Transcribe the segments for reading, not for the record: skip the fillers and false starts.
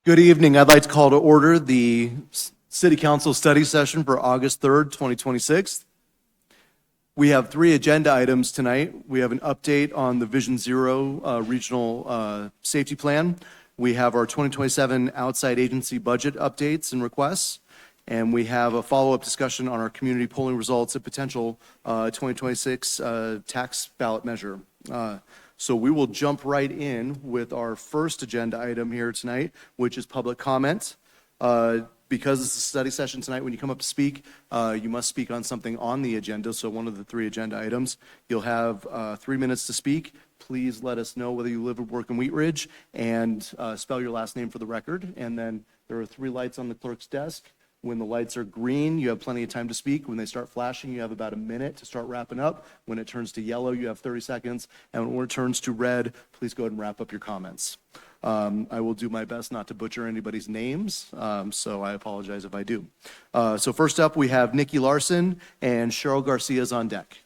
Good evening. I'd like to call to order the City Council study session for August 3rd, 2026. We have 3 agenda items tonight. We have an update on the Vision Zero regional safety plan. We have our 2027 outside agency budget updates and requests. And we have a follow-up discussion on our community polling results and potential 2026 tax ballot measure. So we will jump right in with our first agenda item here tonight, which is public comment. Because it's a study session tonight, when you come up to speak, you must speak on something on the agenda. So one of the 3 agenda items, you'll have 3 minutes to speak. Please let us know whether you live or work in Wheat Ridge and spell your last name for the record. And then there are 3 lights on the clerk's desk. When the lights are green, you have plenty of time to speak. When they start flashing, you have about a minute to start wrapping up. When it turns to yellow, you have 30 seconds. And when it turns to red, please go ahead and wrap up your comments. I will do my best not to butcher anybody's names, so I apologize if I do. So first up, we have Nikki Larson and Cheryl Garcia is on deck.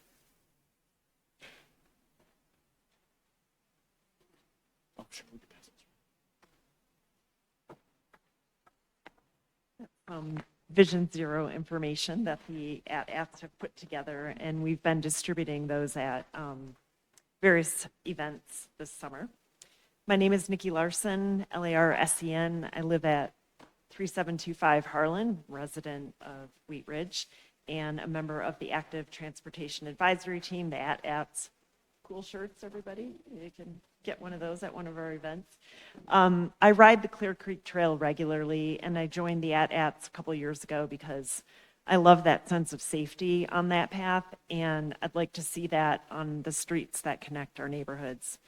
Oh, sure, we can pass it. Vision Zero information that the AT-ATs have put together, and we've been distributing those at various events this summer. My name is Nikki Larson, Larsen. I live at 3725 Harlan, resident of Wheat Ridge, and a member of the Active Transportation Advisory Team, the AT-ATs. Cool shirts, everybody. You can get one of those at one of our events. I ride the Clear Creek Trail regularly, and I joined the AT-ATs a couple years ago because I love that sense of safety on that path, and I'd like to see that on the streets that connect our neighborhoods.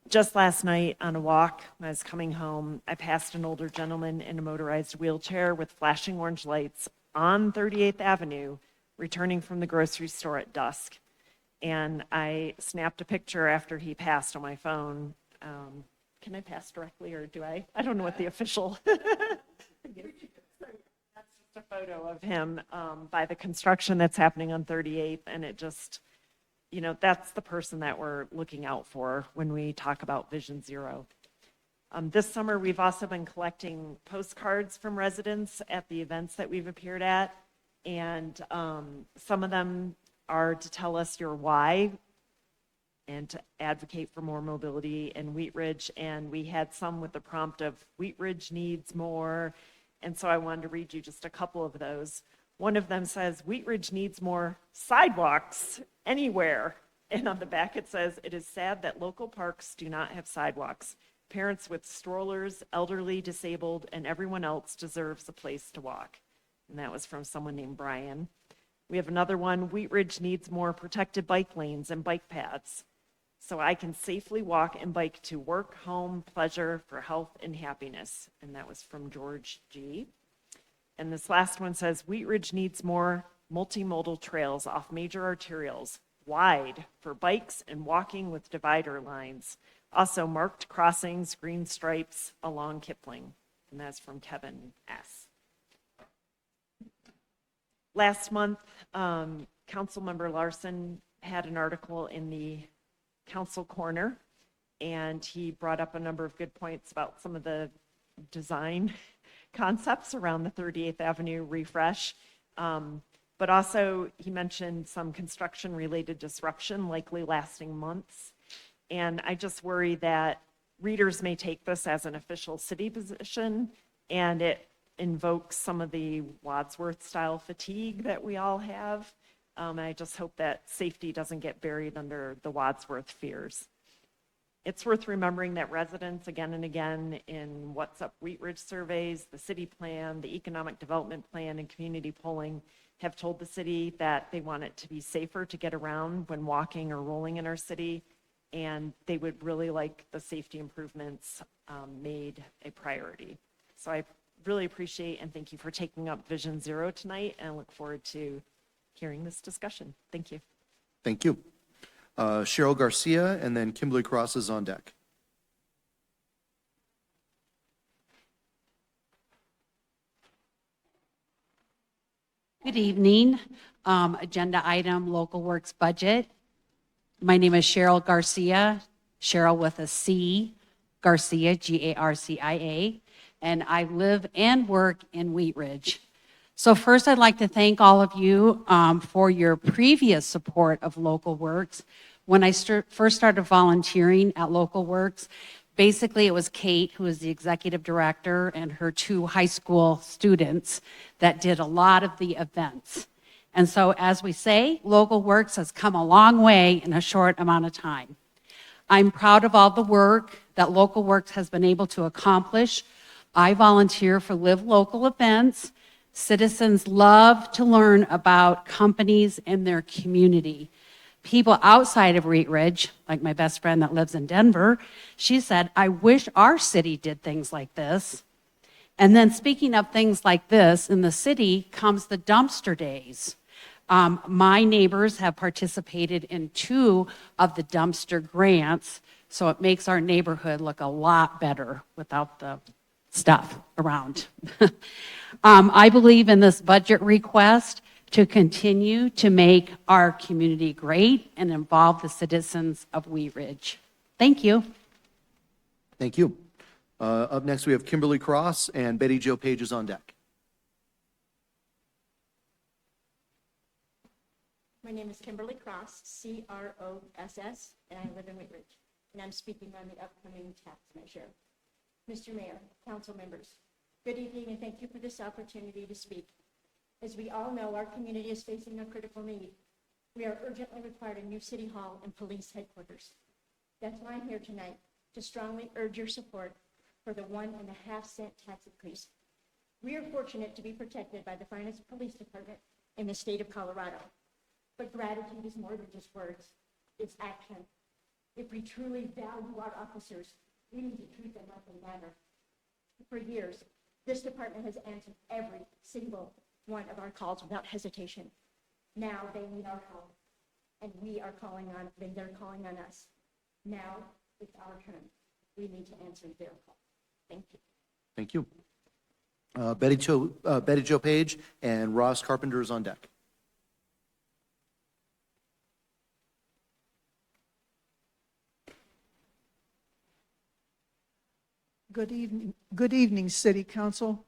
Just last night on a walk, when I was coming home, I passed an older gentleman in a motorized wheelchair with flashing orange lights on 38th Avenue, returning from the grocery store at dusk. And I snapped a picture after he passed on my phone. Can I pass directly, or do I? I don't know what the official. That's just a photo of him by the construction that's happening on 38th, and it just, you know, that's the person that we're looking out for when we talk about Vision Zero. This summer, we've also been collecting postcards from residents at the events that we've appeared at, and some of them are to tell us your why and to advocate for more mobility in Wheat Ridge. And we had some with the prompt of Wheat Ridge needs more. And so I wanted to read you just a couple of those. One of them says, Wheat Ridge needs more sidewalks anywhere. And on the back it says, it is sad that local parks do not have sidewalks. Parents with strollers, elderly, disabled, and everyone else deserves a place to walk. And that was from someone named Brian. We have another one, Wheat Ridge needs more protected bike lanes and bike paths so I can safely walk and bike to work, home, pleasure, for health and happiness. And that was from George G. And this last one says, Wheat Ridge needs more multimodal trails off major arterials, wide for bikes and walking with divider lines. Also marked crossings, green stripes along Kipling. And that's from Kevin S. Last month, Councilmember Larson had an article in the Council Corner, and he brought up a number of good points about some of the design concepts around the 38th Avenue refresh. But also, he mentioned some construction-related disruption, likely lasting months. And I just worry that readers may take this as an official city position, and it invokes some of the Wadsworth-style fatigue that we all have. I just hope that safety doesn't get buried under the Wadsworth fears. It's worth remembering that residents again and again in What's Up Wheat Ridge surveys, the city plan, the economic development plan, and community polling have told the city that they want it to be safer to get around when walking or rolling in our city, and they would really like the safety improvements made a priority. So I really appreciate and thank you for taking up Vision Zero tonight, and I look forward to hearing this discussion. Thank you. Thank you. Cheryl Garcia and then Kimberly Cross is on deck. Good evening. Agenda item, local works budget. My name is Cheryl Garcia, Cheryl with a C, Garcia, Garcia. and I live and work in Wheat Ridge. So first, I'd like to thank all of you for your previous support of Local Works. When I first started volunteering at Local Works, basically it was Kate, who is the executive director, and her 2 high school students that did a lot of the events. And so, as we say, Local Works has come a long way in a short amount of time. I'm proud of all the work that Local Works has been able to accomplish. I volunteer for Live Local events. Citizens love to learn about companies in their community. People outside of Wheat Ridge, like my best friend that lives in Denver, she said, I wish our city did things like this. And then speaking of things like this, in the city comes the dumpster days. My neighbors have participated in 2 of the dumpster grants, so it makes our neighborhood look a lot better without the stuff around. I believe in this budget request to continue to make our community great and involve the citizens of Wheat Ridge. Thank you. Thank you. Up next, we have Kimberly Cross and Betty Jo Page is on deck. My name is Kimberly Cross, C-R-O-S-S, and I live in Wheat Ridge, and I'm speaking on the upcoming tax measure. Mr. Mayor, council members, good evening and thank you for this opportunity to speak. As we all know, our community is facing a critical need. We are urgently required a new city hall and police headquarters. That's why I'm here tonight, to strongly urge your support for the 1.5-cent tax increase. We are fortunate to be protected by the finest police department in the state of Colorado. But gratitude is more than just words, it's action. If we truly value our officers, we need to treat them like they matter. For years, this department has answered every single one of our calls without hesitation. Now they need our help, and we are calling on them, they're calling on us. Now it's our turn. We need to answer their call. Thank you. Thank you. Betty Jo Page and Ross Carpenter is on deck. Good evening, City Council.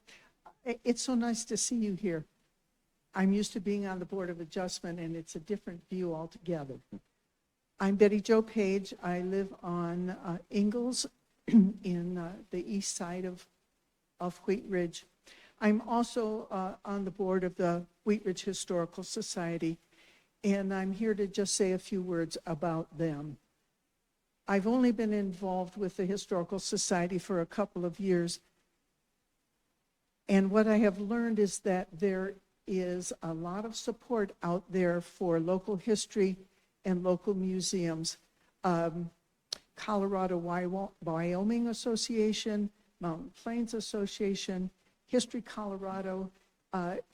It's so nice to see you here. I'm used to being on the Board of Adjustment, and it's a different view altogether. I'm Betty Jo Page. I live on Ingalls in the east side of Wheat Ridge. I'm also on the board of the Wheat Ridge Historical Society, and I'm here to just say a few words about them. I've only been involved with the Historical Society for a couple of years, and what I have learned is that there is a lot of support out there for local history and local museums. Colorado Wyoming Association, Mountain Plains Association, History Colorado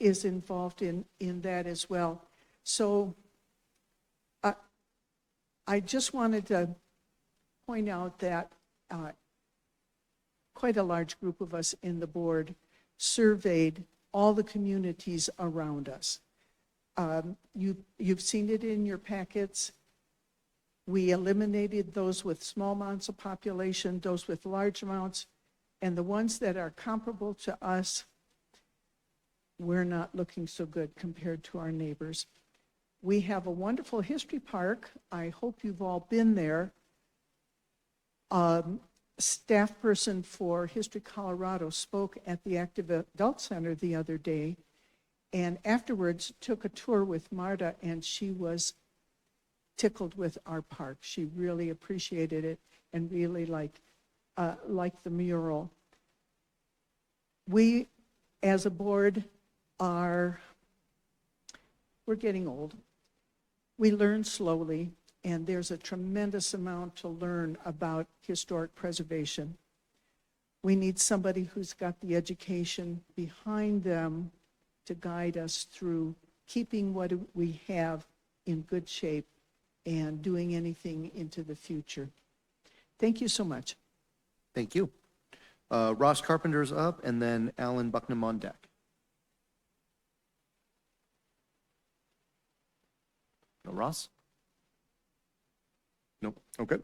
is involved in that as well. So I just wanted to point out that quite a large group of us in the board surveyed all the communities around us. You've seen it in your packets. We eliminated those with small amounts of population, those with large amounts, and the ones that are comparable to us, we're not looking so good compared to our neighbors. We have a wonderful history park. I hope you've all been there. Staff person for History Colorado spoke at the Active Adult Center the other day, and afterwards took a tour with Marta, and she was tickled with our park. She really appreciated it and really liked the mural. We, as a board, we're getting old. We learn slowly, and there's a tremendous amount to learn about historic preservation. We need somebody who's got the education behind them to guide us through keeping what we have in good shape and doing anything into the future. Thank you so much. Thank you. Ross Carpenter's up, and then Alan Bucknam on deck. No, Ross? No, okay.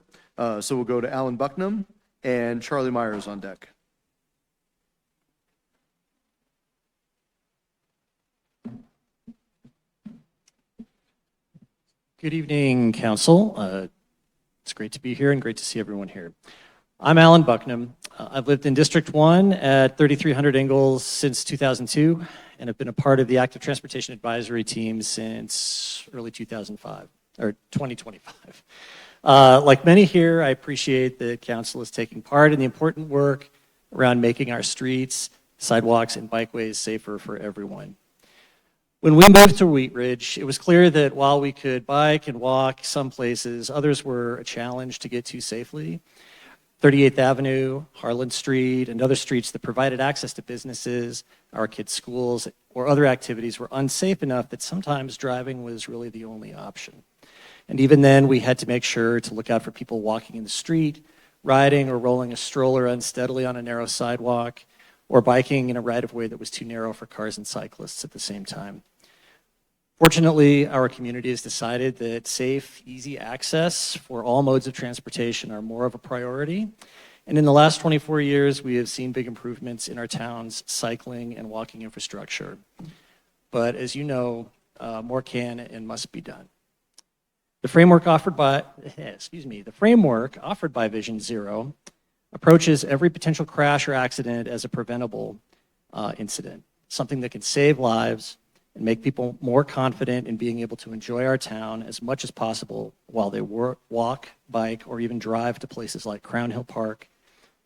So we'll go to Alan Bucknam and Charlie Myers on deck. Good evening, Council. It's great to be here and great to see everyone here. I'm Alan Bucknam. I've lived in District 1 at 3300 Ingalls since 2002 and have been a part of the Active Transportation Advisory Team since early 2005, or 2025. Like many here, I appreciate that Council is taking part in the important work around making our streets, sidewalks, and bikeways safer for everyone. When we moved to Wheat Ridge, it was clear that while we could bike and walk some places, others were a challenge to get to safely. 38th Avenue, Harlan Street, and other streets that provided access to businesses, our kids' schools, or other activities were unsafe enough that sometimes driving was really the only option. And even then, we had to make sure to look out for people walking in the street, riding or rolling a stroller unsteadily on a narrow sidewalk, or biking in a right-of-way that was too narrow for cars and cyclists at the same time. Fortunately, our community has decided that safe, easy access for all modes of transportation are more of a priority. And in the last 24 years, we have seen big improvements in our town's cycling and walking infrastructure. But as you know, more can and must be done. The framework offered by Vision Zero approaches every potential crash or accident as a preventable incident, something that can save lives and make people more confident in being able to enjoy our town as much as possible while they walk, bike, or even drive to places like Crown Hill Park,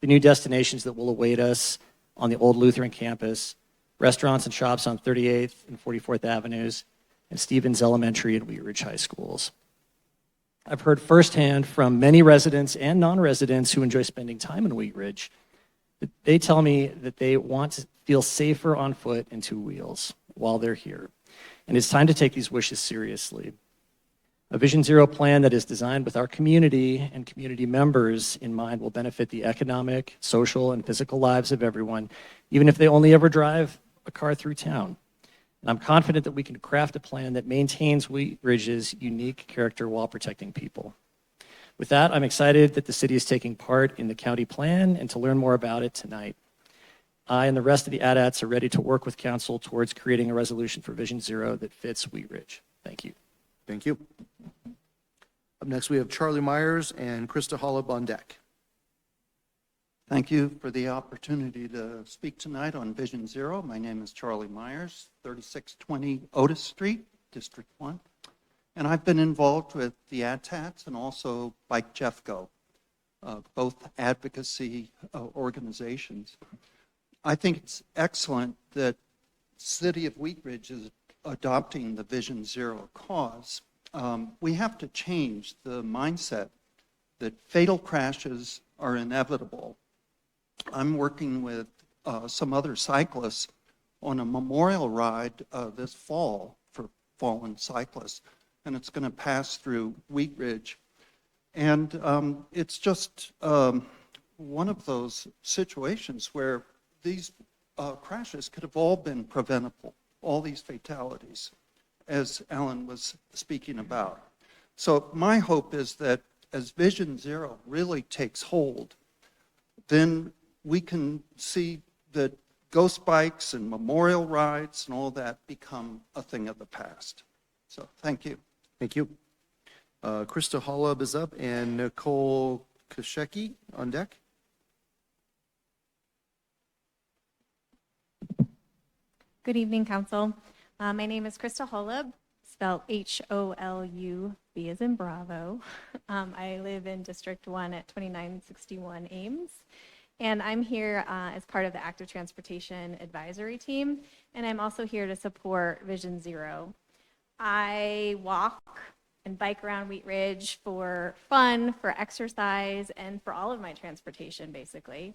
the new destinations that will await us on the old Lutheran campus, restaurants and shops on 38th and 44th Avenues, and Stevens Elementary and Wheat Ridge High Schools. I've heard firsthand from many residents and non-residents who enjoy spending time in Wheat Ridge that they tell me that they want to feel safer on foot and two wheels while they're here. And it's time to take these wishes seriously. A Vision Zero plan that is designed with our community and community members in mind will benefit the economic, social, and physical lives of everyone, even if they only ever drive a car through town. And I'm confident that we can craft a plan that maintains Wheat Ridge's unique character while protecting people. With that, I'm excited that the city is taking part in the county plan and to learn more about it tonight. I and the rest of the ADATs are ready to work with council towards creating a resolution for Vision Zero that fits Wheat Ridge. Thank you. Thank you. Up next, we have Charlie Myers and Krista Hollub on deck. Thank you for the opportunity to speak tonight on Vision Zero. My name is Charlie Myers, 3620 Otis Street, District 1. And I've been involved with the ADTATs and also Bike Jeffco, both advocacy organizations. I think it's excellent that City of Wheat Ridge is adopting the Vision Zero cause. We have to change the mindset that fatal crashes are inevitable. I'm working with some other cyclists on a memorial ride this fall for fallen cyclists, and it's going to pass through Wheat Ridge. And it's just one of those situations where these crashes could have all been preventable, all these fatalities, as Alan was speaking about. So my hope is that as Vision Zero really takes hold, then we can see that ghost bikes and memorial rides and all that become a thing of the past. So thank you. Thank you. Krista Hollub is up and Nicole Koshecki on deck. Good evening, Council. My name is Krista Holub, spelled H-O-L-U-B as in Bravo. I live in District 1 at 2961 Ames, and I'm here as part of the Active Transportation Advisory Team, and I'm also here to support Vision Zero. I walk and bike around Wheat Ridge for fun, for exercise, and for all of my transportation, basically.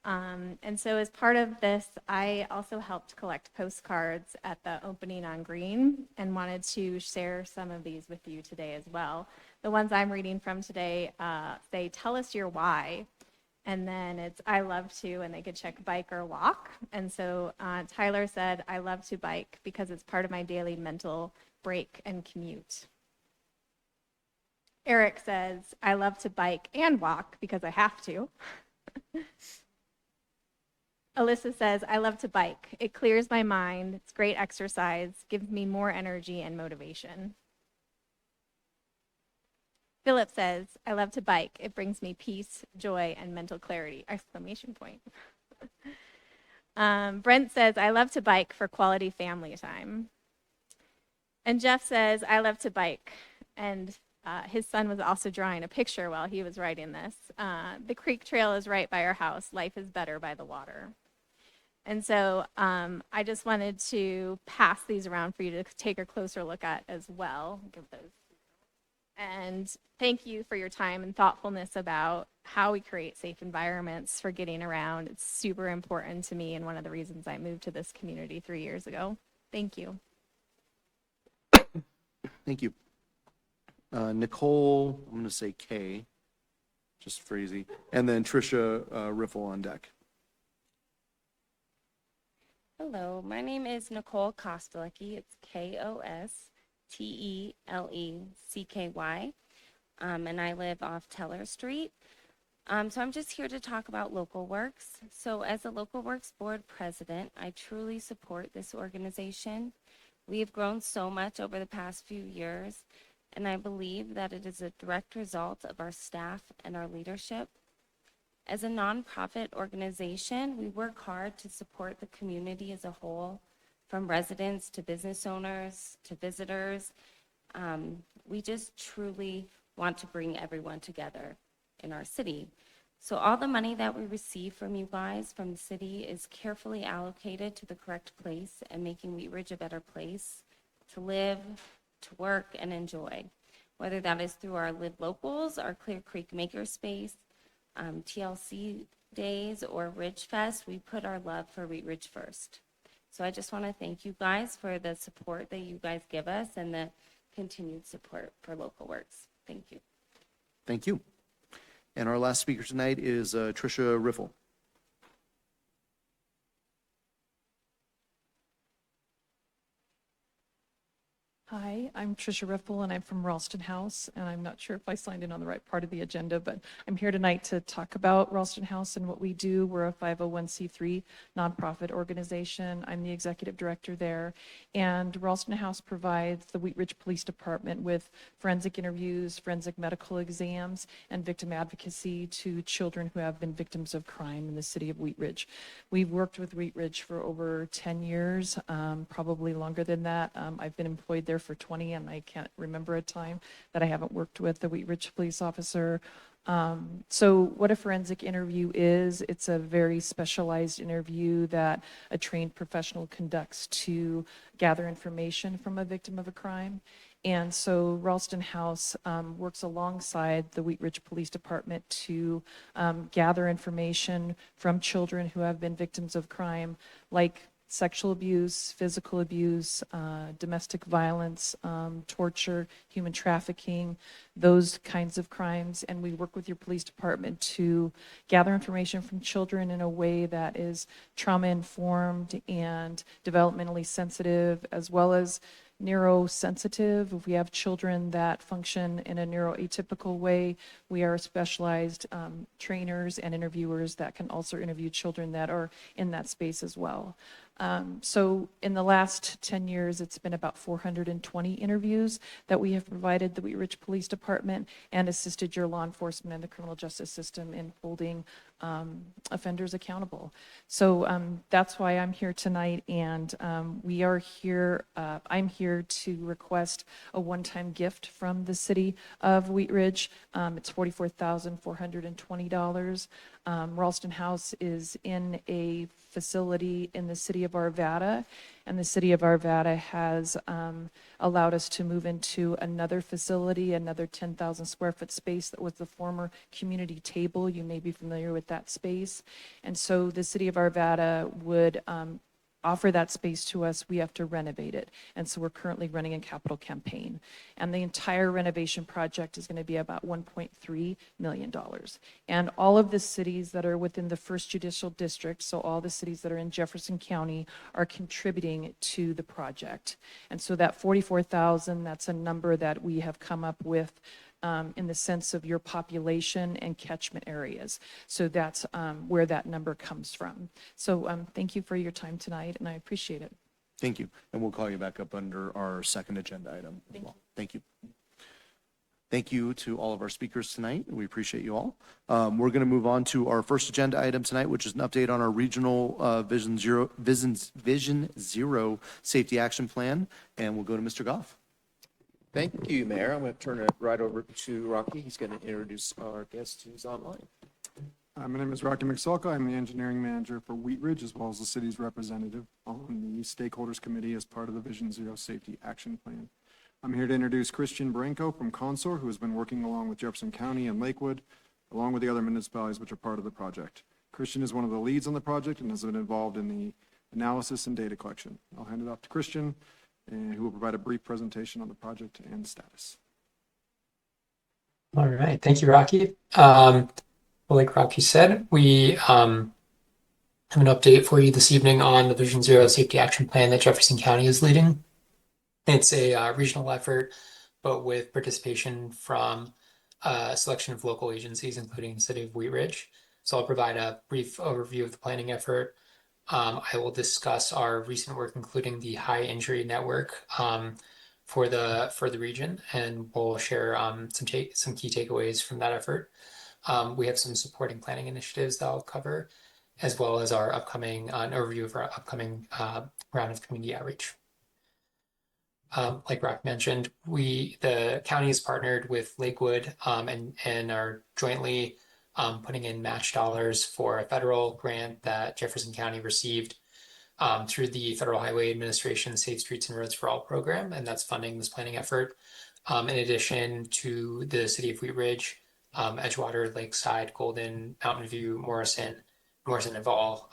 And so as part of this, I also helped collect postcards at the opening on Green and wanted to share some of these with you today as well. The ones I'm reading from today say, tell us your why. And then it's, I love to, and they could check bike or walk. And so Tyler said, I love to bike because it's part of my daily mental break and commute. Eric says, I love to bike and walk because I have to. Alyssa says, I love to bike. It clears my mind. It's great exercise, gives me more energy and motivation. Philip says, I love to bike. It brings me peace, joy, and mental clarity. Exclamation point. Brent says, I love to bike for quality family time. And Jeff says, I love to bike. And his son was also drawing a picture while he was writing this. The creek trail is right by our house. Life is better by the water. And so I just wanted to pass these around for you to take a closer look at as well. Give those. And thank you for your time and thoughtfulness about how we create safe environments for getting around. It's super important to me and one of the reasons I moved to this community 3 years ago. Thank you. Thank you. Nicole, I'm going to say K, just for easy. And then Tricia Riffle on deck. Hello, my name is Nicole Kostelecki. It's Kostelecky, and I live off Teller Street. So I'm just here to talk about Local Works. So as a Local Works Board President, I truly support this organization. We have grown so much over the past few years, and I believe that it is a direct result of our staff and our leadership. As a nonprofit organization, we work hard to support the community as a whole, from residents to business owners to visitors. We just truly want to bring everyone together in our city. So all the money that we receive from you guys, from the city, is carefully allocated to the correct place and making Wheat Ridge a better place to live, to work, and enjoy. Whether that is through our Live Locals, our Clear Creek Makerspace, TLC Days, or Ridge Fest, we put our love for Wheat Ridge first. So I just want to thank you guys for the support that you guys give us and the continued support for Local Works. Thank you. Thank you. And our last speaker tonight is Tricia Riffle. Hi, I'm Tricia Riffle, and I'm from Ralston House, and I'm not sure if I signed in on the right part of the agenda, but I'm here tonight to talk about Ralston House and what we do. We're a 501c3 nonprofit organization. I'm the executive director there, and Ralston House provides the Wheat Ridge Police Department with forensic interviews, forensic medical exams, and victim advocacy to children who have been victims of crime in the city of Wheat Ridge. We've worked with Wheat Ridge for over 10 years, probably longer than that. I've been employed there for 20, and I can't remember a time that I haven't worked with the Wheat Ridge police officer. So what a forensic interview is, it's a very specialized interview that a trained professional conducts to gather information from a victim of a crime. And so Ralston House works alongside the Wheat Ridge Police Department to gather information from children who have been victims of crime, like sexual abuse, physical abuse, domestic violence, torture, human trafficking, those kinds of crimes. And we work with your police department to gather information from children in a way that is trauma-informed and developmentally sensitive, as well as neurosensitive. If we have children that function in a neuroatypical way, we are specialized trainers and interviewers that can also interview children that are in that space as well. So in the last 10 years, it's been about 420 interviews that we have provided the Wheat Ridge Police Department and assisted your law enforcement and the criminal justice system in holding offenders accountable. So that's why I'm here tonight, and we are here, I'm here to request a one-time gift from the city of Wheat Ridge. It's $44,420. Ralston House is in a facility in the city of Arvada, and the city of Arvada has allowed us to move into another facility, another 10,000 square foot space that was the former community table. You may be familiar with that space. And so the city of Arvada would offer that space to us. We have to renovate it. And so we're currently running a capital campaign. And the entire renovation project is going to be about $1.3 million. And all of the cities that are within the 1st Judicial District, so all the cities that are in Jefferson County, are contributing to the project. And so that 44,000, that's a number that we have come up with in the sense of your population and catchment areas. So that's where that number comes from. So thank you for your time tonight, and I appreciate it. Thank you. And we'll call you back up under our second agenda item as well. Thank you. Thank you to all of our speakers tonight. We appreciate you all. We're going to move on to our first agenda item tonight, which is an update on our regional Vision Zero Safety Action Plan. And we'll go to Mr. Goff. Thank you, Mayor. I'm going to turn it right over to Rocky. He's going to introduce our guest who's online. My name is Rocky McSulka. I'm the engineering manager for Wheat Ridge, as well as the city's representative on the Stakeholders Committee as part of the Vision Zero Safety Action Plan. I'm here to introduce Christian Branco from Consor, who has been working along with Jefferson County and Lakewood, along with the other municipalities which are part of the project. Christian is one of the leads on the project and has been involved in the analysis and data collection. I'll hand it off to Christian, and who will provide a brief presentation on the project and status. All right, thank you, Rocky. Like Rocky said, we have an update for you this evening on the Vision Zero Safety Action Plan that Jefferson County is leading. It's a regional effort, but with participation from a selection of local agencies, including the city of Wheat Ridge. So I'll provide a brief overview of the planning effort. I will discuss our recent work, including the high injury network for the region, and we'll share some key takeaways from that effort. We have some supporting planning initiatives that I'll cover, as well as our upcoming an overview of our upcoming round of community outreach. Like Rock mentioned, the county has partnered with Lakewood and are jointly putting in match dollars for a federal grant that Jefferson County received through the Federal Highway Administration Safe Streets and Roads for All program, and that's funding this planning effort. In addition to the city of Wheat Ridge, Edgewater, Lakeside, Golden, Mountain View, Morrison have all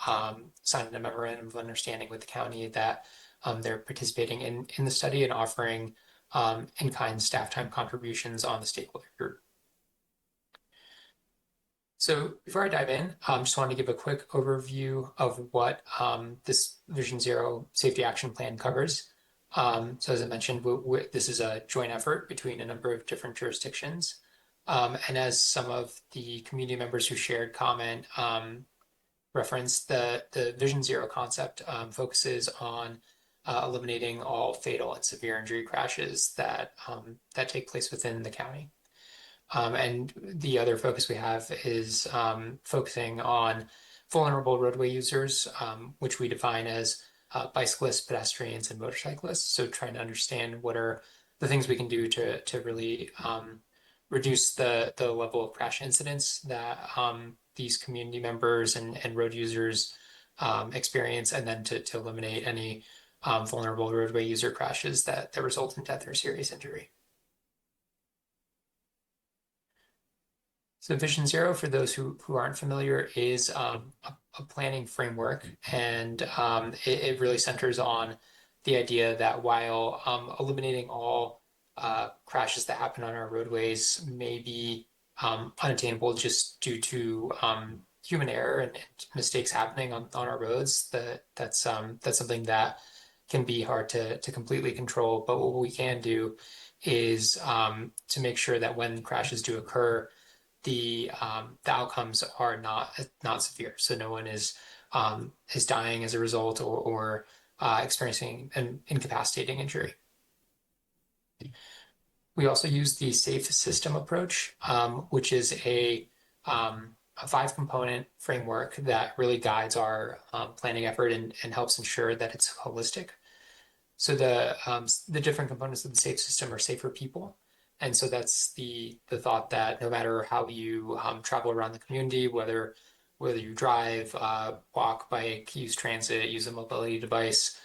signed a memorandum of understanding with the county that they're participating in the study and offering in-kind staff time contributions on the stakeholder group. So before I dive in, I just wanted to give a quick overview of what this Vision Zero Safety Action Plan covers. So as I mentioned, this is a joint effort between a number of different jurisdictions. And as some of the community members who shared comment referenced, the Vision Zero concept focuses on eliminating all fatal and severe injury crashes that take place within the county. And the other focus we have is focusing on vulnerable roadway users, which we define as bicyclists, pedestrians, and motorcyclists. So trying to understand what are the things we can do to really reduce the level of crash incidents that these community members and road users experience, and then to eliminate any vulnerable roadway user crashes that result in death or serious injury. So Vision Zero, for those who aren't familiar, is a planning framework, and it really centers on the idea that while eliminating all crashes that happen on our roadways may be unattainable just due to human error and mistakes happening on our roads, that's something that can be hard to completely control. But what we can do is to make sure that when crashes do occur, the outcomes are not severe. So no one is dying as a result or experiencing an incapacitating injury. We also use the SAFE system approach, which is a 5-component framework that really guides our planning effort and helps ensure that it's holistic. So the different components of the SAFE system are safer people. And so that's the thought that no matter how you travel around the community, whether you drive, walk, bike, use transit, use a mobility device,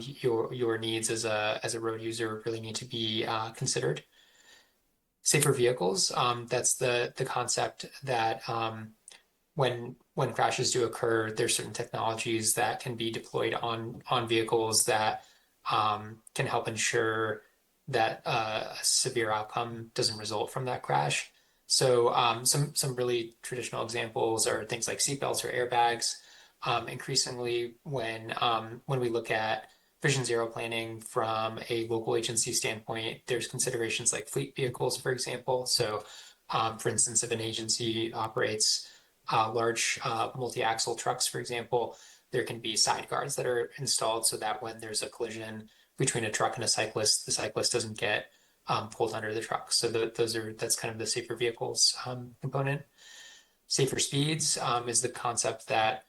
your needs as a road user really need to be considered. Safer vehicles, that's the concept that when crashes do occur, there's certain technologies that can be deployed on vehicles that can help ensure that a severe outcome doesn't result from that crash. So some really traditional examples are things like seatbelts or airbags. Increasingly, when we look at Vision Zero planning from a local agency standpoint, there's considerations like fleet vehicles, for example. So, for instance, if an agency operates large multi-axle trucks, for example, there can be side guards that are installed so that when there's a collision between a truck and a cyclist, the cyclist doesn't get pulled under the truck. So that's kind of the safer vehicles component. Safer speeds is the concept that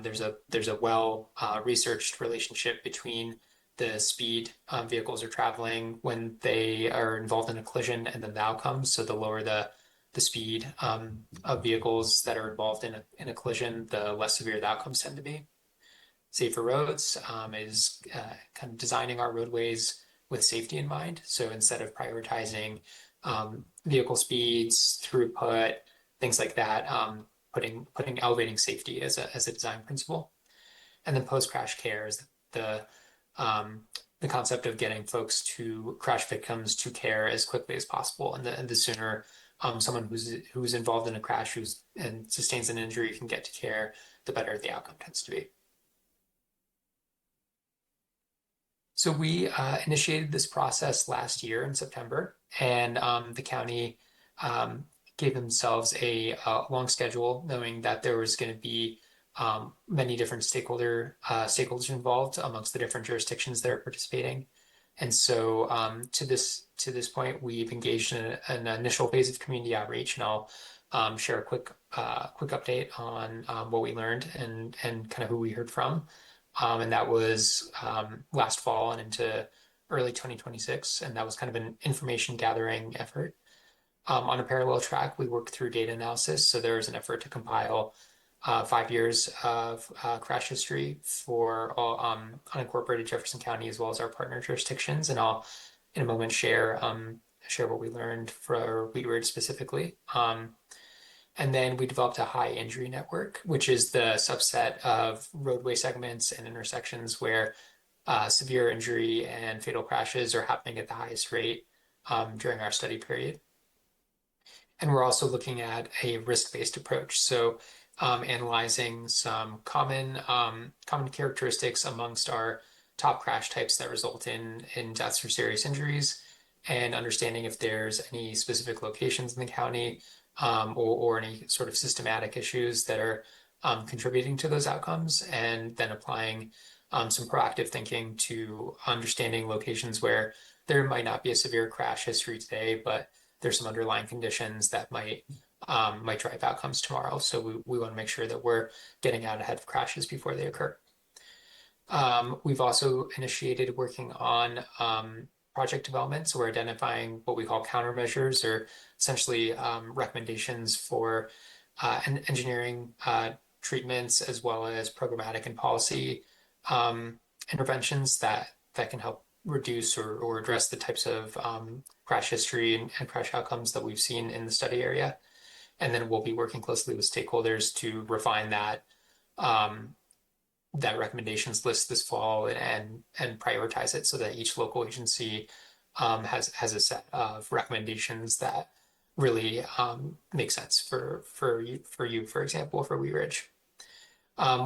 there's a well researched relationship between the speed vehicles are traveling when they are involved in a collision and then the outcomes. So the lower the speed of vehicles that are involved in a collision, the less severe the outcomes tend to be. Safer roads is kind of designing our roadways with safety in mind. So instead of prioritizing vehicle speeds, throughput, things like that, putting elevating safety as a design principle. And then post-crash care is the concept of getting folks to crash victims to care as quickly as possible. And the sooner someone who's involved in a crash and sustains an injury can get to care, the better the outcome tends to be. So we initiated this process last year in September, and the county gave themselves a long schedule, knowing that there was going to be many different stakeholders involved amongst the different jurisdictions that are participating. And so to this point, we've engaged in an initial phase of community outreach, and I'll share a quick update on what we learned and kind of who we heard from. And that was last fall and into early 2026, and that was kind of an information gathering effort. On a parallel track, we worked through data analysis. So there was an effort to compile 5 years of crash history for all unincorporated Jefferson County as well as our partner jurisdictions. And I'll, in a moment, share what we learned for Wheat Ridge specifically. And then we developed a high injury network, which is the subset of roadway segments and intersections where severe injury and fatal crashes are happening at the highest rate during our study period. And we're also looking at a risk-based approach. So analyzing some common characteristics amongst our top crash types that result in deaths or serious injuries, and understanding if there's any specific locations in the county or any sort of systematic issues that are contributing to those outcomes, and then applying some proactive thinking to understanding locations where there might not be a severe crash history today, but there's some underlying conditions that might drive outcomes tomorrow. So we want to make sure that we're getting out ahead of crashes before they occur. We've also initiated working on project development. So we're identifying what we call countermeasures, or essentially recommendations for engineering treatments as well as programmatic and policy interventions that can help reduce or address the types of crash history and crash outcomes that we've seen in the study area. And then we'll be working closely with stakeholders to refine that recommendations list this fall and prioritize it so that each local agency has a set of recommendations that really make sense for you, for example, for Wheat Ridge.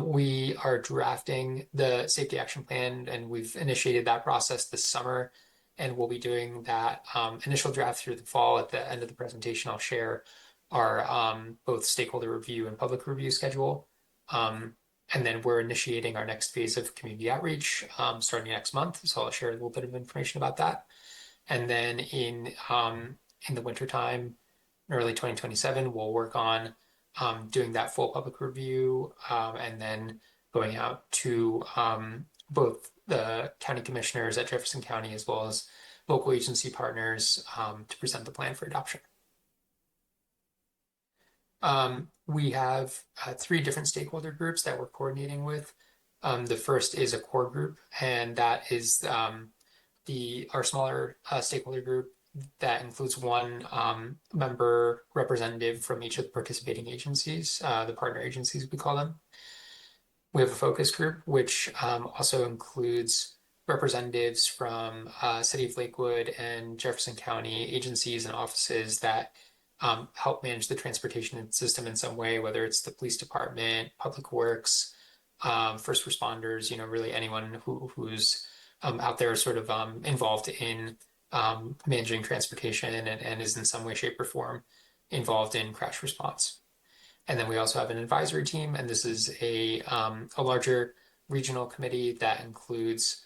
We are drafting the safety action plan, and we've initiated that process this summer, and we'll be doing that initial draft through the fall. At the end of the presentation, I'll share our both stakeholder review and public review schedule. And then we're initiating our next phase of community outreach starting next month. So I'll share a little bit of information about that. And then in the wintertime, early 2027, we'll work on doing that full public review and then going out to both the county commissioners at Jefferson County as well as local agency partners to present the plan for adoption. We have 3 different stakeholder groups that we're coordinating with. The first is a core group, and that is our smaller stakeholder group that includes one member representative from each of the participating agencies, the partner agencies, we call them. We have a focus group, which also includes representatives from City of Lakewood and Jefferson County agencies and offices that help manage the transportation system in some way, whether it's the police department, public works, first responders, really anyone who's out there sort of involved in managing transportation and is in some way, shape, or form involved in crash response. And then we also have an advisory team, and this is a larger regional committee that includes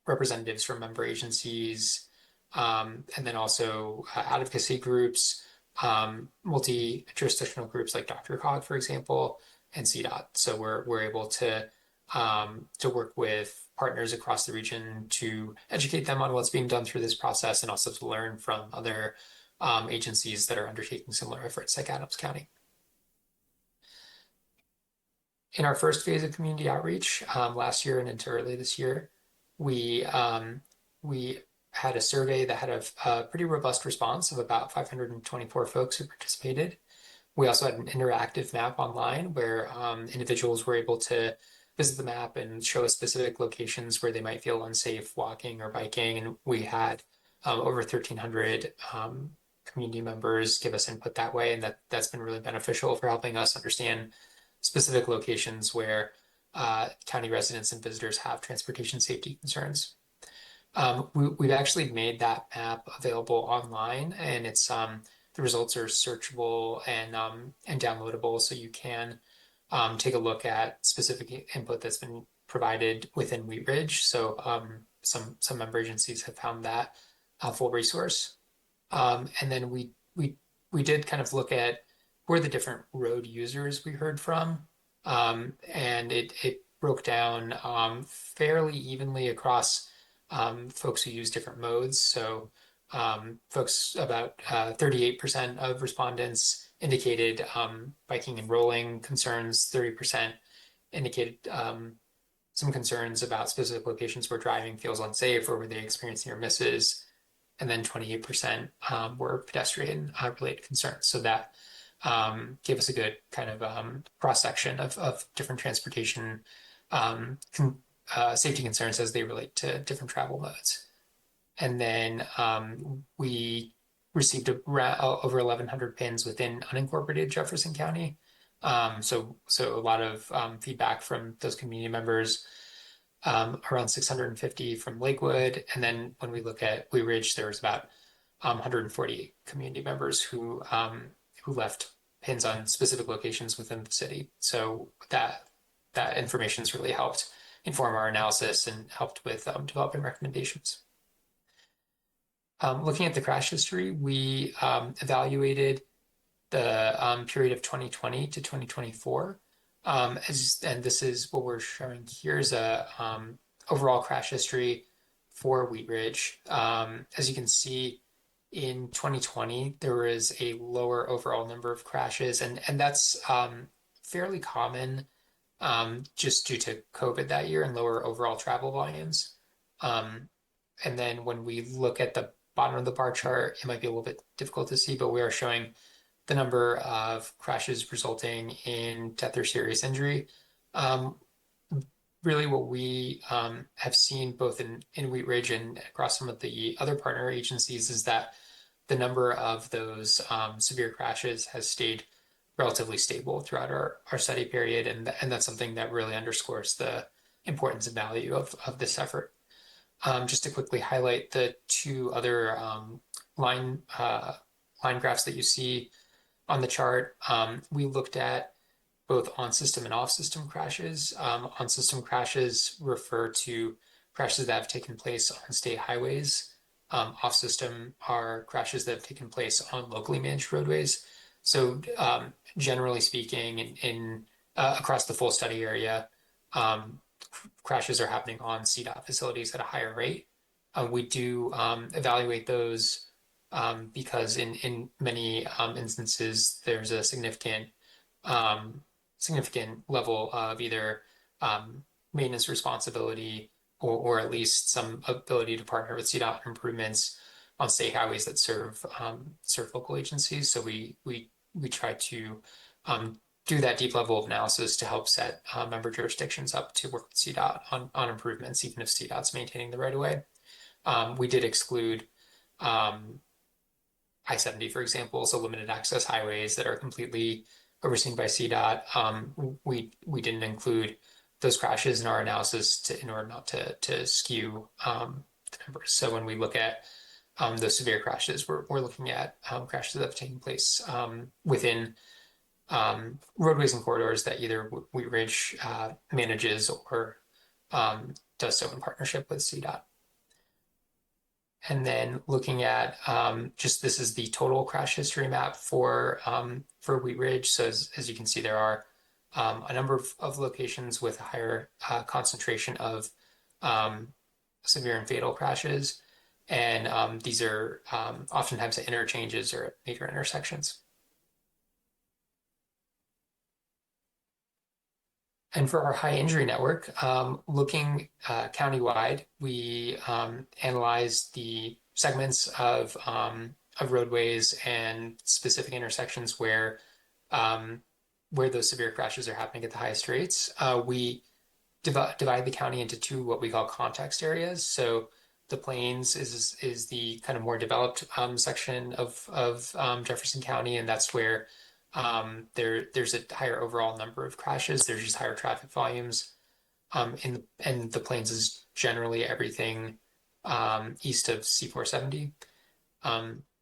representatives from member agencies, and then also advocacy groups, multi-jurisdictional groups like Dr. Cog, for example, and CDOT. So we're able to work with partners across the region to educate them on what's being done through this process and also to learn from other agencies that are undertaking similar efforts like Adams County. In our first phase of community outreach last year and into early this year, we had a survey that had a pretty robust response of about 524 folks who participated. We also had an interactive map online where individuals were able to visit the map and show us specific locations where they might feel unsafe walking or biking. And we had over 1,300 community members give us input that way. And that's been really beneficial for helping us understand specific locations where county residents and visitors have transportation safety concerns. We've actually made that map available online, and it's the results are searchable and downloadable, so you can take a look at specific input that's been provided within Wheat Ridge. So some member agencies have found that a full resource. And then we did kind of look at who are the different road users we heard from, and it broke down fairly evenly across folks who use different modes. So folks, about 38% of respondents indicated biking and rolling concerns, 30% indicated some concerns about specific locations where driving feels unsafe or where they experience near misses, and then 28% were pedestrian related concerns. So that gave us a good kind of cross-section of different transportation safety concerns as they relate to different travel modes. And then we received over 1,100 pins within unincorporated Jefferson County. So a lot of feedback from those community members, around 650 from Lakewood. And then when we look at Wheat Ridge, there was about 148 community members who left pins on specific locations within the city. So that information's really helped inform our analysis and helped with developing recommendations. Looking at the crash history, we evaluated the period of 2020 to 2024. And this is what we're showing here is a overall crash history for Wheat Ridge. As you can see, in 2020, there was a lower overall number of crashes, and that's fairly common just due to COVID that year and lower overall travel volumes. And then when we look at the bottom of the bar chart, it might be a little bit difficult to see, but we are showing the number of crashes resulting in death or serious injury. Really what we have seen both in Wheat Ridge and across some of the other partner agencies is that the number of those severe crashes has stayed relatively stable throughout our study period. And that's something that really underscores the importance and value of this effort. Just to quickly highlight the two other line graphs that you see on the chart, we looked at both on-system and off-system crashes. On-system crashes refer to crashes that have taken place on state highways. Off-system are crashes that have taken place on locally managed roadways. So generally speaking, across the full study area, crashes are happening on CDOT facilities at a higher rate. We do evaluate those because in many instances, there's a significant level of either maintenance responsibility or at least some ability to partner with CDOT improvements on state highways that serve local agencies. So we try to do that deep level of analysis to help set member jurisdictions up to work with CDOT on improvements, even if CDOT's maintaining the right of way. We did exclude I-70, for example, so limited access highways that are completely overseen by CDOT. We didn't include those crashes in our analysis in order not to skew the numbers. So when we look at those severe crashes, we're looking at crashes that have taken place within roadways and corridors that either Wheat Ridge manages or does so in partnership with CDOT. And then looking at just this is the total crash history map for Wheat Ridge. So as you can see, there are a number of locations with a higher concentration of severe and fatal crashes. And these are oftentimes at interchanges or at major intersections. And for our high injury network, looking countywide, we analyzed the segments of roadways and specific intersections where those severe crashes are happening at the highest rates. We divide the county into two what we call context areas. So the Plains is the kind of more developed section of Jefferson County, and that's where there's a higher overall number of crashes. There's just higher traffic volumes. And the Plains is generally everything east of C-470.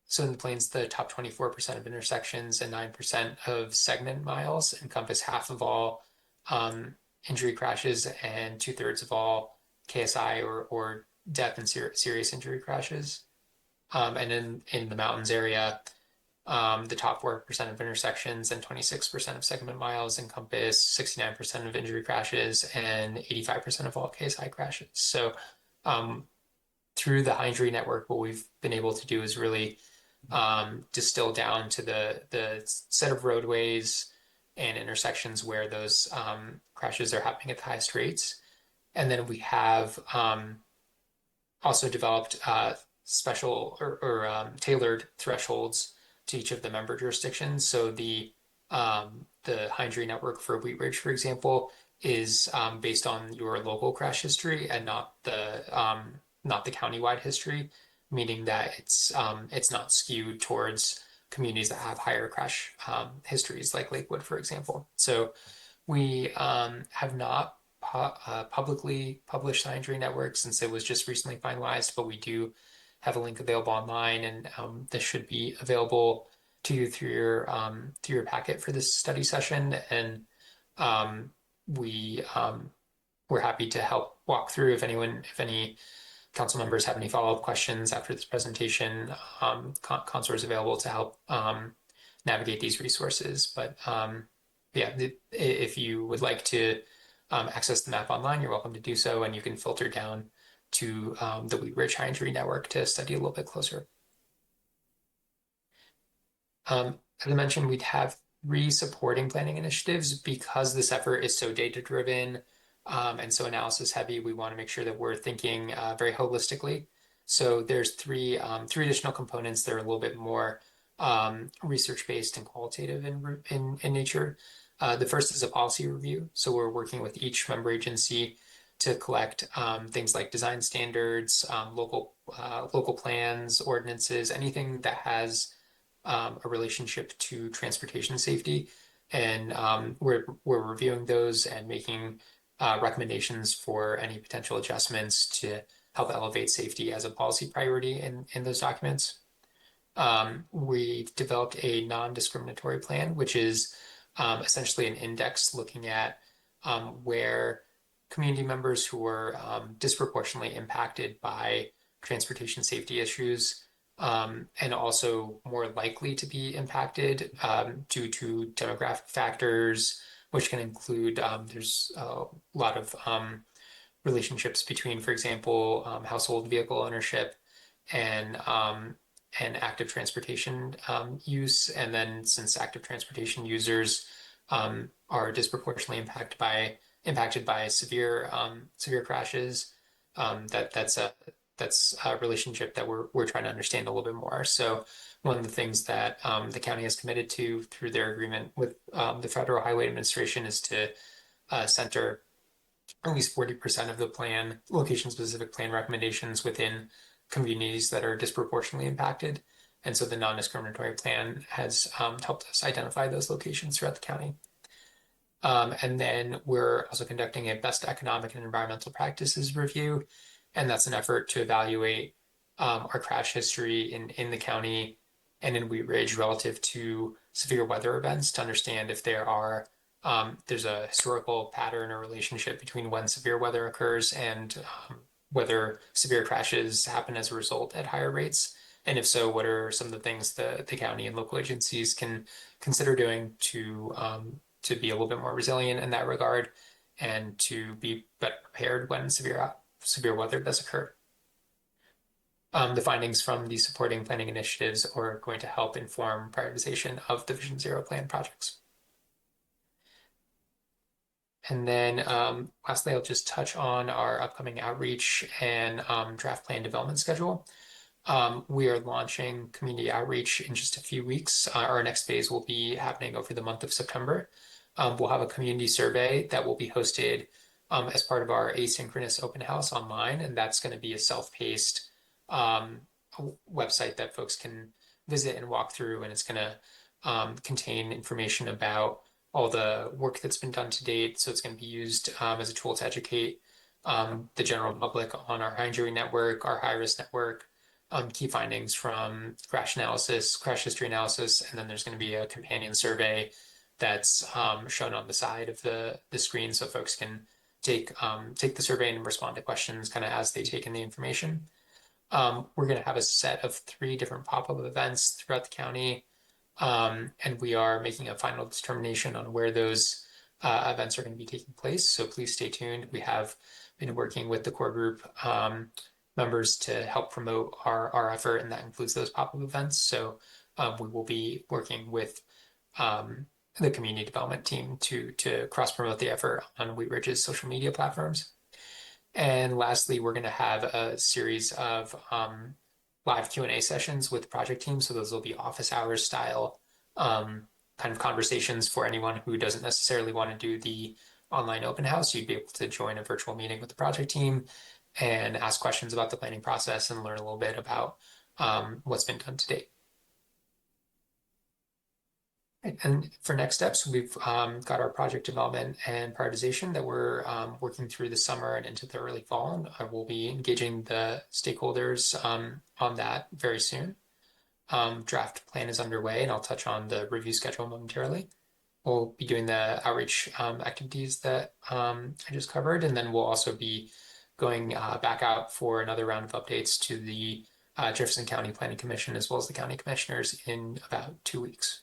So in the Plains, the top 24% of intersections and 9% of segment miles encompass half of all injury crashes and 2/3 of all KSI or death and serious injury crashes. And in the mountains area, the top 4% of intersections and 26% of segment miles encompass 69% of injury crashes and 85% of all KSI crashes. So through the high injury network, what we've been able to do is really distill down to the set of roadways and intersections where those crashes are happening at the highest rates. And then we have also developed special or tailored thresholds to each of the member jurisdictions. So the high injury network for Wheat Ridge, for example, is based on your local crash history and not the countywide history, meaning that it's not skewed towards communities that have higher crash histories, like Lakewood, for example. So we have not publicly published high injury network since it was just recently finalized, but we do have a link available online, and this should be available to you through your packet for this study session. And we're happy to help walk through if any council members have any follow-up questions after this presentation. Consor is available to help navigate these resources. But yeah, if you would like to access the map online, you're welcome to do so, and you can filter down to the Wheat Ridge High Injury Network to study a little bit closer. As I mentioned, we'd have 3 supporting planning initiatives because this effort is so data-driven and so analysis-heavy. We want to make sure that we're thinking very holistically. So there's three additional components that are a little bit more research-based and qualitative in nature. The first is a policy review. So we're working with each member agency to collect things like design standards, local plans, ordinances, anything that has a relationship to transportation safety. And we're reviewing those and making recommendations for any potential adjustments to help elevate safety as a policy priority in those documents. We've developed a non-discriminatory plan, which is essentially an index looking at where community members who are disproportionately impacted by transportation safety issues and also more likely to be impacted due to demographic factors, which can include, there's a lot of relationships between, for example, household vehicle ownership and active transportation use. And then since active transportation users are disproportionately impacted by severe crashes, that's a relationship that we're trying to understand a little bit more. So one of the things that the county has committed to through their agreement with the Federal Highway Administration is to center at least 40% of the plan, location-specific plan recommendations within communities that are disproportionately impacted. And so the non-discriminatory plan has helped us identify those locations throughout the county. And then we're also conducting a best economic and environmental practices review. And that's an effort to evaluate our crash history in the county and in Wheat Ridge relative to severe weather events to understand if there's a historical pattern or relationship between when severe weather occurs and whether severe crashes happen as a result at higher rates. And if so, what are some of the things the county and local agencies can consider doing to be a little bit more resilient in that regard and to be better prepared when severe weather does occur. The findings from these supporting planning initiatives are going to help inform prioritization of the Vision Zero plan projects. And then lastly, I'll just touch on our upcoming outreach and draft plan development schedule. We are launching community outreach in just a few weeks. Our next phase will be happening over the month of September. We'll have a community survey that will be hosted as part of our asynchronous open house online, and that's going to be a self-paced website that folks can visit and walk through, and it's going to contain information about all the work that's been done to date. So it's going to be used as a tool to educate the general public on our high injury network, our high risk network, key findings from crash history analysis, and then there's going to be a companion survey that's shown on the side of the screen so folks can take the survey and respond to questions kind of as they take in the information. We're going to have a set of 3 different pop-up events throughout the county, and we are making a final determination on where those events are going to be taking place. So please stay tuned. We have been working with the core group members to help promote our effort, and that includes those pop-up events. So we will be working with the community development team to cross-promote the effort on Wheat Ridge's social media platforms. And lastly, we're going to have a series of live Q&A sessions with the project team. So those will be office hours style kind of conversations for anyone who doesn't necessarily want to do the online open house. You'd be able to join a virtual meeting with the project team and ask questions about the planning process and learn a little bit about what's been done to date. And for next steps, we've got our project development and prioritization that we're working through the summer and into the early fall. And I will be engaging the stakeholders on that very soon. Draft plan is underway, and I'll touch on the review schedule momentarily. We'll be doing the outreach activities that I just covered, and then we'll also be going back out for another round of updates to the Jefferson County Planning Commission as well as the county commissioners in about 2 weeks.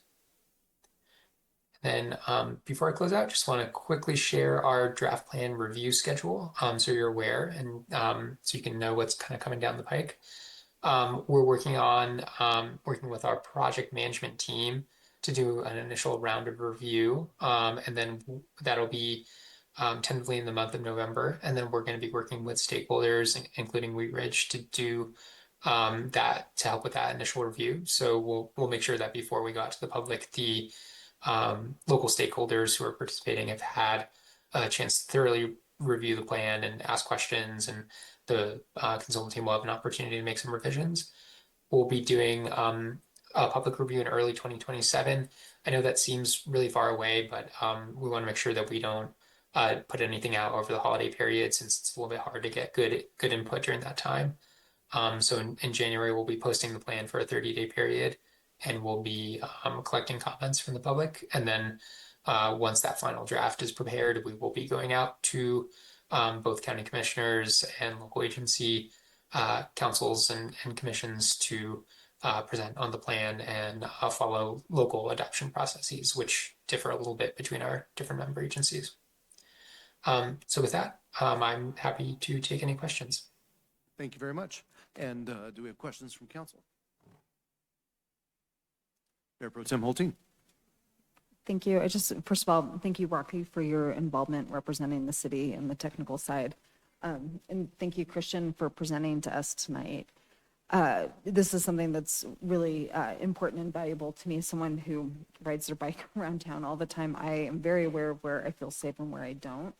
Then before I close out, just want to quickly share our draft plan review schedule so you're aware and so you can know what's kind of coming down the pike. We're working with our project management team to do an initial round of review, and then that'll be tentatively in the month of November. And then we're going to be working with stakeholders, including Wheat Ridge, to do that to help with that initial review. So we'll make sure that before we go out to the public, the local stakeholders who are participating have had a chance to thoroughly review the plan and ask questions, and the consultant team will have an opportunity to make some revisions. We'll be doing a public review in early 2027. I know that seems really far away, but we want to make sure that we don't put anything out over the holiday period, since it's a little bit hard to get good input during that time. So in January, we'll be posting the plan for a 30-day period, and we'll be collecting comments from the public. And then once that final draft is prepared, we will be going out to both county commissioners and local agency councils and commissions to present on the plan and follow local adoption processes, which differ a little bit between our different member agencies. So with that, I'm happy to take any questions. Thank you very much. And do we have questions from council? Mayor Pro Tem Holteen. Thank you. First of all, thank you, Rocky, for your involvement representing the city and the technical side. And thank you, Christian, for presenting to us tonight. This is something that's really important and valuable to me as someone who rides their bike around town all the time. I am very aware of where I feel safe and where I don't.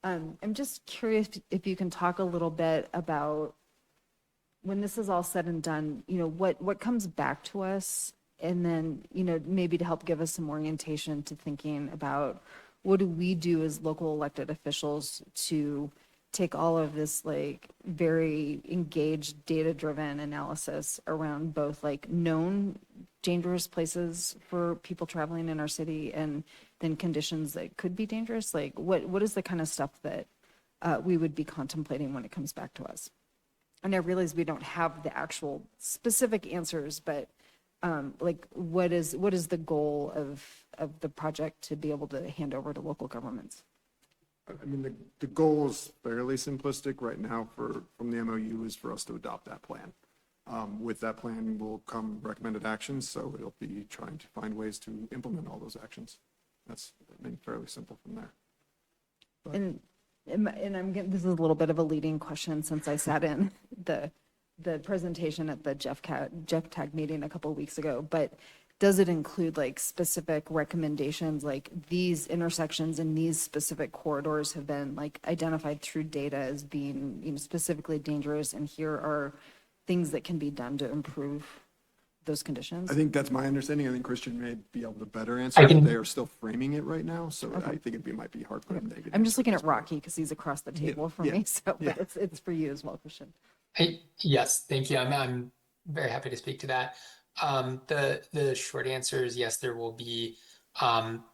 I'm just curious if you can talk a little bit about when this is all said and done, what comes back to us, and then, maybe to help give us some orientation to thinking about what do we do as local elected officials to take all of this very engaged data-driven analysis around both known dangerous places for people traveling in our city and then conditions that could be dangerous. What is the kind of stuff that we would be contemplating when it comes back to us. And I realize we don't have the actual specific answers, but like what is the goal of the project to be able to hand over to local governments? I mean, the goal is fairly simplistic right now from the MOU is for us to adopt that plan. With that plan will come recommended actions, so it'll be trying to find ways to implement all those actions. That's, I mean, fairly simple from there. And I'm getting, this is a little bit of a leading question since I sat in the presentation at the Jeff Tag meeting a couple of weeks ago, but does it include like specific recommendations, like these intersections and these specific corridors have been like identified through data as being, you know, specifically dangerous, and here are things that can be done to improve those conditions? I think that's my understanding. I think Christian may be able to better answer. They are still framing it right now, so I think might be hard for him to. I'm just looking at Rocky because he's across the table from me, so yeah. but it's for you as well, Christian. Yes, thank you. I'm very happy to speak to that. The short answer is yes, there will be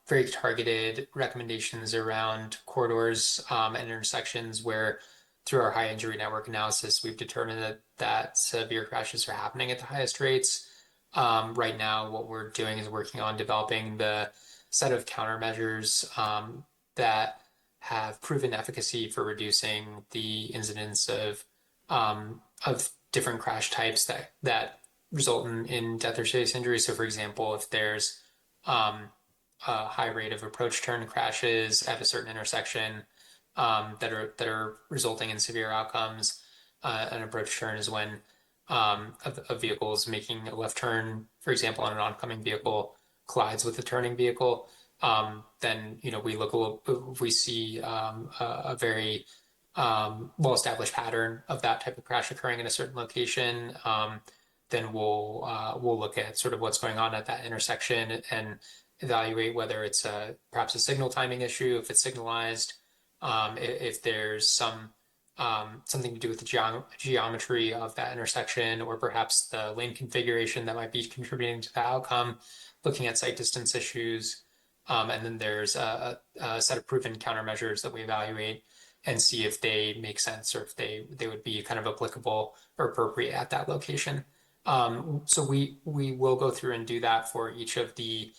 very targeted recommendations around corridors and intersections where through our high injury network analysis, we've determined that severe crashes are happening at the highest rates. Right now, what we're doing is working on developing the set of countermeasures that have proven efficacy for reducing the incidence of different crash types that result in death or serious injury. So, for example, if there's a high rate of approach turn crashes at a certain intersection that are resulting in severe outcomes, an approach turn is when a vehicle is making a left turn, for example, on an oncoming vehicle collides with a turning vehicle. Then we see a very well-established pattern of that type of crash occurring in a certain location. Then we'll look at sort of what's going on at that intersection and evaluate whether it's perhaps a signal timing issue, if it's signalized, if there's something to do with the geometry of that intersection, or perhaps the lane configuration that might be contributing to the outcome, looking at sight distance issues. And then there's a set of proven countermeasures that we evaluate and see if they make sense or if they would be kind of applicable or appropriate at that location. So we will go through and do that for each of the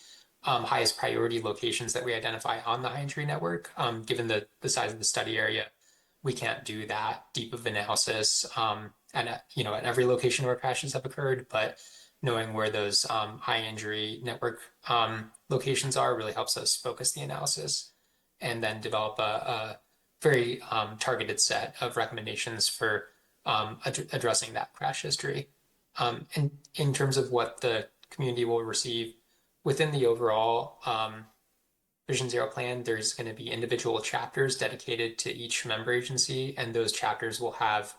highest priority locations that we identify on the high injury network. Given the size of the study area, we can't do that deep of analysis at every location where crashes have occurred, but knowing where those high injury network locations are really helps us focus the analysis and then develop a very targeted set of recommendations for addressing that crash history. And in terms of what the community will receive within the overall Vision Zero plan, there's going to be individual chapters dedicated to each member agency, and those chapters will have,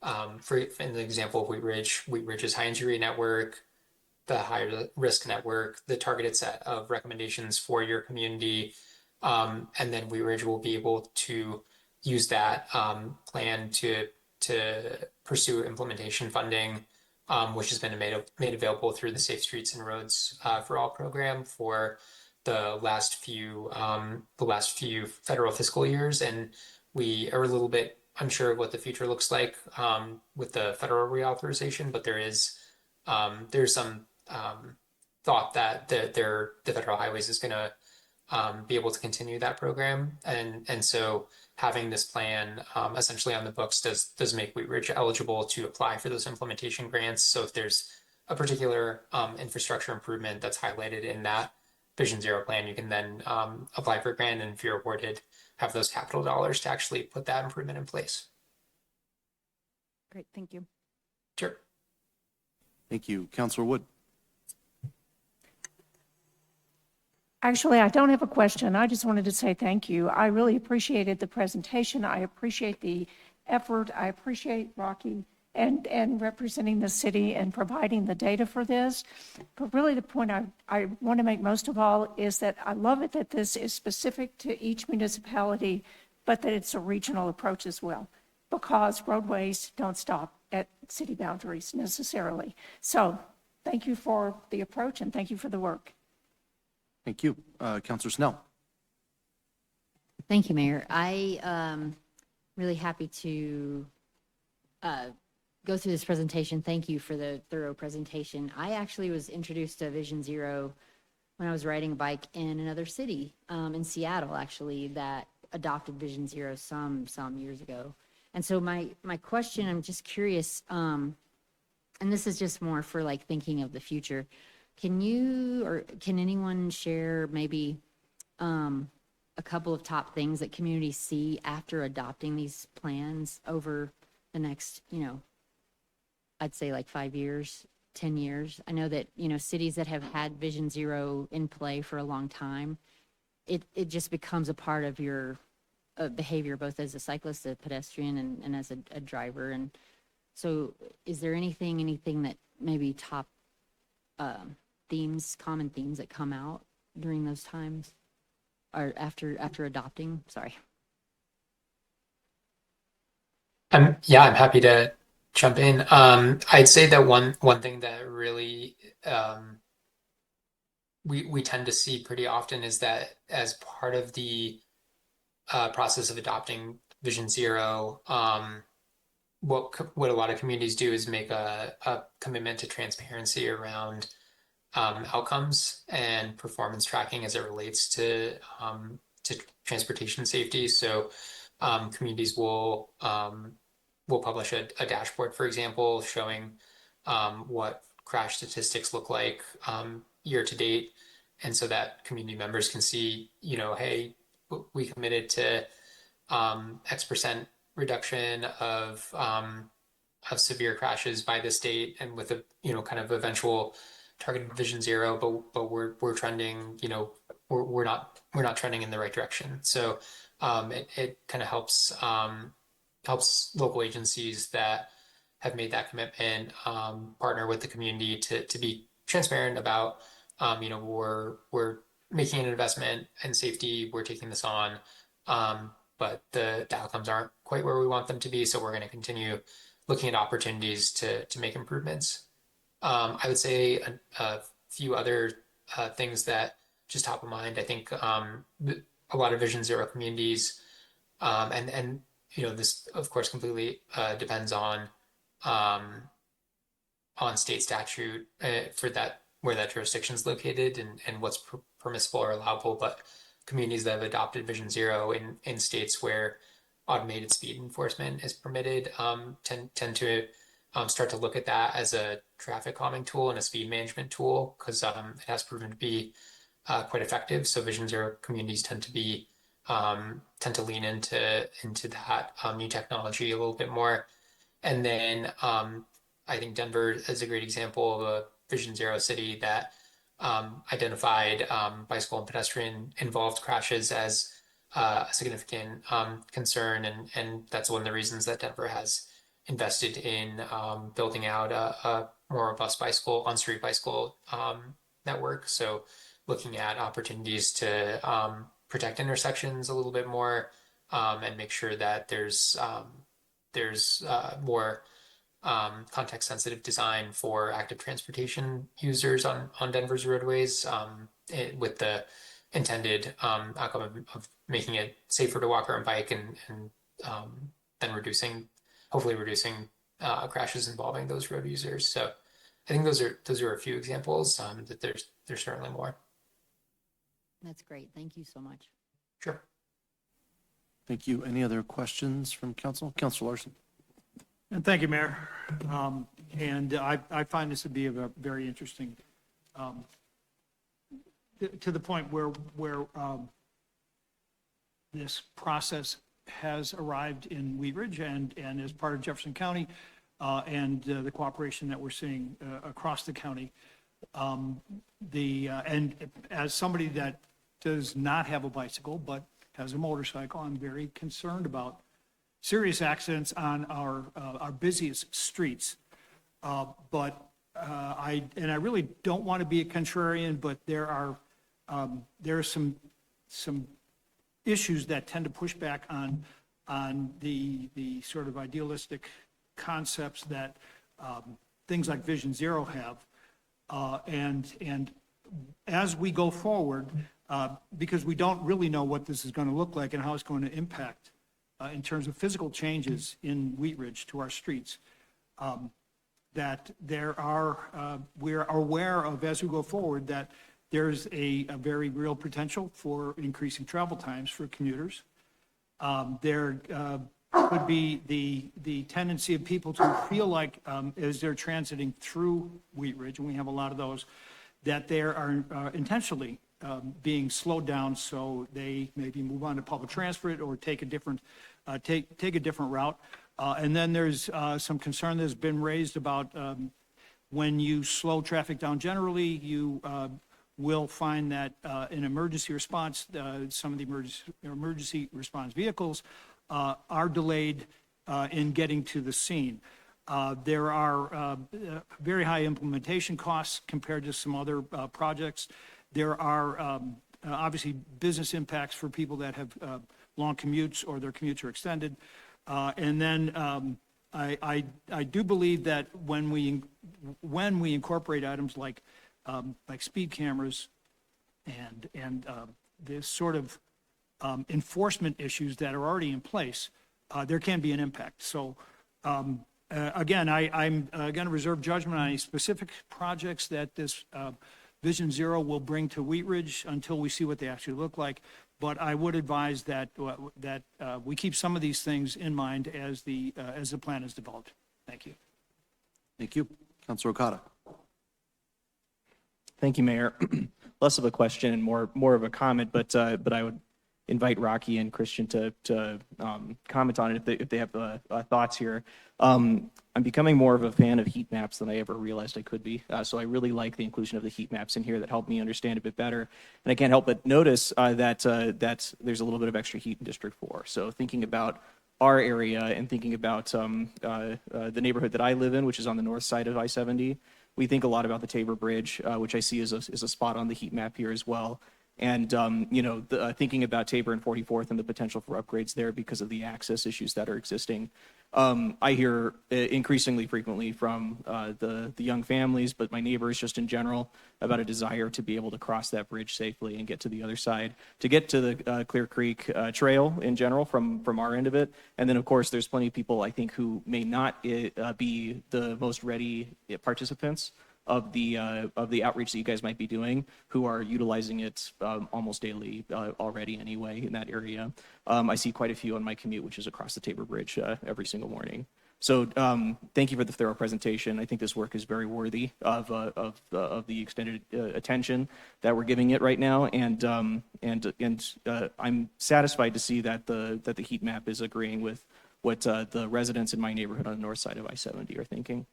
in the example of Wheat Ridge's high injury network, the high risk network, the targeted set of recommendations for your community, and then Wheat Ridge will be able to use that plan to pursue implementation funding, which has been made available through the Safe Streets and Roads for All program for the last few federal fiscal years, and we are a little bit unsure of what the future looks like with the federal reauthorization, but there's some thought that the Federal Highways is going to be able to continue that program, and so having this plan essentially on the books does make Wheat Ridge eligible to apply for those implementation grants. So if there's a particular infrastructure improvement that's highlighted in that Vision Zero plan, you can then apply for a grant, and if you're awarded, have those capital dollars to actually put that improvement in place. Great, thank you. Sure. Thank you. Councilor Wood. Actually, I don't have a question. I just wanted to say thank you. I really appreciated the presentation. I appreciate the effort. I appreciate Rocky and representing the city and providing the data for this. But really the point I want to make most of all is that I love it that this is specific to each municipality, but that it's a regional approach as well, because roadways don't stop at city boundaries necessarily. So thank you for the approach and thank you for the work. Thank you. Councilor Snell. Thank you, Mayor. I really happy to go through this presentation. Thank you for the thorough presentation. I actually was introduced to Vision Zero when I was riding a bike in another city, in Seattle, actually, that adopted Vision Zero some years ago. And so my question, I'm just curious, and this is just more for like thinking of the future. Can you, or can anyone share maybe a couple of top things that communities see after adopting these plans over the next, I'd say like 5 years, 10 years? I know that, cities that have had Vision Zero in play for a long time, it just becomes a part of your behavior, both as a cyclist, a pedestrian, and as a driver. And so is there anything that maybe top common themes that come out during those times or after adopting? Sorry. I'm happy to jump in. I'd say that one thing that really we tend to see pretty often is that as part of the process of adopting Vision Zero, what a lot of communities do is make a commitment to transparency around outcomes and performance tracking as it relates to transportation safety. So communities will publish a dashboard, for example, showing what crash statistics look like year to date, and so that community members can see, hey, we committed to X% reduction of severe crashes by this date, and with a kind of eventual targeted Vision Zero, but we're trending, we're not trending in the right direction. So it kind of helps local agencies that have made that commitment partner with the community to be transparent about we're making an investment in safety, we're taking this on, but the outcomes aren't quite where we want them to be, so we're going to continue looking at opportunities to make improvements. I would say a few other things that just top of mind. I think a lot of Vision Zero communities, and this of course completely depends on state statute for that, where that jurisdiction is located and what's permissible or allowable. But communities that have adopted Vision Zero in states where automated speed enforcement is permitted tend to start to look at that as a traffic calming tool and a speed management tool, because it has proven to be quite effective. So Vision Zero communities tend to lean into that new technology a little bit more. And then I think Denver is a great example of a Vision Zero city that identified bicycle and pedestrian involved crashes as a significant concern, and that's one of the reasons that Denver has invested in building out a more robust on-street bicycle network. So looking at opportunities to protect intersections a little bit more and make sure that there's more context-sensitive design for active transportation users on Denver's roadways, with the intended outcome of making it safer to walk or bike, and then hopefully reducing crashes involving those road users. So I think those are a few examples. That there's certainly more. That's great. Thank you so much. Sure. Thank you. Any other questions from council? Councilor Larson. And thank you, Mayor. And I find this to be very interesting, to the point where this process has arrived in Wheat Ridge and as part of Jefferson County, and the cooperation that we're seeing across the county. And as somebody that does not have a bicycle but has a motorcycle, I'm very concerned about serious accidents on our busiest streets. But I really don't want to be a contrarian, but there are some issues that tend to push back on the sort of idealistic concepts that things like Vision Zero have. And as we go forward, because we don't really know what this is going to look like and how it's going to impact in terms of physical changes in Wheat Ridge to our streets, that there are, we're aware of as we go forward that there's a very real potential for increasing travel times for commuters. There could be the tendency of people to feel like as they're transiting through Wheat Ridge, and we have a lot of those, that they are intentionally being slowed down so they maybe move on to public transport or take a different route. And then there's some concern that's been raised about when you slow traffic down generally, you will find that in emergency response, some of the emergency response vehicles are delayed in getting to the scene. There are very high implementation costs compared to some other projects. There are obviously business impacts for people that have long commutes or their commutes are extended. And then I do believe that when we incorporate items like speed cameras and this sort of enforcement issues that are already in place, there can be an impact. So again, I'm going to reserve judgment on any specific projects that this Vision Zero will bring to Wheat Ridge until we see what they actually look like. But I would advise that we keep some of these things in mind as the plan is developed. Thank you. Thank you. Councilor Okada. Thank you, Mayor. Less of a question and more of a comment, but I would invite Rocky and Christian to comment on it if they have thoughts here. I'm becoming more of a fan of heat maps than I ever realized I could be. So I really like the inclusion of the heat maps in here that help me understand a bit better. And I can't help but notice that there's a little bit of extra heat in District 4. So thinking about our area and thinking about the neighborhood that I live in, which is on the north side of I-70, we think a lot about the Tabor Bridge, which I see as a spot on the heat map here as well. And, thinking about Tabor and 44th and the potential for upgrades there because of the access issues that are existing. I hear increasingly frequently from the young families, but my neighbors just in general, about a desire to be able to cross that bridge safely and get to the other side, to get to the Clear Creek Trail in general from our end of it. And then, of course, there's plenty of people, I think, who may not be the most ready participants of the outreach that you guys might be doing, who are utilizing it almost daily already anyway in that area. I see quite a few on my commute, which is across the Tabor Bridge every single morning. So thank you for the thorough presentation. I think this work is very worthy of the extended attention that we're giving it right now, and I'm satisfied to see that the heat map is agreeing with what the residents in my neighborhood on the north side of I-70 are thinking.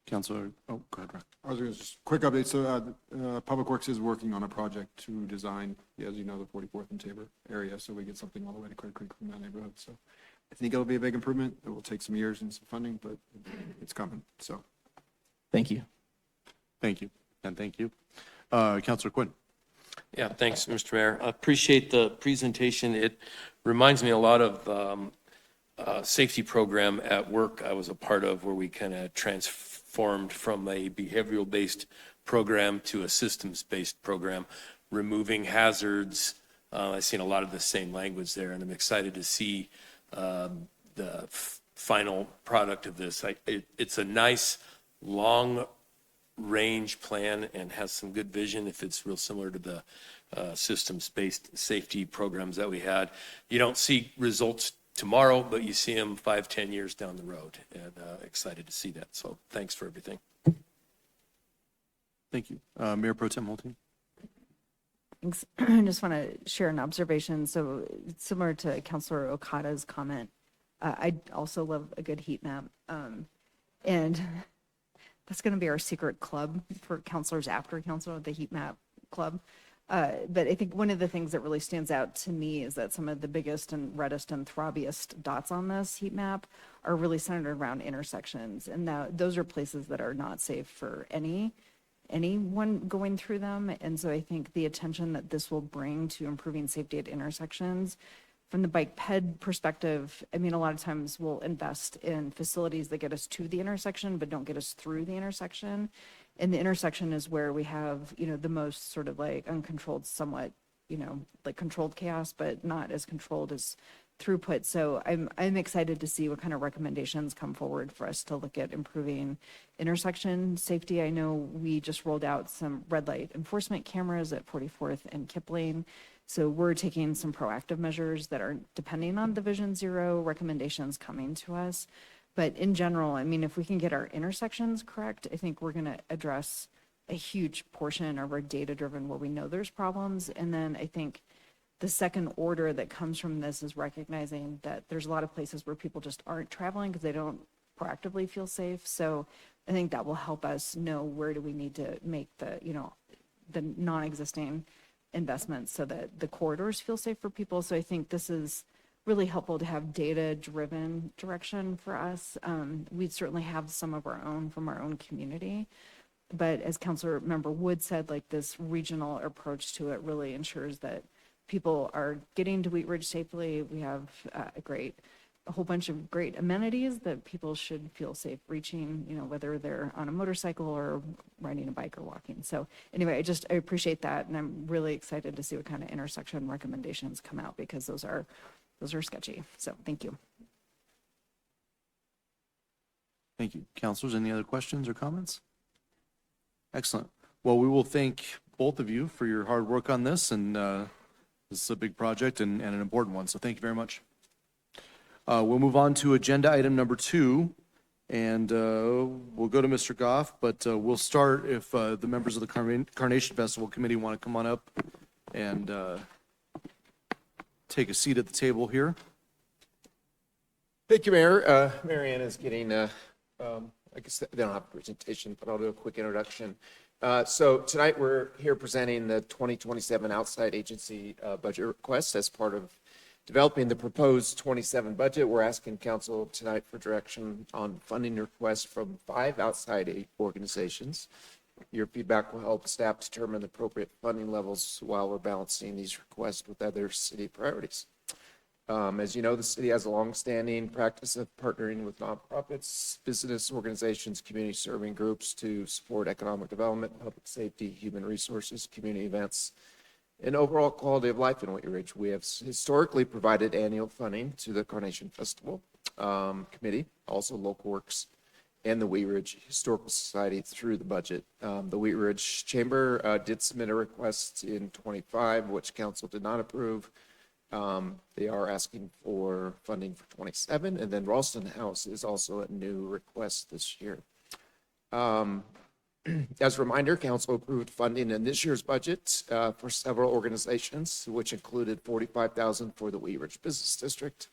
Councilor, go ahead, Ron. I was going to just quick update. So Public Works is working on a project to design, as you know, the 44th and Tabor area, so we get something all the way to Clear Creek from that neighborhood. So I think it'll be a big improvement. It will take some years and some funding, but it's coming. So thank you. Thank you. And thank you. Councilor Quinn. Yeah, thanks, Mr. Mayor. I appreciate the presentation. It reminds me a lot of safety program at work I was a part of, where we kind of transformed from a behavioral-based program to a systems-based program, removing hazards. I've seen a lot of the same language there, and I'm excited to see the final product of this. It's a nice, long-range plan and has some good vision if it's real similar to the systems-based safety programs that we had. You don't see results tomorrow, but you see them 5-10 years down the road, and excited to see that. So thanks for everything. Thank you. Mayor Pro Tem Holting. Thanks. I just want to share an observation. So similar to Councilor Okada's comment, I also love a good heat map. And that's going to be our secret club for councilors after council, the heat map club. But I think one of the things that really stands out to me is that some of the biggest and reddest and throbbiest dots on this heat map are really centered around intersections. And now those are places that are not safe for anyone going through them. And so I think the attention that this will bring to improving safety at intersections, from the bike ped perspective, I mean, a lot of times we'll invest in facilities that get us to the intersection, but don't get us through the intersection. And the intersection is where we have, the most sort of like uncontrolled, somewhat, like controlled chaos, but not as controlled as throughput. So I'm excited to see what kind of recommendations come forward for us to look at improving intersection safety. I know we just rolled out some red light enforcement cameras at 44th and Kipling. So we're taking some proactive measures that are depending on the Vision Zero recommendations coming to us. But in general, I mean, if we can get our intersections correct, I think we're going to address a huge portion of our data-driven where we know there's problems. And then I think the second order that comes from this is recognizing that there's a lot of places where people just aren't traveling because they don't proactively feel safe. So I think that will help us know where do we need to make the non-existing investments so that the corridors feel safe for people. So I think this is really helpful to have data-driven direction for us. We certainly have some of our own from our own community. But as Councilor Member Wood said, like this regional approach to it really ensures that people are getting to Wheat Ridge safely. We have a whole bunch of great amenities that people should feel safe reaching, whether they're on a motorcycle or riding a bike or walking. So anyway, I appreciate that. And I'm really excited to see what kind of intersection recommendations come out because those are sketchy. So thank you. Thank you. Councilors, any other questions or comments? Excellent. Well, we will thank both of you for your hard work on this, and this is a big project and an important one, so thank you very much. We'll move on to agenda item number 2, and we'll go to Mr. Goff, but we'll start if the members of the Carnation Festival Committee want to come on up and take a seat at the table here. Thank you, Mayor. Marianne is getting, I guess they don't have a presentation, but I'll do a quick introduction. So tonight we're here presenting the 2027 outside agency budget request as part of developing the proposed 27 budget. We're asking council tonight for direction on funding requests from 5 outside organizations. Your feedback will help staff determine the appropriate funding levels while we're balancing these requests with other city priorities. As you know, the city has a long-standing practice of partnering with nonprofits, business organizations, community serving groups to support economic development, public safety, human resources, community events, and overall quality of life in Wheat Ridge. We have historically provided annual funding to the Carnation Festival Committee, also Local Works, and the Wheat Ridge Historical Society through the budget. The Wheat Ridge Chamber did submit a request in 25, which council did not approve. They are asking for funding for 27, and then Ralston House is also a new request this year. As a reminder, council approved funding in this year's budget for several organizations, which included $45,000 for the Wheat Ridge Business District,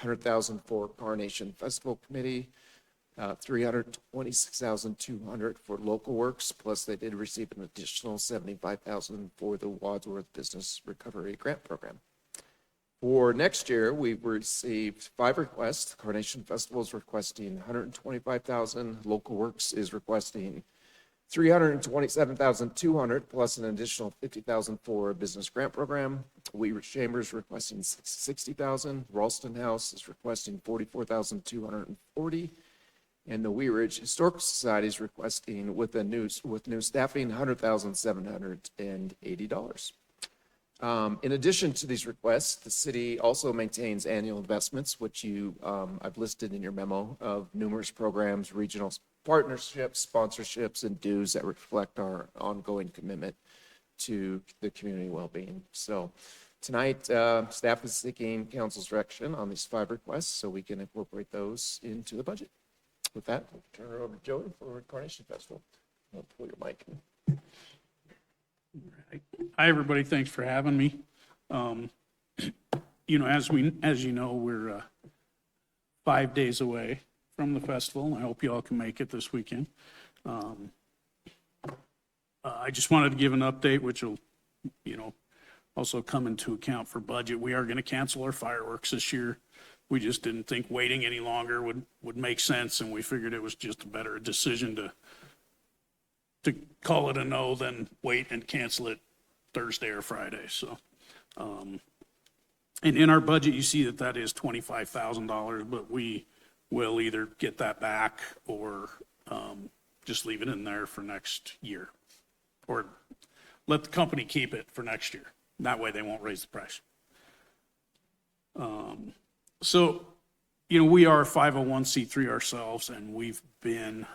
$100,000 for Carnation Festival Committee, $326,200 for Local Works, plus they did receive an additional $75,000 for the Wadsworth Business Recovery Grant Program. For next year, we've received 5 requests. Carnation Festival is requesting $125,000. Local Works is requesting $327,200 plus an additional $50,000 for a business grant program. Wheat Ridge Chamber is requesting $60,000. Ralston House is requesting $44,240, and the Wheat Ridge Historical Society is requesting with new staffing $100,780. In addition to these requests, the city also maintains annual investments, which I've listed in your memo, of numerous programs, regional partnerships, sponsorships, and dues that reflect our ongoing commitment to the community well-being. So tonight, staff is seeking council's direction on these 5 requests so we can incorporate those into the budget. With that, I'll turn it over to Joey for Carnation Festival. I'll pull your mic. Hi, everybody. Thanks for having me. As you know, we're 5 days away from the festival. I hope you all can make it this weekend. I just wanted to give an update, which will, also come into account for budget. We are going to cancel our fireworks this year. We just didn't think waiting any longer would make sense, and we figured it was just a better decision to call it a no than wait and cancel it Thursday or Friday. So, and in our budget, you see that is $25,000, but we will either get that back or just leave it in there for next year, or let the company keep it for next year. That way they won't raise the price. So, you know, we are a 501c3 ourselves, and we've been,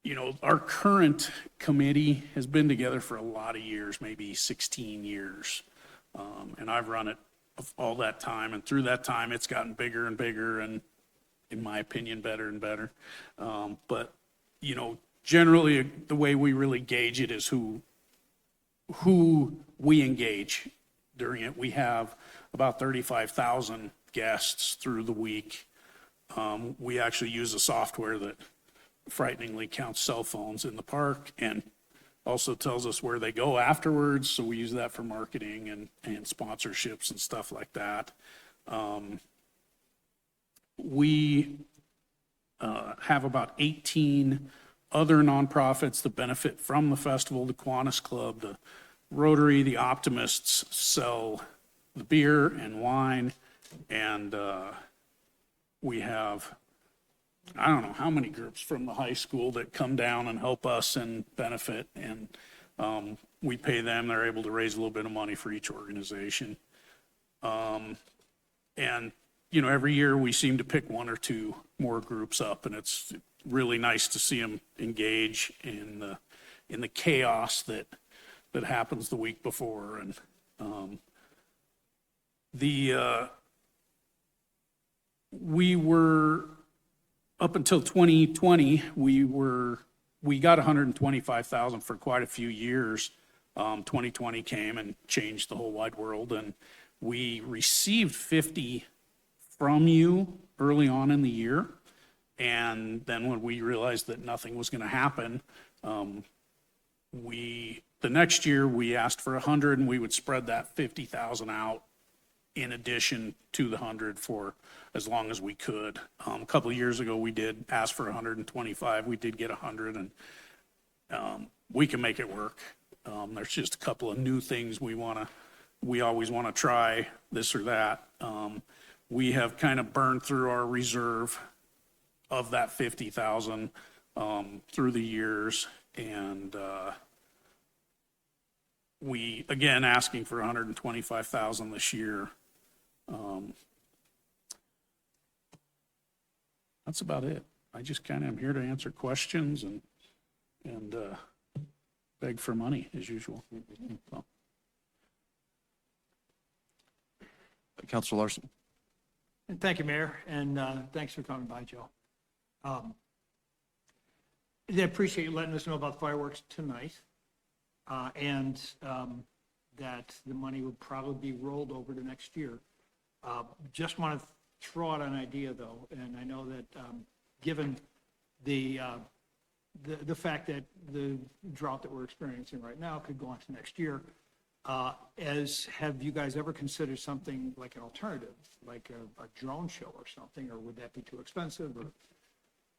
you know, our current committee has been together for a lot of years, maybe 16 years. And I've run it all that time, and through that time, it's gotten bigger and bigger, and in my opinion, better and better. But, you know, generally, the way we really gauge it is who we engage during it. We have about 35,000 guests through the week. We actually use a software that frighteningly counts cell phones in the park and also tells us where they go afterwards. So we use that for marketing and sponsorships and stuff like that. We have about 18 other nonprofits that benefit from the festival. The Kiwanis Club, the Rotary, the Optimists sell the beer and wine, and we have, I don't know how many groups from the high school that come down and help us and benefit, and we pay them. They're able to raise a little bit of money for each organization. And, you know, every year we seem to pick one or two more groups up, and it's really nice to see them engage in the chaos that happens the week before. And we were, up until 2020, we got 125,000 for quite a few years. 2020 came and changed the whole wide world, and we received 50 from you early on in the year. And then when we realized that nothing was going to happen, the next year we asked for 100, and we would spread that 50,000 out in addition to the 100 for as long as we could. A couple of years ago, we did ask for 125. We did get 100, and we can make it work. There's just a couple of new things we always want to try, this or that. We have kind of burned through our reserve of that 50,000 through the years, and we, again, asking for 125,000 this year. That's about it. I just kind of am here to answer questions and beg for money as usual. So. Councilor Larson. And thank you, Mayor, and thanks for coming by, Joe. I appreciate you letting us know about fireworks tonight, and that the money would probably be rolled over to next year. Just want to throw out an idea, though, and I know that given the fact that the drought that we're experiencing right now could go on to next year, have you guys ever considered something like an alternative, like a drone show or something, or would that be too expensive, or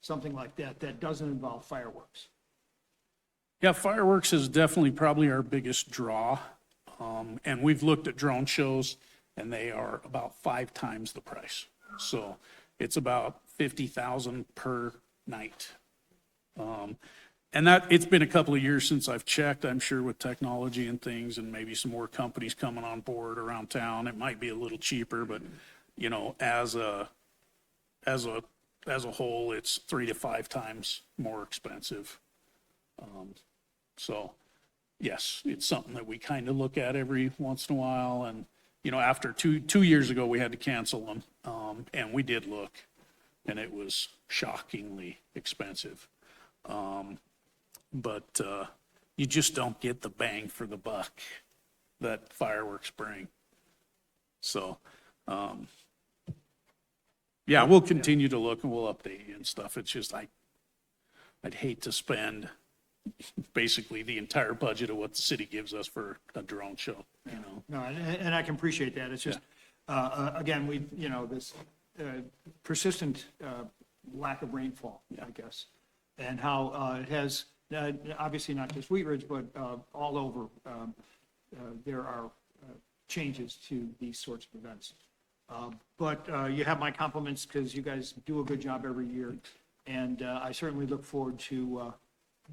something like that that doesn't involve fireworks? Yeah, fireworks is definitely probably our biggest draw. And we've looked at drone shows, and they are about 5 times the price. So it's about 50,000 per night. And that, it's been a couple of years since I've checked. I'm sure with technology and things, and maybe some more companies coming on board around town, it might be a little cheaper, but, you know, as a whole, it's 3 to 5 times more expensive. So yes, it's something that we kind of look at every once in a while. And, you know, after two years ago, we had to cancel them. And we did look, and it was shockingly expensive. But you just don't get the bang for the buck that fireworks bring. So, yeah, we'll continue to look, and we'll update you and stuff. It's just, I'd hate to spend basically the entire budget of what the city gives us for a drone show, you know? No, and I can appreciate that. It's just, again, this persistent lack of rainfall, I guess, and how it has, obviously not just Wheat Ridge, but all over, there are changes to these sorts of events. But you have my compliments, because you guys do a good job every year, and I certainly look forward to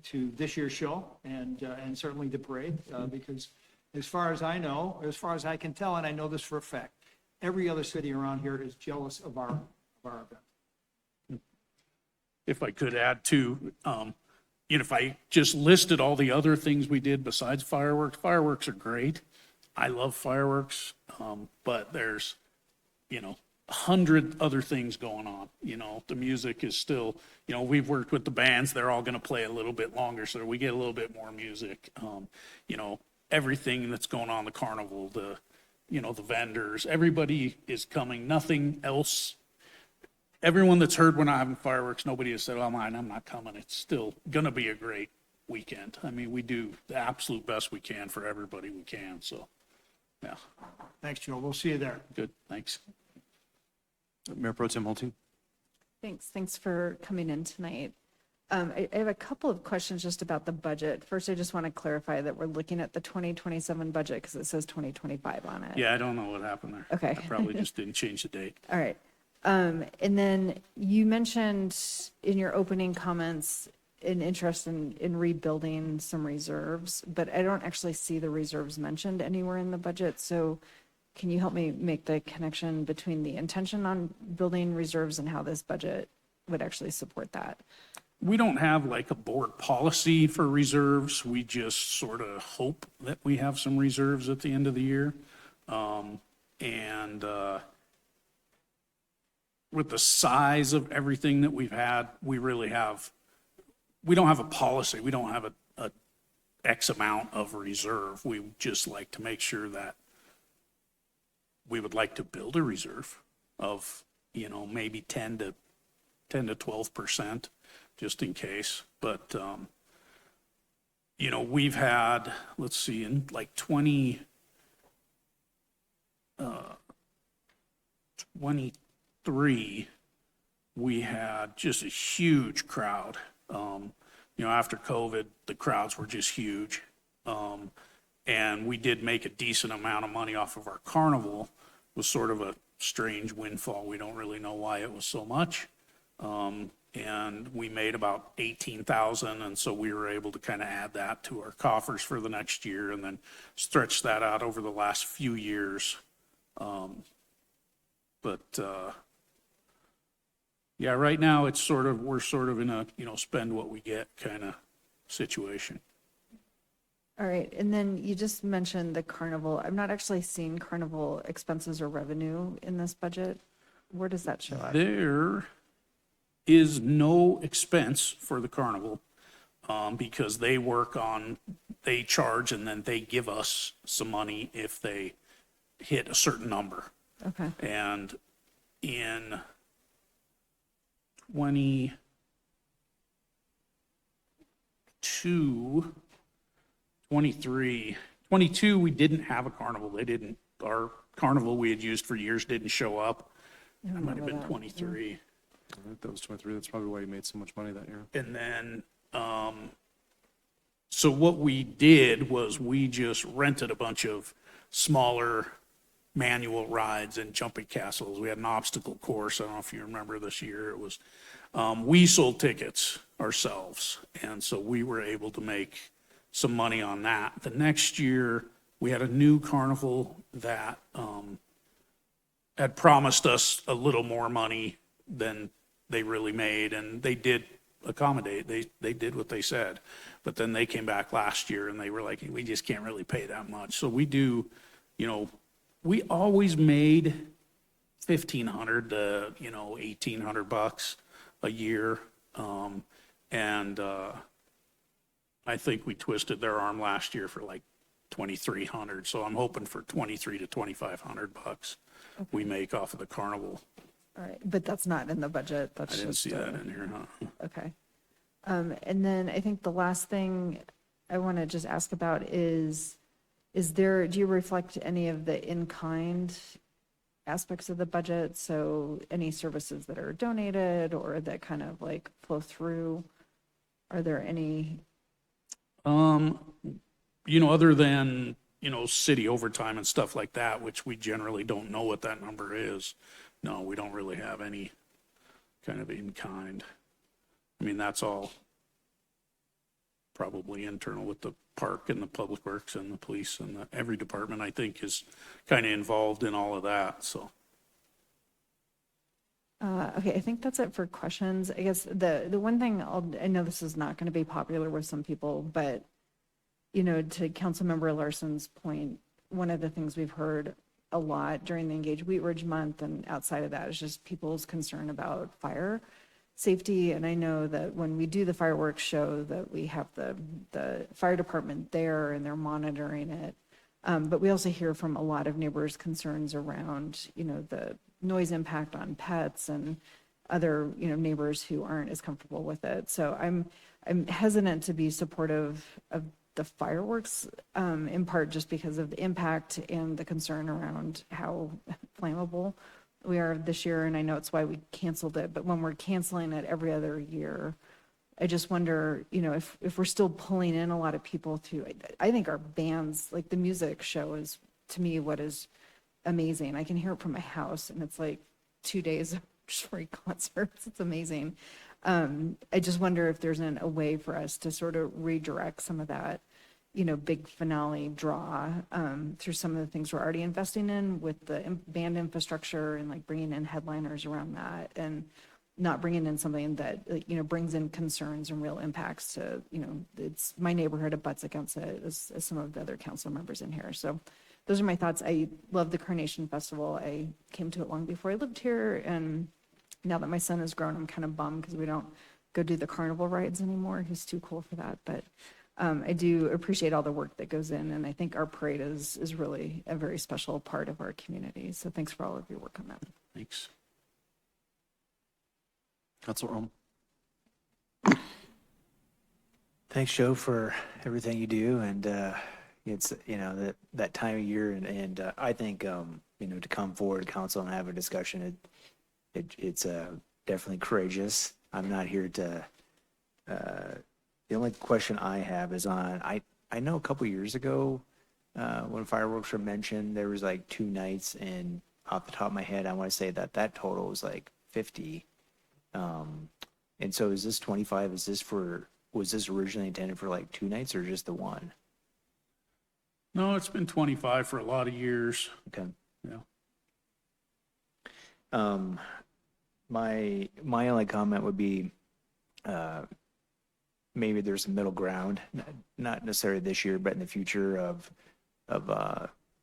to this year's show and certainly the parade, because as far as I know, as far as I can tell, and I know this for a fact, every other city around here is jealous of our event. If I could add too, if I just listed all the other things we did besides fireworks, fireworks are great. I love fireworks, but there's, 100 other things going on. The music is still, we've worked with the bands, they're all going to play a little bit longer, so we get a little bit more music. Everything that's going on, the carnival, the vendors, everybody is coming, nothing else. Everyone that's heard we're not having fireworks, nobody has said, I'm not coming. It's still going to be a great weekend. I mean, we do the absolute best we can for everybody we can, so, yeah. Thanks, Joe. We'll see you there. Good, thanks. Mayor Pro Tem Holting? Thanks for coming in tonight. I have a couple of questions just about the budget. First, I just want to clarify that we're looking at the 2027 budget because it says 2025 on it. Yeah, I don't know what happened there. Okay. I probably just didn't change the date. All right. And then you mentioned in your opening comments an interest in rebuilding some reserves, but I don't actually see the reserves mentioned anywhere in the budget. So can you help me make the connection between the intention on building reserves and how this budget would actually support that? We don't have like a board policy for reserves. We just sort of hope that we have some reserves at the end of the year. With the size of everything that we've had, we don't have a policy. We don't have a X amount of reserve. We just like to make sure that we would like to build a reserve of, maybe 10 to 12%, just in case. But, we've had, let's see, in like 23, we had just a huge crowd. After COVID, the crowds were just huge. And we did make a decent amount of money off of our carnival. It was sort of a strange windfall. We don't really know why it was so much. And we made about 18,000, and so we were able to kind of add that to our coffers for the next year and then stretch that out over the last few years. Yeah, right now we're sort of in a, spend what we get kind of situation. All right. And then you just mentioned the carnival. I'm not actually seeing carnival expenses or revenue in this budget. Where does that show up? There is no expense for the carnival because they charge and then they give us some money if they hit a certain number. Okay. And in 22, we didn't have a carnival. Our carnival we had used for years didn't show up. That might have been 23. I think that was 23. That's probably why you made so much money that year. And then, so what we did was we just rented a bunch of smaller manual rides and jumping castles. We had an obstacle course. I don't know if you remember this year. It was, we sold tickets ourselves. And so we were able to make some money on that. The next year, we had a new carnival that had promised us a little more money than they really made, and they did accommodate. They did what they said. But then they came back last year and they were like, we just can't really pay that much. So we do, we always made $1,500 to, $1,800 a year. I think we twisted their arm last year for like $2,300. So I'm hoping for $2,300 to $2,500 we make off of the carnival. All right. But that's not in the budget. I didn't see that in here, huh? Okay. And then I think the last thing I want to just ask about is do you reflect any of the in-kind aspects of the budget? So any services that are donated or that kind of like flow through, are there any? Other than, city overtime and stuff like that, which we generally don't know what that number is. No, we don't really have any kind of in-kind. I mean, that's all probably internal with the park and the public works and the police and every department, I think, is kind of involved in all of that, so. Okay, I think that's it for questions. I guess the one thing I know this is not going to be popular with some people, but, you know, to Councilmember Larson's point, one of the things we've heard a lot during the Engage Wheat Ridge Month and outside of that is just people's concern about fire safety. And I know that when we do the fireworks show that we have the fire department there and they're monitoring it. But we also hear from a lot of neighbors concerns around, you know, the noise impact on pets and other, you know, neighbors who aren't as comfortable with it. So I'm hesitant to be supportive of the fireworks, in part just because of the impact and the concern around how flammable we are this year. And I know it's why we canceled it, but when we're canceling it every other year, I just wonder, you know, if we're still pulling in a lot of people to, I think our bands, like the music show is, to me, what is amazing. I can hear it from my house and it's like 2 days of free concerts. It's amazing. I just wonder if there's a way for us to sort of redirect some of that, you know, big finale draw through some of the things we're already investing in with the band infrastructure and like bringing in headliners around that and not bringing in something that, you know, brings in concerns and real impacts to, you know, it's my neighborhood abuts against it as some of the other council members in here. So those are my thoughts. I love the Carnation Festival. I came to it long before I lived here. And now that my son is grown, I'm kind of bummed because we don't go do the carnival rides anymore. He's too cool for that. But I do appreciate all the work that goes in. And I think our parade is really a very special part of our community. So thanks for all of your work on that. Thanks. Councilor Ohm. Thanks, Joe, for everything you do. And it's, you know, that time of year. And I think, you know, to come forward to council and have a discussion, it's definitely courageous. I'm not here to, the only question I have is on, I know a couple years ago, when fireworks were mentioned, there was like 2 nights, and off the top of my head, I want to say that total was like 50. And so is this 25? Was this originally intended for like 2 nights or just the one? No, it's been 25 for a lot of years. Okay. Yeah. My only comment would be, maybe there's a middle ground, not necessarily this year, but in the future of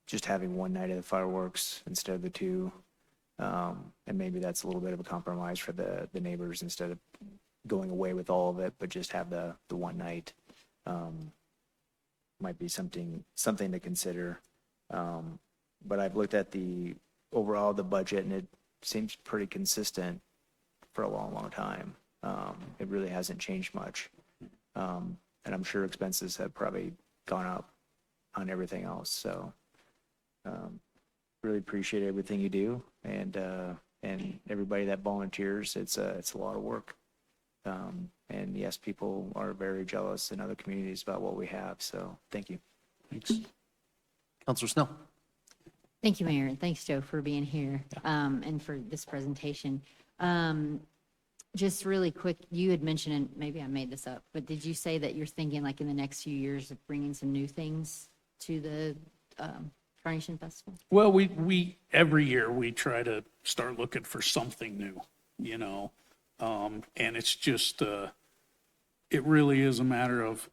just having one night of the fireworks instead of the 2. And maybe that's a little bit of a compromise for the neighbors instead of going away with all of it, but just have the one night. Might be something to consider. But I've looked at the budget and it seems pretty consistent for a long, long time. It really hasn't changed much. And I'm sure expenses have probably gone up on everything else. So really appreciate everything you do and everybody that volunteers. It's a lot of work. And yes, people are very jealous in other communities about what we have. So thank you. Thanks. Councilor Snell. Thank you, Mayor, and thanks, Joe, for being here and for this presentation. Just really quick, you had mentioned, and maybe I made this up, but did you say that you're thinking like in the next few years of bringing some new things to the Carnation Festival? Well, we every year we try to start looking for something new, you know, and it's just, it really is a matter of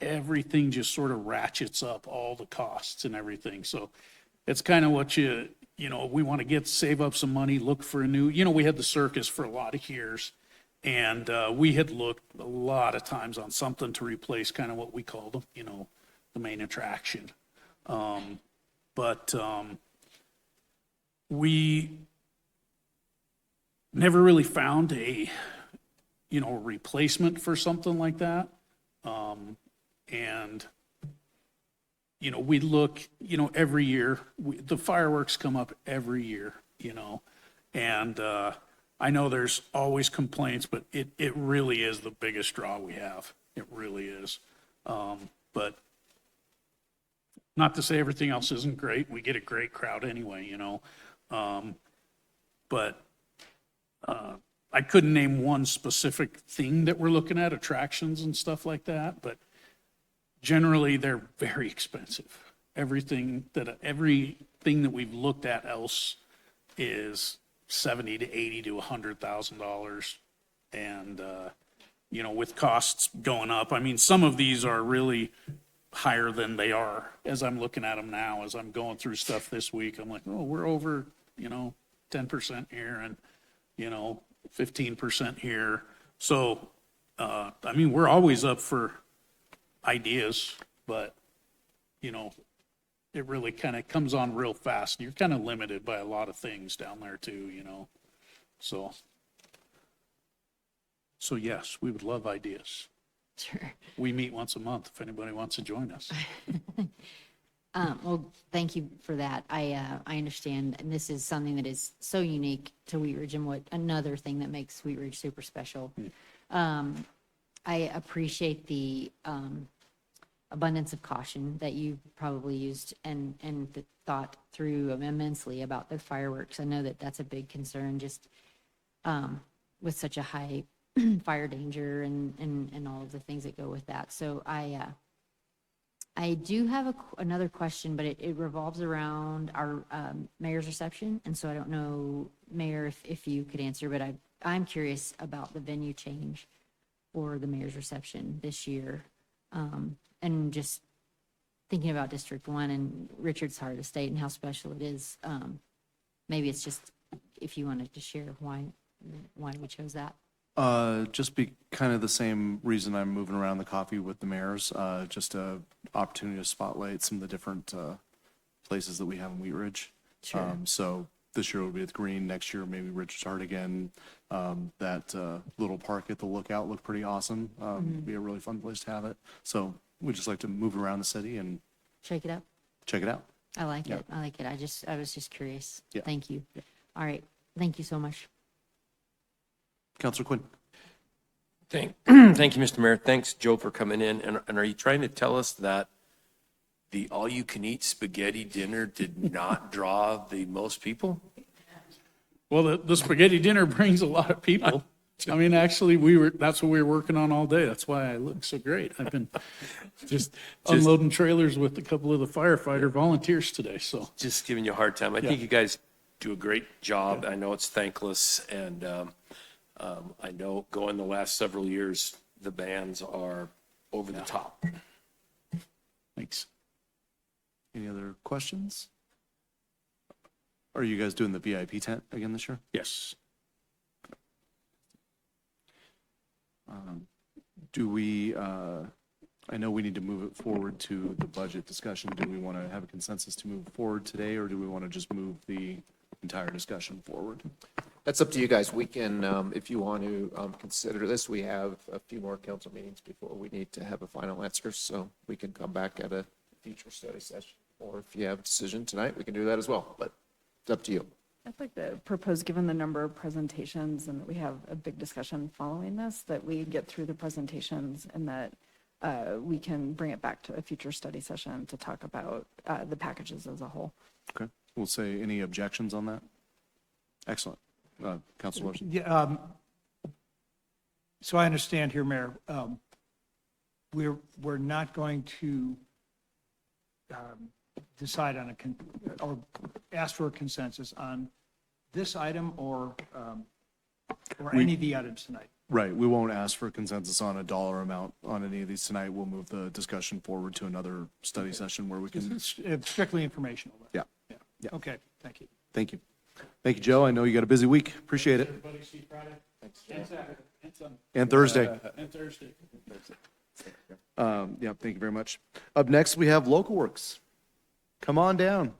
everything just sort of ratchets up all the costs and everything. So it's kind of what you know, we want to save up some money, look for a new, you know, we had the circus for a lot of years, and we had looked a lot of times on something to replace kind of what we called, you know, the main attraction. But we never really found a, you know, replacement for something like that. And you know, we look, you know, every year, the fireworks come up every year, you know, and I know there's always complaints, but it really is the biggest draw we have. It really is. But not to say everything else isn't great. We get a great crowd anyway, you know. But I couldn't name one specific thing that we're looking at, attractions and stuff like that, but generally they're very expensive. Everything that we've looked at else is 70 to 80 to $100,000. And, you know, with costs going up, I mean, some of these are really higher than they are as I'm looking at them now, as I'm going through stuff this week. I'm like, oh, we're over, you know, 10% here and, you know, 15% here. So, I mean, we're always up for ideas, but, you know, it really kind of comes on real fast. You're kind of limited by a lot of things down there too, you know. So yes, we would love ideas. Sure. We meet once a month if anybody wants to join us. Well, thank you for that. I understand, and this is something that is so unique to Wheat Ridge, and what another thing that makes Wheat Ridge super special. I appreciate the abundance of caution that you probably used and thought through immensely about the fireworks. I know that that's a big concern, just with such a high fire danger and all of the things that go with that. So I do have another question, but it revolves around our mayor's reception. And so I don't know, Mayor, if you could answer, but I'm curious about the venue change for the mayor's reception this year. And just thinking about District 1 and Richard's Heart Estate and how special it is. Maybe it's just, if you wanted to share why we chose that. Just be kind of the same reason I'm moving around the coffee with the mayors, just a opportunity to spotlight some of the different places that we have in Wheat Ridge. Sure. So this year will be at the Green, next year maybe Richard's Heart again. That little park at the Lookout looked pretty awesome. Be a really fun place to have it. So we just like to move around the city and Check it out. check it out. I like Yeah. it. I like it. I was just curious. Yeah. Thank you. All right. Thank you so much. Councilor Quinn. Thank you, Mr. Mayor. Thanks, Joe, for coming in. And are you trying to tell us that the all-you-can-eat spaghetti dinner did not draw the most people? Well, the spaghetti dinner brings a lot of people. I mean, actually, that's what we were working on all day. That's why I look so great. I've been just unloading trailers with a couple of the firefighter volunteers today, so. Just giving you a hard time. I think you guys do a great job. I know it's thankless, and I know going the last several years, the bands are over the top. Thanks. Any other questions? Are you guys doing the VIP tent again this year? Yes. Do we, I know we need to move it forward to the budget discussion. Do we want to have a consensus to move forward today, or do we want to just move the entire discussion forward? That's up to you guys. We can, if you want to consider this, we have a few more council meetings before we need to have a final answer. So we can come back at a future study session. Or if you have a decision tonight, we can do that as well. But it's up to you. I'd like to propose, given the number of presentations and that we have a big discussion following this, that we get through the presentations and that we can bring it back to a future study session to talk about the packages as a whole. Okay. We'll say any objections on that? Excellent. Councilor Larson. Yeah, so I understand here, Mayor, we're not going to decide on or ask for a consensus on this item or any of the items tonight. Right. We won't ask for consensus on a dollar amount on any of these tonight. We'll move the discussion forward to another study session where we can. It's strictly informational. Yeah. Yeah. Okay, thank you. Thank you. Thank you, Joe. I know you got a busy week. Appreciate it. Everybody see Friday? And Saturday. And Sunday. And Thursday. And Thursday. Yeah, thank you very much. Up next, we have Local Works. Come on down.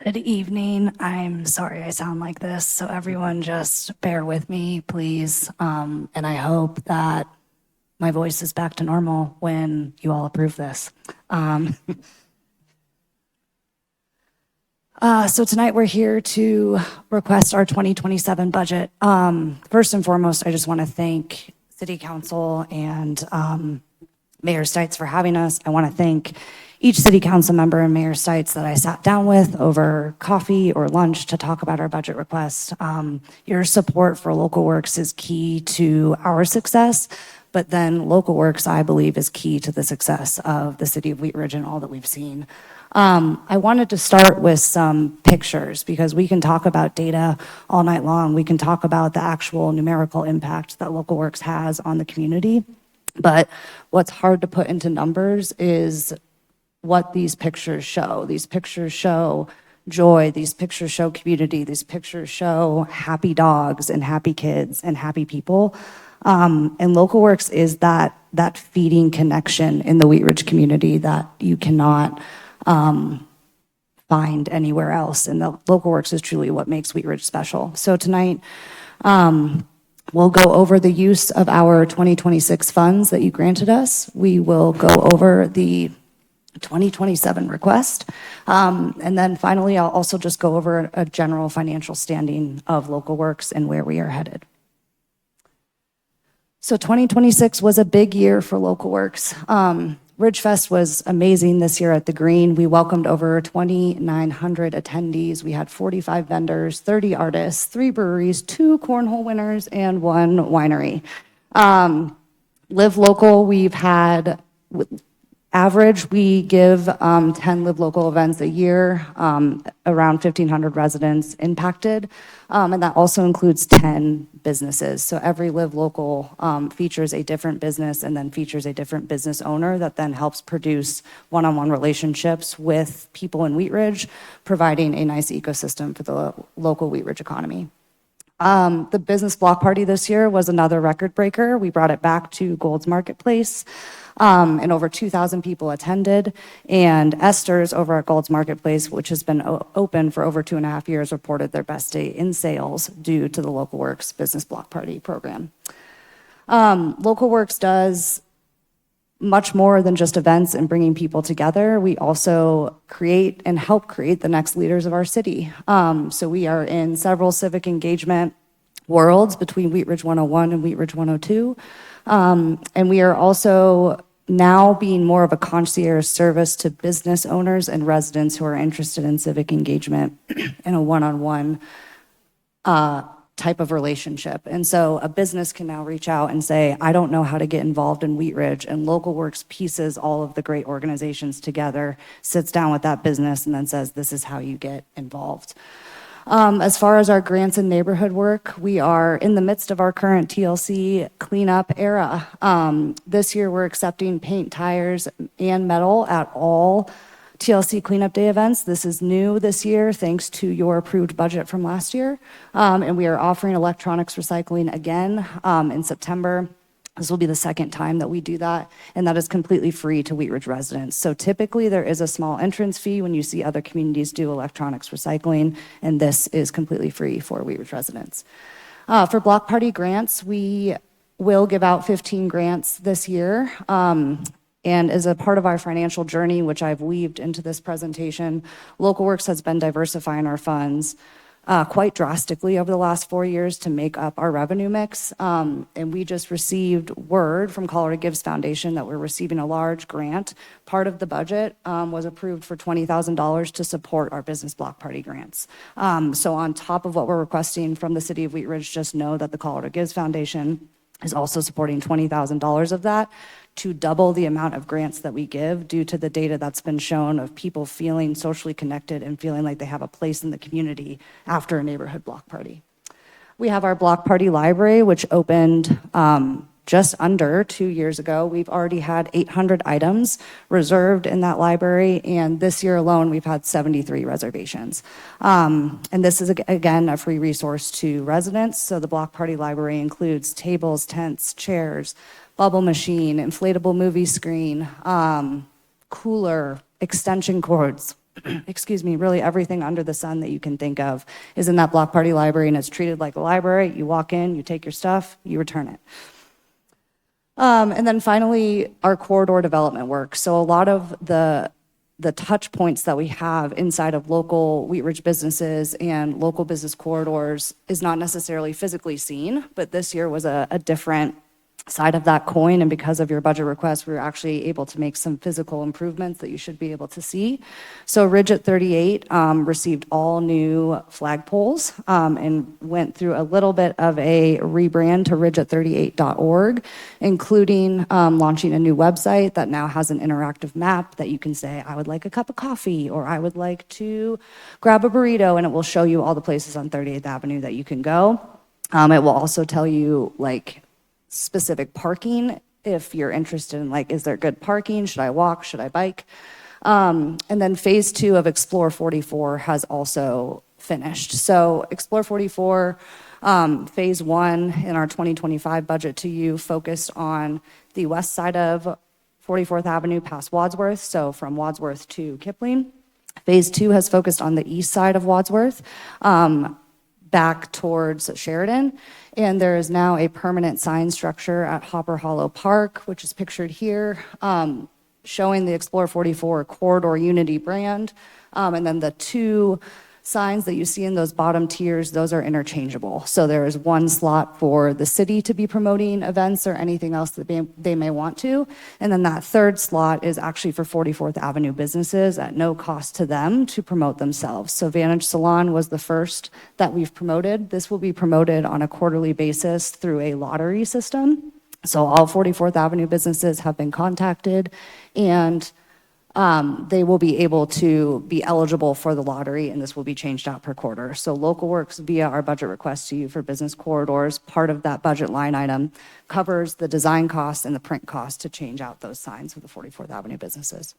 Good evening. I'm sorry I sound like this, so everyone just bear with me, please. And I hope that my voice is back to normal when you all approve this. So tonight we're here to request our 2027 budget. First and foremost, I just want to thank City Council and Mayor Stites for having us. I want to thank each City Council member and Mayor Stites that I sat down with over coffee or lunch to talk about our budget request. Your support for Local Works is key to our success, but then Local Works, I believe, is key to the success of the City of Wheat Ridge and all that we've seen. I wanted to start with some pictures because we can talk about data all night long. We can talk about the actual numerical impact that Local Works has on the community. But what's hard to put into numbers is what these pictures show. These pictures show joy. These pictures show community. These pictures show happy dogs and happy kids and happy people. And Local Works is that feeding connection in the Wheat Ridge community that you cannot find anywhere else. And the Local Works is truly what makes Wheat Ridge special. So tonight, we'll go over the use of our 2026 funds that you granted us. We will go over the 2027 request. And then finally, I'll also just go over a general financial standing of Local Works and where we are headed. So 2026 was a big year for Local Works. Ridgefest was amazing this year at the Green. We welcomed over 2,900 attendees. We had 45 vendors, 30 artists, 3 breweries, 2 cornhole winners, and 1 winery. Live Local, we've had average, we give 10 Live Local events a year, around 1,500 residents impacted, and that also includes 10 businesses. So every Live Local features a different business and then features a different business owner that then helps produce one-on-one relationships with people in Wheat Ridge, providing a nice ecosystem for the local Wheat Ridge economy. The business block party this year was another record breaker. We brought it back to Gold's Marketplace. And over 2,000 people attended. And Esther's over at Gold's Marketplace, which has been open for over 2.5 years, reported their best day in sales due to the Local Works Business Block Party program. Local Works does much more than just events and bringing people together. We also create and help create the next leaders of our city. So we are in several civic engagement worlds between Wheat Ridge 101 and Wheat Ridge 102. And we are also now being more of a concierge service to business owners and residents who are interested in civic engagement in a one-on-one type of relationship. And so a business can now reach out and say, I don't know how to get involved in Wheat Ridge, and Local Works pieces all of the great organizations together, sits down with that business, and then says, this is how you get involved. As far as our grants and neighborhood work, we are in the midst of our current TLC cleanup era. This year, we're accepting paint, tires, and metal at all TLC cleanup day events. This is new this year, thanks to your approved budget from last year. And we are offering electronics recycling again in September. This will be the second time that we do that, and that is completely free to Wheat Ridge residents. So typically there is a small entrance fee when you see other communities do electronics recycling, and this is completely free for Wheat Ridge residents. For Block Party grants, we will give out 15 grants this year. And as a part of our financial journey, which I've weaved into this presentation, Local Works has been diversifying our funds quite drastically over the last 4 years to make up our revenue mix. And we just received word from Colorado Gives Foundation that we're receiving a large grant. Part of the budget was approved for $20,000 to support our business block party grants. So on top of what we're requesting from the city of Wheat Ridge, just know that the Colorado Gives Foundation is also supporting $20,000 of that to double the amount of grants that we give due to the data that's been shown of people feeling socially connected and feeling like they have a place in the community after a neighborhood block party. We have our block party library, which opened just under 2 years ago. We've already had 800 items reserved in that library, and this year alone, we've had 73 reservations. And this is, again, a free resource to residents. So the block party library includes tables, tents, chairs, bubble machine, inflatable movie screen, cooler, extension cords, excuse me, really everything under the sun that you can think of is in that block party library, and it's treated like a library. You walk in, you take your stuff, you return it. And then finally, our corridor development work. So a lot of the touch points that we have inside of local Wheat Ridge businesses and local business corridors is not necessarily physically seen, but this year was a different side of that coin, and because of your budget request, we were actually able to make some physical improvements that you should be able to see. So Ridge at 38 received all new flagpoles and went through a little bit of a rebrand to ridgeat38.org, including launching a new website that now has an interactive map that you can say, I would like a cup of coffee, or I would like to grab a burrito, and it will show you all the places on 38th Avenue that you can go. It will also tell you like specific parking if you're interested in like, is there good parking? Should I walk? Should I bike? And then phase 2 of Explore 44 has also finished. So Explore 44, phase 1 in our 2025 budget to you focused on the west side of 44th Avenue past Wadsworth, so from Wadsworth to Kipling. Phase 2 has focused on the east side of Wadsworth, back towards Sheridan. And there is now a permanent sign structure at Hopper Hollow Park, which is pictured here, showing the Explore 44 Corridor Unity brand. And then the 2 signs that you see in those bottom tiers, those are interchangeable. So there is one slot for the city to be promoting events or anything else that they may want to. And then that 3rd slot is actually for 44th Avenue businesses at no cost to them to promote themselves. So Vantage Salon was the first that we've promoted. This will be promoted on a quarterly basis through a lottery system. So all 44th Avenue businesses have been contacted, and they will be able to be eligible for the lottery, and this will be changed out per quarter. So Local Works, via our budget request to you for business corridors, part of that budget line item covers the design costs and the print costs to change out those signs for the 44th Avenue businesses.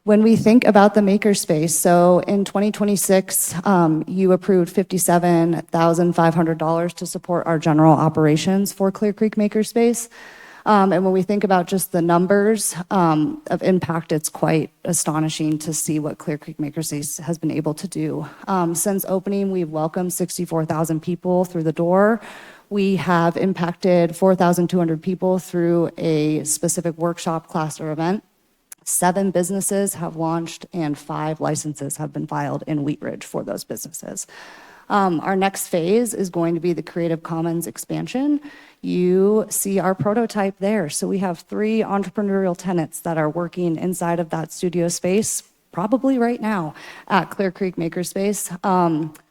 When we think about the makerspace, so in 2026, you approved $57,500 to support our general operations for Clear Creek Makerspace. And when we think about just the numbers of impact, it's quite astonishing to see what Clear Creek Makerspace has been able to do. Since opening, we've welcomed 64,000 people through the door. We have impacted 4,200 people through a specific workshop, class, or event. 7 businesses have launched, and 5 licenses have been filed in Wheat Ridge for those businesses. Our next phase is going to be the Creative Commons expansion. You see our prototype there. So we have 3 entrepreneurial tenants that are working inside of that studio space, probably right now at Clear Creek Makerspace.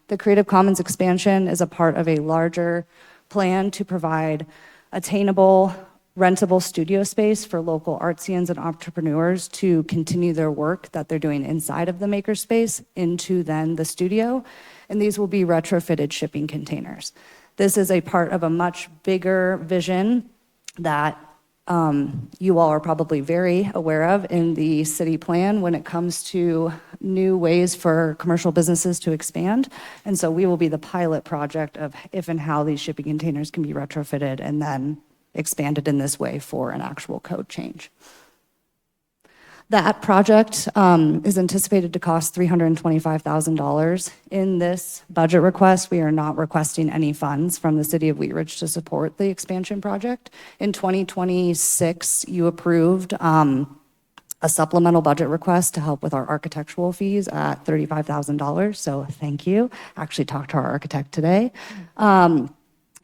The Creative Commons expansion is a part of a larger plan to provide attainable, rentable studio space for local artsians and entrepreneurs to continue their work that they're doing inside of the makerspace into then the studio. And these will be retrofitted shipping containers. This is a part of a much bigger vision that you all are probably very aware of in the city plan when it comes to new ways for commercial businesses to expand. And so we will be the pilot project of if and how these shipping containers can be retrofitted and then expanded in this way for an actual code change. That project is anticipated to cost $325,000. In this budget request, we are not requesting any funds from the city of Wheat Ridge to support the expansion project. In 2026, you approved a supplemental budget request to help with our architectural fees at $35,000. So thank you. I actually talked to our architect today.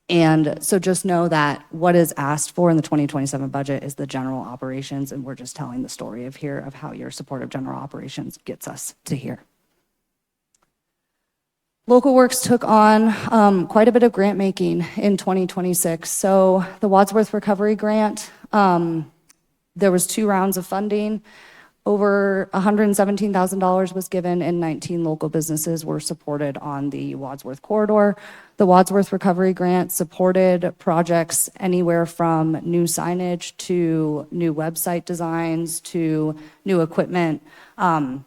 And so just know that what is asked for in the 2027 budget is the general operations, and we're just telling the story of here of how your support of general operations gets us to here. Local Works took on quite a bit of grant making in 2026. So the Wadsworth Recovery Grant, there was 2 rounds of funding. Over $117,000 was given, and 19 local businesses were supported on the Wadsworth corridor. The Wadsworth Recovery Grant supported projects anywhere from new signage to new website designs to new equipment in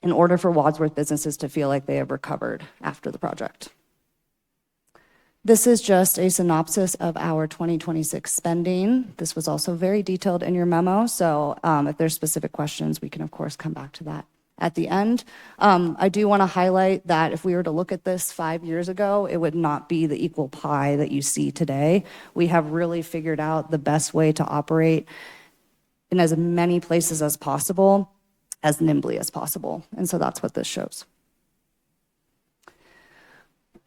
order for Wadsworth businesses to feel like they have recovered after the project. This is just a synopsis of our 2026 spending. This was also very detailed in your memo, so if there's specific questions, we can of course come back to that at the end. I do want to highlight that if we were to look at this 5 years ago, it would not be the equal pie that you see today. We have really figured out the best way to operate in as many places as possible, as nimbly as possible, and so that's what this shows.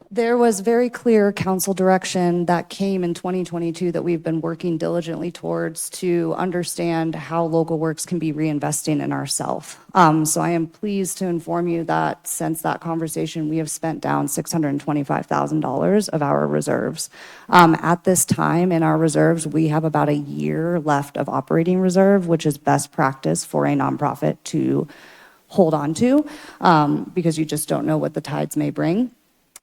There was very clear council direction that came in 2022 that we've been working diligently towards to understand how Local Works can be reinvesting in ourselves. So I am pleased to inform you that since that conversation, we have spent down $625,000 of our reserves. At this time in our reserves, we have about a year left of operating reserve, which is best practice for a nonprofit to hold on to, because you just don't know what the tides may bring.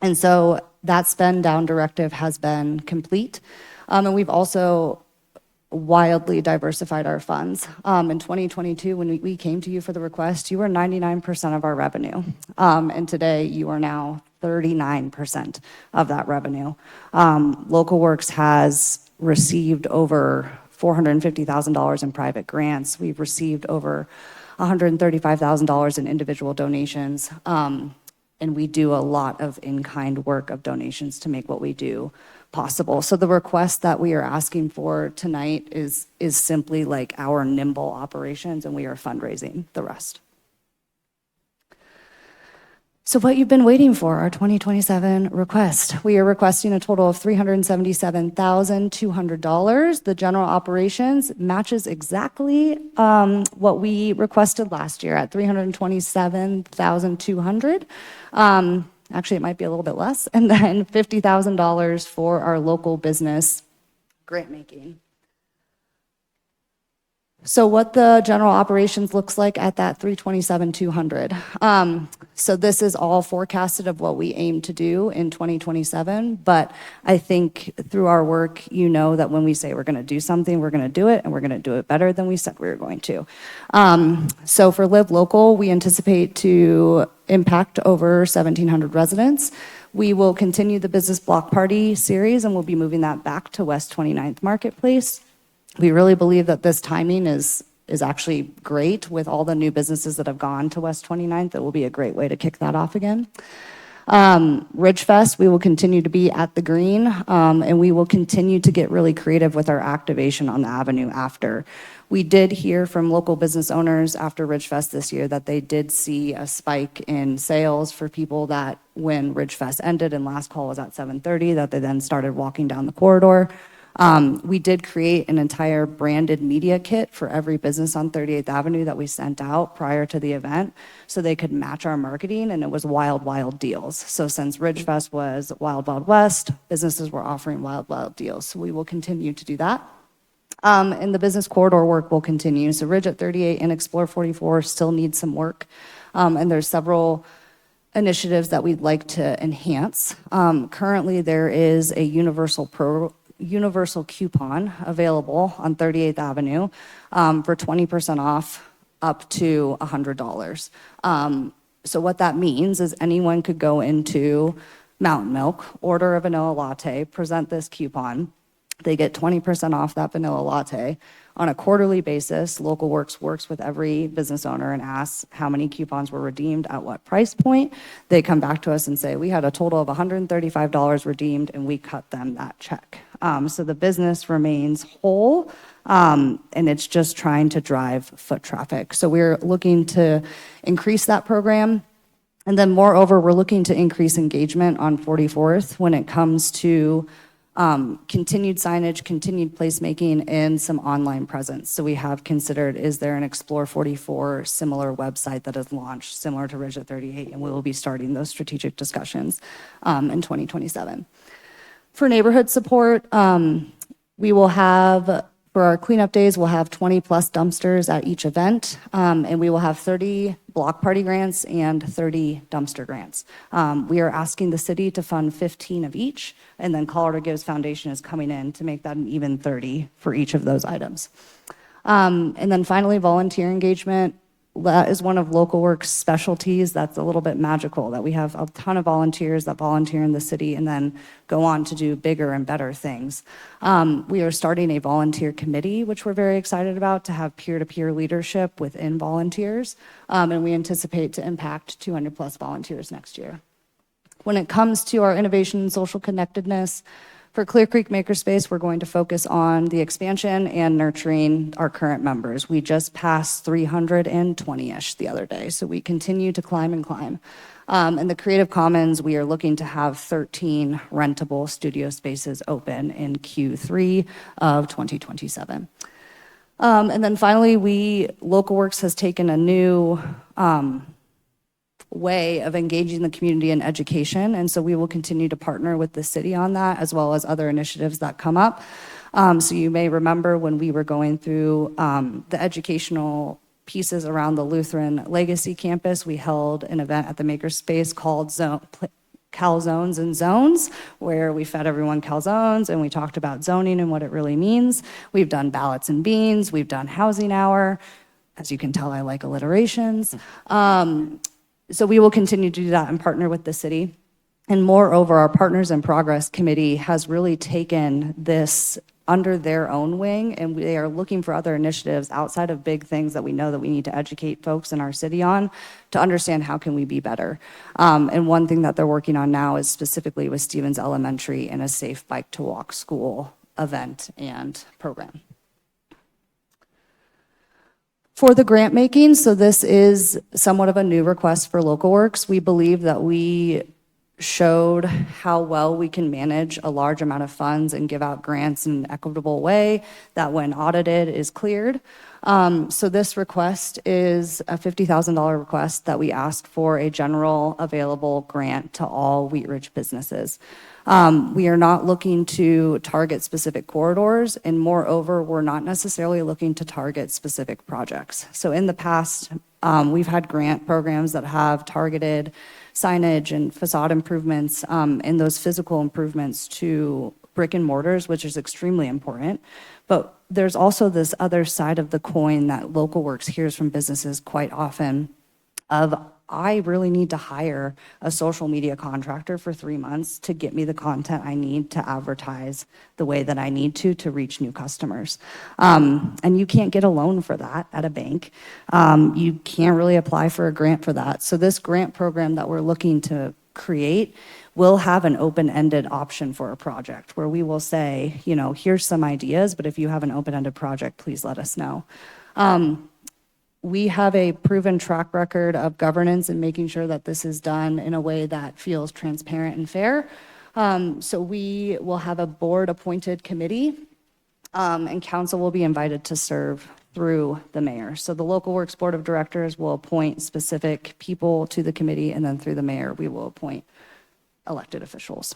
And so that spend down directive has been complete. And we've also wildly diversified our funds. In 2022, when we came to you for the request, you were 99% of our revenue. And today you are now 39% of that revenue. Local Works has received over $450,000 in private grants. We've received over $135,000 in individual donations. And we do a lot of in-kind work of donations to make what we do possible. So the request that we are asking for tonight is simply like our nimble operations, and we are fundraising the rest. So what you've been waiting for, our 2027 request. We are requesting a total of $377,200. The general operations matches exactly what we requested last year at $327,200. Actually, it might be a little bit less. And then $50,000 for our local business grant making. So what the general operations looks like at that $327,200. So this is all forecasted of what we aim to do in 2027. But I think through our work, you know that when we say we're going to do something, we're going to do it, and we're going to do it better than we said we were going to. So for Live Local, we anticipate to impact over 1,700 residents. We will continue the Business Block Party series, and we'll be moving that back to West 29th Marketplace. We really believe that this timing is actually great with all the new businesses that have gone to West 29th. It will be a great way to kick that off again. Ridge Fest, we will continue to be at the green, and we will continue to get really creative with our activation on the avenue after. We did hear from local business owners after Ridge Fest this year that they did see a spike in sales for people that when Ridge Fest ended and last call was at 7:30, that they then started walking down the corridor. We did create an entire branded media kit for every business on 38th Avenue that we sent out prior to the event so they could match our marketing, and it was wild, wild deals. So since Ridge Fest was Wild Wild West, businesses were offering wild, wild deals. So we will continue to do that. And the business corridor work will continue. So Ridge at 38 and Explore 44 still need some work. And there's several initiatives that we'd like to enhance. Currently, there is a universal coupon available on 38th Avenue for 20% off up to $100. So what that means is anyone could go into Mountain Milk, order a vanilla latte, present this coupon. They get 20% off that vanilla latte. On a quarterly basis, Local Works works with every business owner and asks how many coupons were redeemed at what price point. They come back to us and say, we had a total of $135 redeemed, and we cut them that check. So the business remains whole, and it's just trying to drive foot traffic. So we're looking to increase that program. And then moreover, we're looking to increase engagement on 44th when it comes to continued signage, continued placemaking, and some online presence. So we have considered, is there an Explore 44 similar website that is launched similar to Ridge at 38? And we will be starting those strategic discussions in 2027. For neighborhood support, we will have, for our cleanup days, we'll have 20 plus dumpsters at each event, and we will have 30 block party grants and 30 dumpster grants. We are asking the city to fund 15 of each, and then Colorado Gives Foundation is coming in to make that an even 30 for each of those items. And then finally, volunteer engagement. That is one of Local Works' specialties that's a little bit magical, that we have a ton of volunteers that volunteer in the city and then go on to do bigger and better things. We are starting a volunteer committee, which we're very excited about, to have peer-to-peer leadership within volunteers, and we anticipate to impact 200 plus volunteers next year. When it comes to our innovation and social connectedness, For Clear Creek Makerspace, we're going to focus on the expansion and nurturing our current members. We just passed 320-ish the other day, so we continue to climb and climb. In the Creative Commons, we are looking to have 13 rentable studio spaces open in Q3 of 2027. And then finally, Local Works has taken a new way of engaging the community in education, and so we will continue to partner with the city on that, as well as other initiatives that come up. So you may remember when we were going through the educational pieces around the Lutheran Legacy Campus, we held an event at the Makerspace called Calzones and Zones, where we fed everyone calzones and we talked about zoning and what it really means. We've done ballots and beans, we've done housing hour. As you can tell, I like alliterations. So we will continue to do that and partner with the city. And moreover, our Partners in Progress Committee has really taken this under their own wing, and they are looking for other initiatives outside of big things that we know that we need to educate folks in our city on to understand how can we be better. And one thing that they're working on now is specifically with Stevens Elementary and a safe bike to walk school event and program. For the grant making, so this is somewhat of a new request for Local Works. We believe that we showed how well we can manage a large amount of funds and give out grants in an equitable way that when audited is cleared. So this request is a $50,000 request that we asked for a general available grant to all Wheat Ridge businesses. We are not looking to target specific corridors, and moreover, we're not necessarily looking to target specific projects. So in the past, we've had grant programs that have targeted signage and facade improvements and those physical improvements to brick and mortars, which is extremely important. But there's also this other side of the coin that Local Works hears from businesses quite often of, I really need to hire a social media contractor for 3 months to get me the content I need to advertise the way that I need to reach new customers. And you can't get a loan for that at a bank. You can't really apply for a grant for that. So this grant program that we're looking to create will have an open-ended option for a project where we will say, you know, here's some ideas, but if you have an open-ended project, please let us know. We have a proven track record of governance and making sure that this is done in a way that feels transparent and fair. So we will have a board-appointed committee, and council will be invited to serve through the mayor. So the Local Works Board of Directors will appoint specific people to the committee, and then through the mayor, we will appoint elected officials.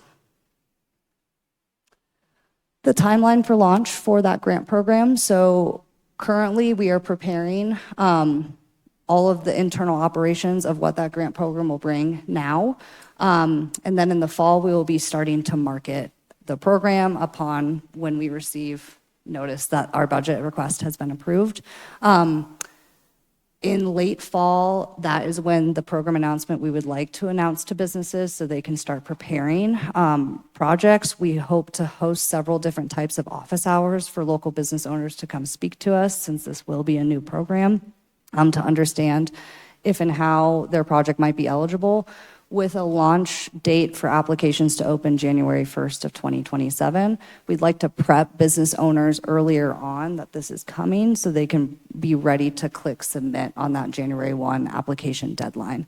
The timeline for launch for that grant program. So currently, we are preparing all of the internal operations of what that grant program will bring now. And then in the fall, we will be starting to market the program upon when we receive notice that our budget request has been approved. In late fall, that is when the program announcement we would like to announce to businesses so they can start preparing projects. We hope to host several different types of office hours for local business owners to come speak to us, since this will be a new program, to understand if and how their project might be eligible, with a launch date for applications to open January 1st of 2027. We'd like to prep business owners earlier on that this is coming so they can be ready to click submit on that January 1 application deadline.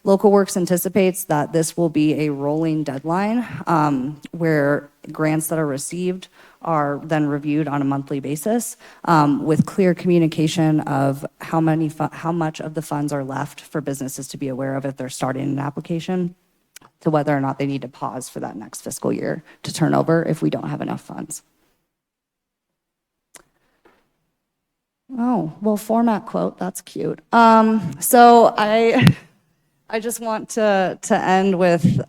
Local Works anticipates that this will be a rolling deadline where grants that are received are then reviewed on a monthly basis with clear communication of how much of the funds are left for businesses to be aware of if they're starting an application, to whether or not they need to pause for that next fiscal year to turn over if we don't have enough funds. Oh, well, format quote, that's cute. So I just want to end with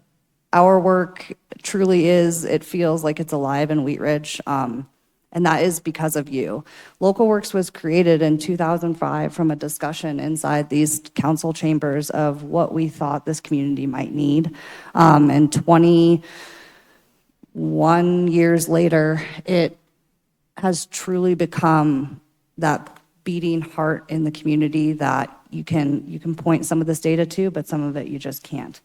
our work truly is, it feels like it's alive in Wheat Ridge, and that is because of you. Local Works was created in 2005 from a discussion inside these council chambers of what we thought this community might need. And 21 years later, it has truly become that beating heart in the community that you can point some of this data to, but some of it you just can't.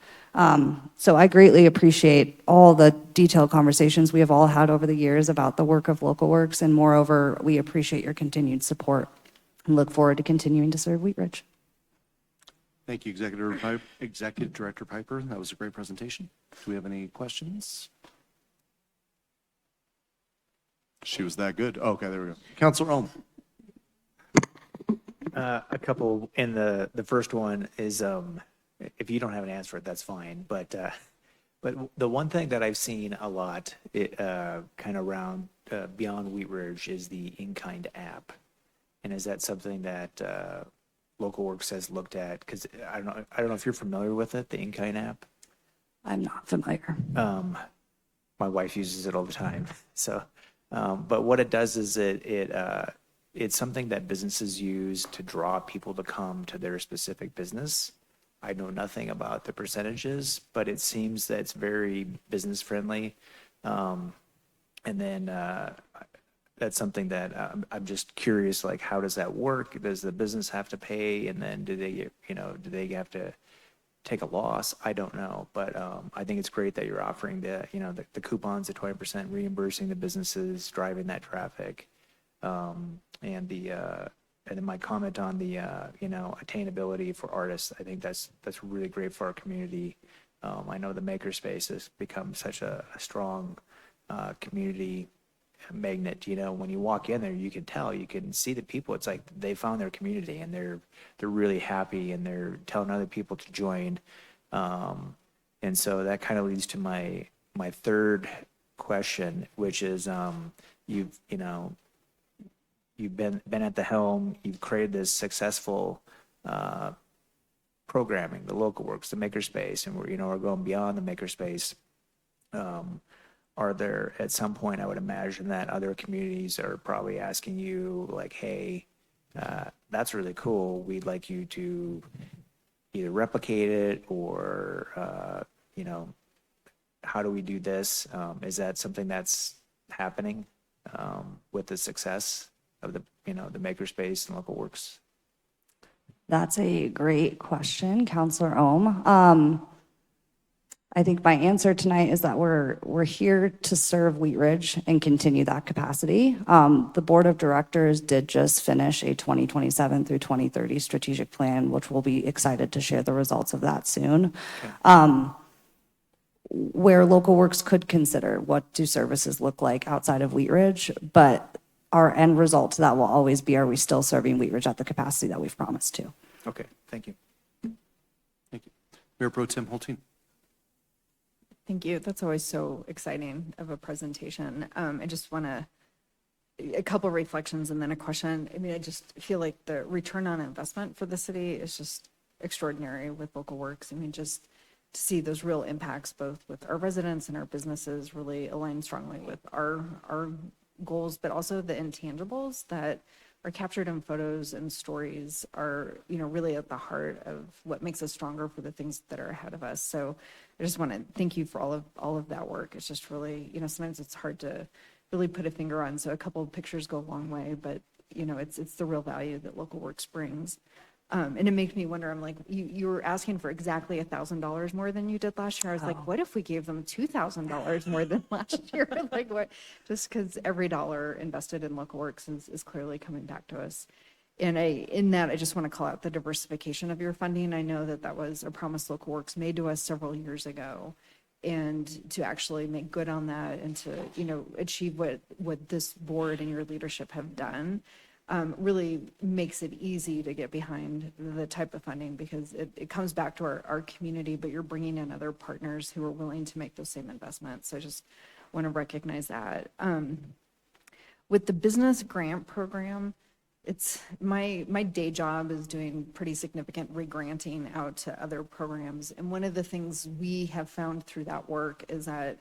So I greatly appreciate all the detailed conversations we have all had over the years about the work of Local Works, and moreover, we appreciate your continued support and look forward to continuing to serve Wheat Ridge. Thank you, Executive Director Piper. That was a great presentation. Do we have any questions? She was that good. Okay, there we go. Councilor Ohm. A couple, and the first one is, if you don't have an answer for it, that's fine. But the one thing that I've seen a lot, kind of around beyond Wheat Ridge, is the in-kind app. And is that something that Local Works has looked at? Because I don't know if you're familiar with it, the in-kind app. I'm not familiar. My wife uses it all the time. So, but what it does is it's something that businesses use to draw people to come to their specific business. I know nothing about the percentages, but it seems that it's very business friendly. And then that's something that I'm just curious, like, how does that work? Does the business have to pay? And then do they have to take a loss? I don't know. But I think it's great that you're offering the coupons, the 20% reimbursing the businesses, driving that traffic. And then my comment on the attainability for artists, I think that's really great for our community. I know the makerspace has become such a strong community magnet. When you walk in there, you can tell, you can see the people. It's like they found their community, and they're really happy, and they're telling other people to join. And so that kind of leads to my third question, which is you've been at the helm, you've created this successful programming, the Local Works, the makerspace, and we're going beyond the makerspace. Are there, at some point, I would imagine that other communities are probably asking you, like, hey, that's really cool. We'd like you to either replicate it or, how do we do this? Is that something that's happening with the success of the makerspace and Local Works? That's a great question, Councilor Ohm. I think my answer tonight is that we're here to serve Wheat Ridge and continue that capacity. The Board of Directors did just finish a 2027 through 2030 strategic plan, which we'll be excited to share the results of that soon. Where Local Works could consider what do services look like outside of Wheat Ridge, but our end result to that will always be, are we still serving Wheat Ridge at the capacity that we've promised to? Okay, thank you. Thank you. Mayor Pro Tem Holteen. Thank you. That's always so exciting of a presentation. I just want a couple reflections and then a question. I mean, I just feel like the return on investment for the city is just extraordinary with Local Works. I mean, just to see those real impacts, both with our residents and our businesses, really align strongly with our goals, but also the intangibles that are captured in photos and stories are, really at the heart of what makes us stronger for the things that are ahead of us. So I just want to thank you for all of that work. It's just really, sometimes it's hard to really put a finger on. So a couple of pictures go a long way, but it's the real value that Local Works brings. And it makes me wonder, I'm like, you were asking for exactly $1,000 more than you did last year. I was like, what if we gave them $2,000 more than last year? Like, what? Just because every dollar invested in Local Works is clearly coming back to us. And in that, I just want to call out the diversification of your funding. I know that was a promise Local Works made to us several years ago. And to actually make good on that and to, achieve what this board and your leadership have done, really makes it easy to get behind the type of funding, because it comes back to our community, but you're bringing in other partners who are willing to make those same investments. So I just want to recognize that. With the business grant program, it's my day job is doing pretty significant re-granting out to other programs. And one of the things we have found through that work is that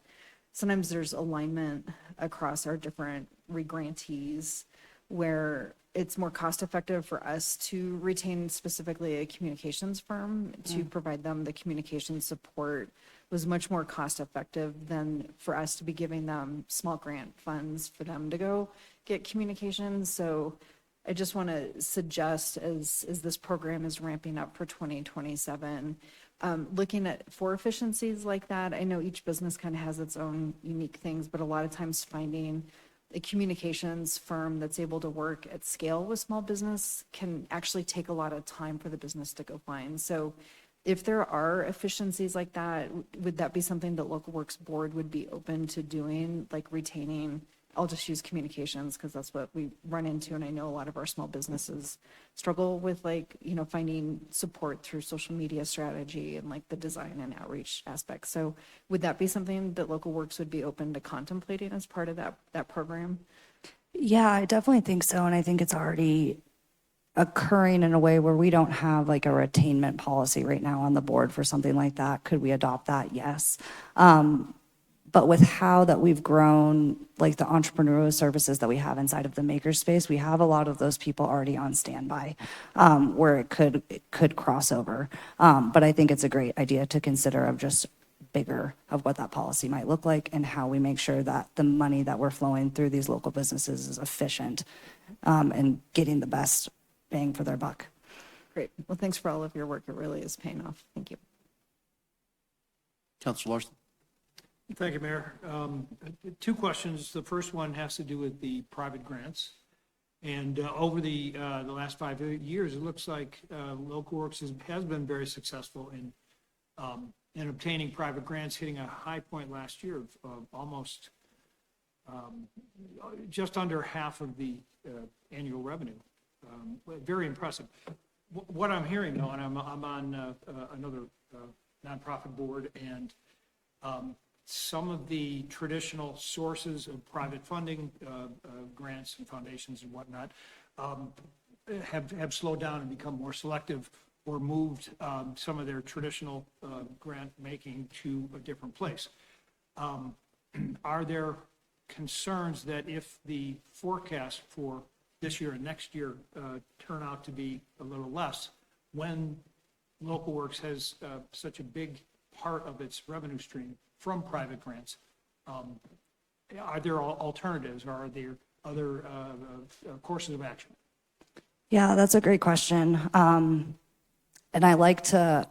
sometimes there's alignment across our different re-grantees, where it's more cost effective for us to retain specifically a communications firm to provide them the communication support was much more cost effective than for us to be giving them small grant funds for them to go get communications. So I just want to suggest as this program is ramping up for 2027, looking at for efficiencies like that. I know each business kind of has its own unique things, but a lot of times finding a communications firm that's able to work at scale with small business can actually take a lot of time for the business to go find. So if there are efficiencies like that, would that be something that Local Works Board would be open to doing, like retaining? I'll just use communications because that's what we run into. And I know a lot of our small businesses struggle with finding support through social media strategy and like the design and outreach aspect. So would that be something that Local Works would be open to contemplating as part of that program? Yeah, I definitely think so. And I think it's already occurring in a way where we don't have like a retainment policy right now on the board for something like that. Could we adopt that? Yes. But with how that we've grown, like the entrepreneurial services that we have inside of the makerspace, we have a lot of those people already on standby, where it could cross over. But I think it's a great idea to consider of just bigger of what that policy might look like and how we make sure that the money that we're flowing through these local businesses is efficient, and getting the best bang for their buck. Great. Well, thanks for all of your work. It really is paying off. Thank you. Councilor Larson. Thank you, Mayor. Two questions. The first one has to do with the private grants. And over the last 5 years, it looks like Local Works has been very successful in obtaining private grants, hitting a high point last year of almost just under half of the annual revenue. Very impressive. What I'm hearing, though, and I'm on another nonprofit board, and some of the traditional sources of private funding, grants and foundations and whatnot, have slowed down and become more selective or moved some of their traditional grant making to a different place. Are there concerns that if the forecast for this year and next year turn out to be a little less, when Local Works has such a big part of its revenue stream from private grants, are there alternatives, or are there other courses of action? Yeah, that's a great question. And I like to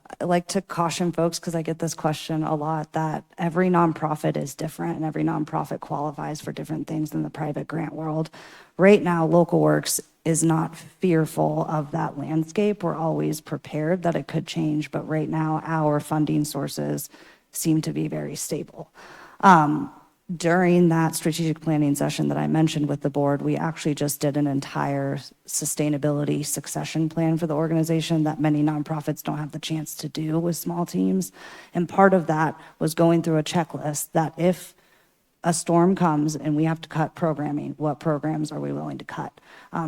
caution folks, because I get this question a lot, that every nonprofit is different and every nonprofit qualifies for different things in the private grant world. Right now, Local Works is not fearful of that landscape. We're always prepared that it could change, but right now our funding sources seem to be very stable. During that strategic planning session that I mentioned with the board, we actually just did an entire sustainability succession plan for the organization that many nonprofits don't have the chance to do with small teams. And part of that was going through a checklist that if a storm comes and we have to cut programming, what programs are we willing to cut?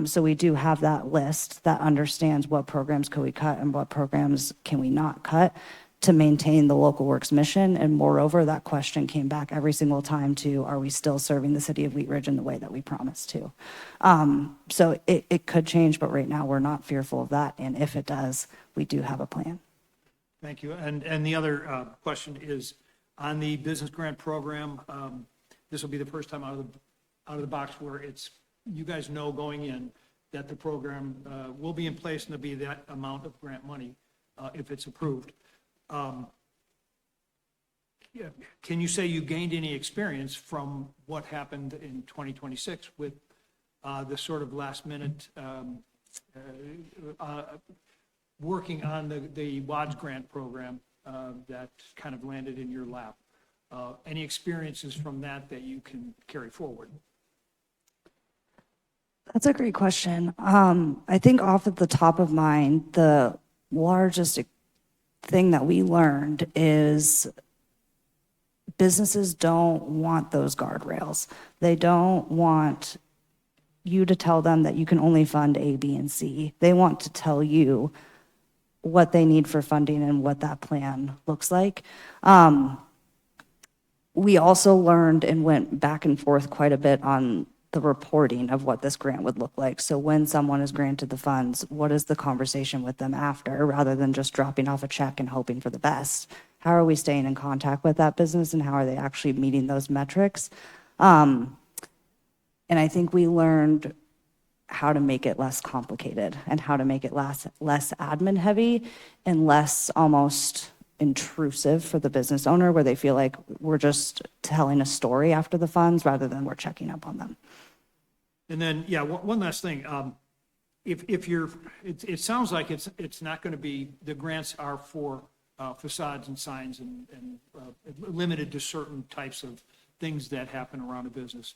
So we do have that list that understands what programs can we cut and what programs can we not cut to maintain the Local Works mission. And moreover, that question came back every single time to, are we still serving the city of Wheat Ridge in the way that we promised to? So it could change, but right now we're not fearful of that. And if it does, we do have a plan. Thank you. And the other question is on the business grant program. This will be the first time out of the box where it's, you guys know going in that the program will be in place and there'll be that amount of grant money if it's approved. Can you say you gained any experience from what happened in 2026 with the sort of last minute working on the WADS grant program that kind of landed in your lap? Any experiences from that you can carry forward? That's a great question. I think off at the top of mind, the largest thing that we learned is businesses don't want those guardrails. They don't want you to tell them that you can only fund A, B, and C. They want to tell you what they need for funding and what that plan looks like. We also learned and went back and forth quite a bit on the reporting of what this grant would look like. So when someone is granted the funds, what is the conversation with them after, rather than just dropping off a check and hoping for the best? How are we staying in contact with that business and how are they actually meeting those metrics? And I think we learned how to make it less complicated and how to make it less admin heavy and less almost intrusive for the business owner, where they feel like we're just telling a story after the funds rather than we're checking up on them. And then, yeah, one last thing. If you're, it sounds like it's not going to be, the grants are for facades and signs and limited to certain types of things that happen around a business.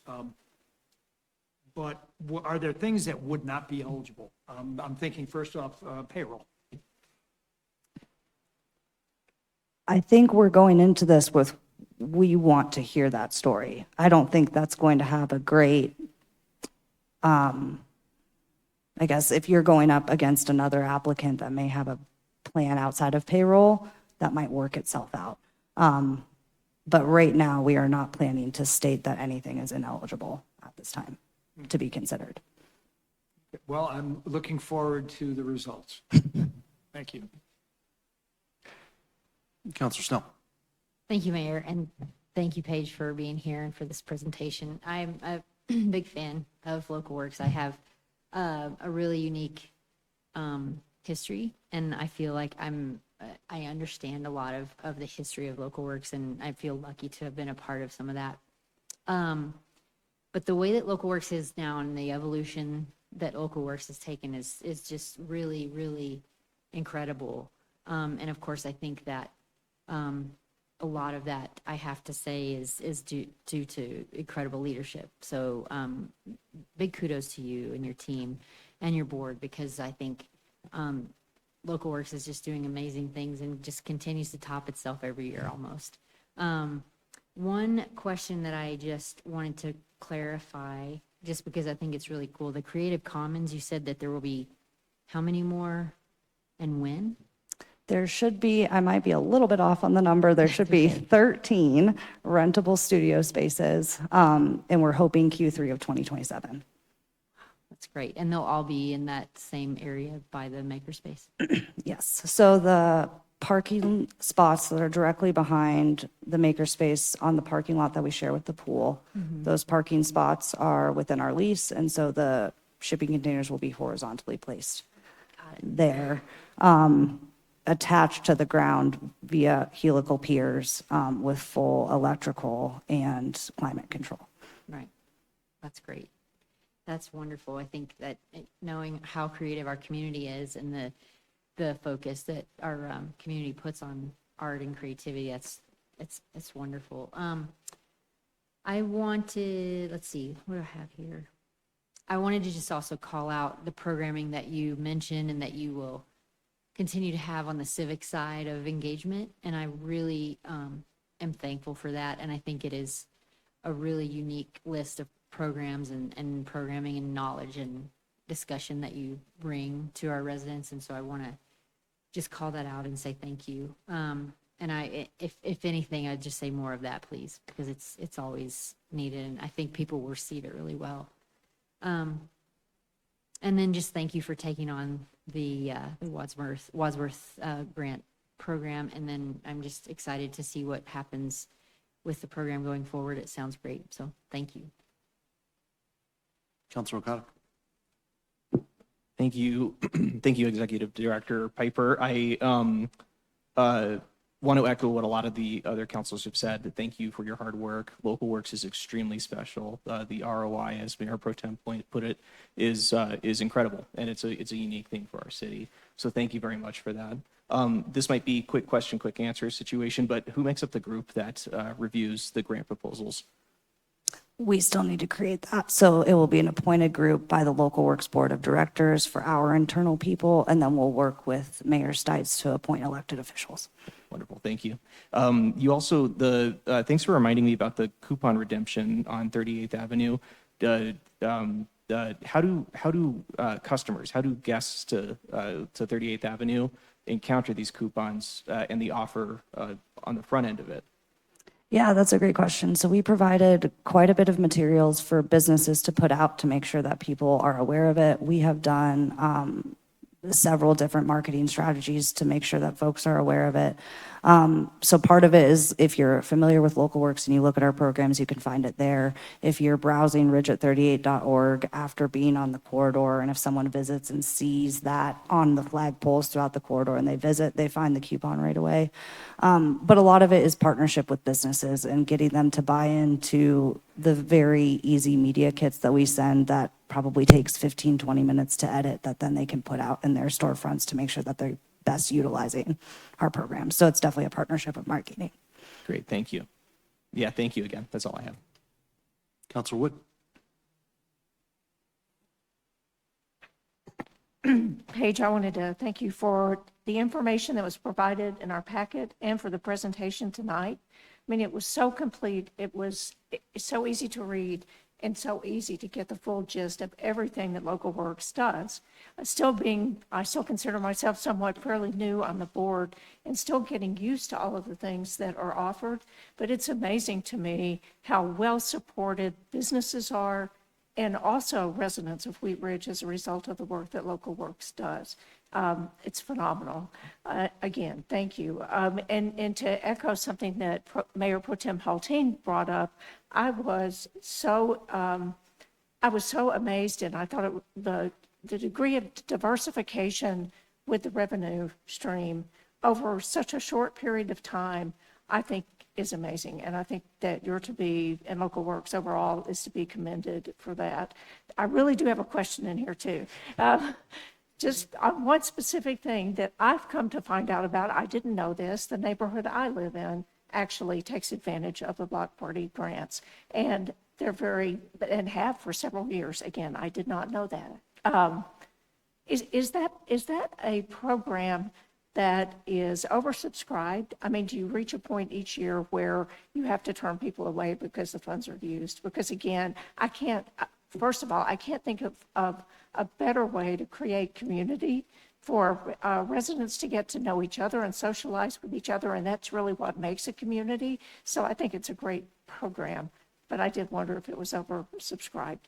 But are there things that would not be eligible? I'm thinking first off, payroll. I think we're going into this with, we want to hear that story. I don't think that's going to have a great, I guess if you're going up against another applicant that may have a plan outside of payroll, that might work itself out. But right now, we are not planning to state that anything is ineligible at this time to be considered. Well, I'm looking forward to the results. Thank you. Counselor Snell. Thank you, Mayor, and thank you, Paige, for being here and for this presentation. I'm a big fan of Local Works. I have a really unique history, and I feel like I understand a lot of the history of Local Works, and I feel lucky to have been a part of some of that. But the way that Local Works is now and the evolution that Local Works has taken is just really, really incredible. And of course, I think that a lot of that, I have to say, is due to incredible leadership. So big kudos to you and your team and your board, because I think Local Works is just doing amazing things and just continues to top itself every year almost. One question that I just wanted to clarify, just because I think it's really cool, the Creative Commons, you said that there will be how many more and when? There should be, I might be a little bit off on the number, there should be 13 rentable studio spaces, and we're hoping Q3 of 2027. That's great. And they'll all be in that same area by the makerspace? Yes, so the parking spots that are directly behind the makerspace on the parking lot that we share with the pool, those parking spots are within our lease, and so the shipping containers will be horizontally placed there. Attached to the ground via helical piers with full electrical and climate control. Right. That's great. That's wonderful. I think that knowing how creative our community is and the focus that our community puts on art and creativity, it's wonderful. I wanted, let's see, what do I have here? I wanted to just also call out the programming that you mentioned and that you will continue to have on the civic side of engagement. And I really am thankful for that. And I think it is a really unique list of programs and programming and knowledge and discussion that you bring to our residents. And so I want to just call that out and say thank you. And if anything, I'd just say more of that, please, because it's always needed. And I think people will receive it really well. And then just thank you for taking on the Wadsworth grant program. And then I'm just excited to see what happens with the program going forward. It sounds great. So thank you. Counselor Okada. Thank you. Thank you, Executive Director Piper. I want to echo what a lot of the other councils have said, that thank you for your hard work. Local Works is extremely special. The ROI, as Mayor Pro Tem put it, is incredible, and it's a unique thing for our city. So thank you very much for that. This might be quick question, quick answer situation, but who makes up the group that reviews the grant proposals? We still need to create that. So it will be an appointed group by the Local Works Board of Directors for our internal people, and then we'll work with Mayor Stites to appoint elected officials. Wonderful, thank you. You also, thanks for reminding me about the coupon redemption on 38th Avenue. How do customers, how do guests to 38th Avenue encounter these coupons and the offer on the front end of it? Yeah, that's a great question. So we provided quite a bit of materials for businesses to put out to make sure that people are aware of it. We have done several different marketing strategies to make sure that folks are aware of it. So part of it is if you're familiar with Local Works and you look at our programs, you can find it there. If you're browsing ridget38.org after being on the corridor, and if someone visits and sees that on the flagpoles throughout the corridor and they visit, they find the coupon right away. But a lot of it is partnership with businesses and getting them to buy into the very easy media kits that we send that probably takes 15, 20 minutes to edit that then they can put out in their storefronts to make sure that they're best utilizing our program. So it's definitely a partnership with marketing. Great, thank you. Yeah, thank you again. That's all I have. Counselor Wood. Paige, I wanted to thank you for the information that was provided in our packet and for the presentation tonight. I mean, it was so complete. It's so easy to read and so easy to get the full gist of everything that Local Works does. I still consider myself somewhat fairly new on the board and still getting used to all of the things that are offered. But it's amazing to me how well supported businesses are and also residents of Wheat Ridge as a result of the work that Local Works does. It's phenomenal. Again, thank you. And to echo something that Mayor Pro Tem Hulteen brought up, I was so amazed, and I thought the degree of diversification with the revenue stream over such a short period of time, I think is amazing. And I think that and Local Works overall is to be commended for that. I really do have a question in here too. Just on one specific thing that I've come to find out about, I didn't know this, the neighborhood I live in actually takes advantage of the block party grants. And and have for several years. Again, I did not know that. Is that a program that is oversubscribed? I mean, do you reach a point each year where you have to turn people away because the funds are used? Because again, first of all, I can't think of a better way to create community for residents to get to know each other and socialize with each other, and that's really what makes a community. So I think it's a great program, but I did wonder if it was oversubscribed.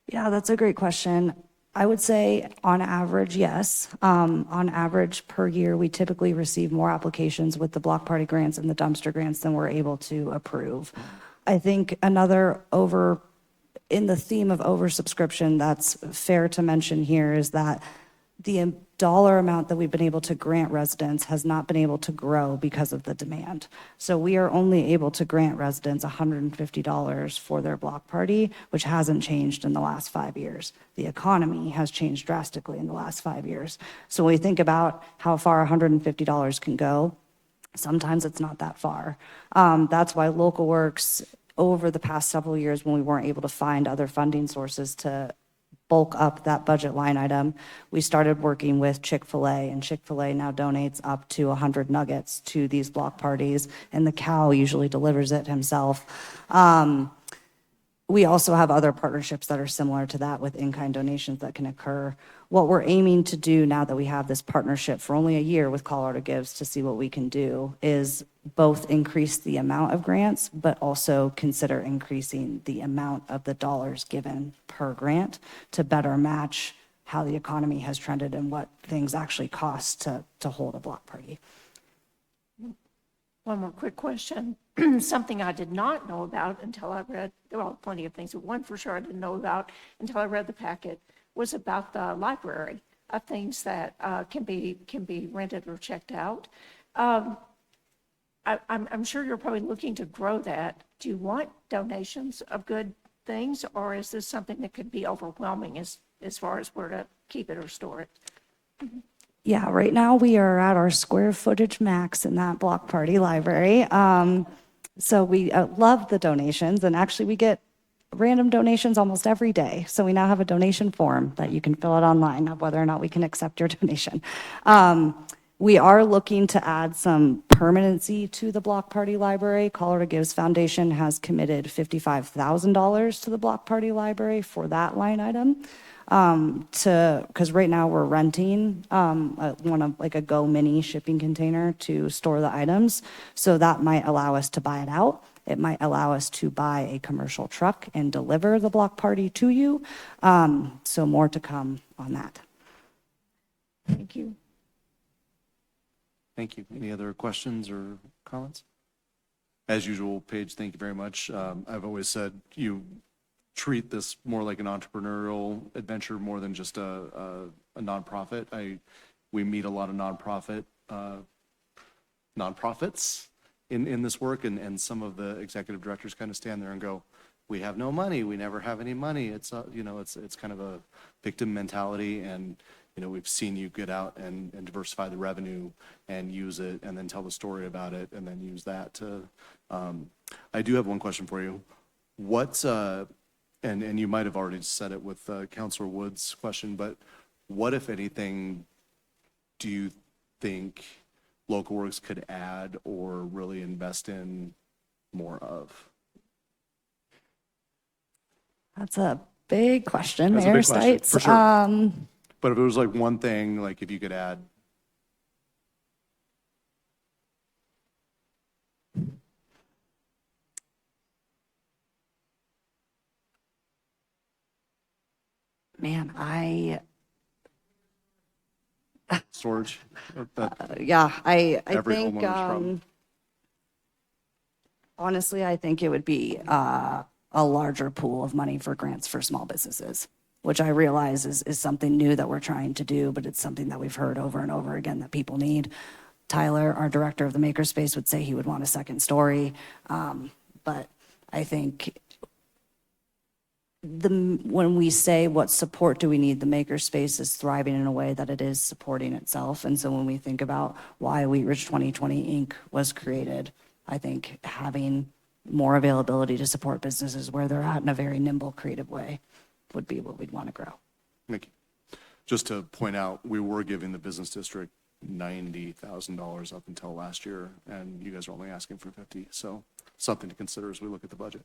Yeah, that's a great question. I would say on average, yes. On average per year, we typically receive more applications with the block party grants and the dumpster grants than we're able to approve. I think in the theme of oversubscription, that's fair to mention here is that the dollar amount that we've been able to grant residents has not been able to grow because of the demand. So we are only able to grant residents $150 for their block party, which hasn't changed in the last 5 years. The economy has changed drastically in the last 5 years. So when we think about how far $150 can go, sometimes it's not that far. That's why Local Works, over the past several years when we weren't able to find other funding sources to bulk up that budget line item, we started working with Chick-fil-A, and Chick-fil-A now donates up to 100 nuggets to these block parties, and the cow usually delivers it himself. We also have other partnerships that are similar to that with in-kind donations that can occur. What we're aiming to do now that we have this partnership for only a year with Colorado Gives to see what we can do is both increase the amount of grants, but also consider increasing the amount of the dollars given per grant to better match how the economy has trended and what things actually cost to hold a block party. One more quick question. Something I did not know about until I read, well, plenty of things, but one for sure I didn't know about until I read the packet was about the library of things that can be rented or checked out. I'm sure you're probably looking to grow that. Do you want donations of good things, or is this something that could be overwhelming as far as where to keep it or store it? Yeah, right now we are at our square footage max in that block party library. So we love the donations, and actually we get random donations almost every day. So we now have a donation form that you can fill out online of whether or not we can accept your donation. We are looking to add some permanency to the block party library. Colorado Gives Foundation has committed $55,000 to the block party library for that line item. Because right now we're renting a Go Mini shipping container to store the items. So that might allow us to buy it out. It might allow us to buy a commercial truck and deliver the block party to you. So more to come on that. Thank you. Thank you. Any other questions or comments? As usual, Paige, thank you very much. I've always said you treat this more like an entrepreneurial adventure more than just a nonprofit. We meet a lot of nonprofits in this work, and some of the executive directors kind of stand there and go, we have no money, we never have any money. It's it's kind of a victim mentality, and we've seen you get out and diversify the revenue and use it and then tell the story about it and then use that to, I do have one question for you. And you might have already said it with Councilor Wood's question, but what, if anything, do you think Local Works could add or really invest in more of? That's a big question, That's a Mayor big question, Stites. for sure. But if it was like one thing, like if you could add. Man, Storage. yeah, I Every think, homeowner's problem. honestly, I think it would be a larger pool of money for grants for small businesses, which I realize is something new that we're trying to do, but it's something that we've heard over and over again that people need. Tyler, our director of the Makerspace, would say he would want a second story. But I think when we say what support do we need, the Makerspace is thriving in a way that it is supporting itself. And so when we think about why Wheatridge 2020 Inc. was created, I think having more availability to support businesses where they're at in a very nimble, creative way would be what we'd want to grow. Thank you. Just to point out, we were giving the business district $90,000 up until last year, and you guys are only asking for 50. So something to consider as we look at the budget.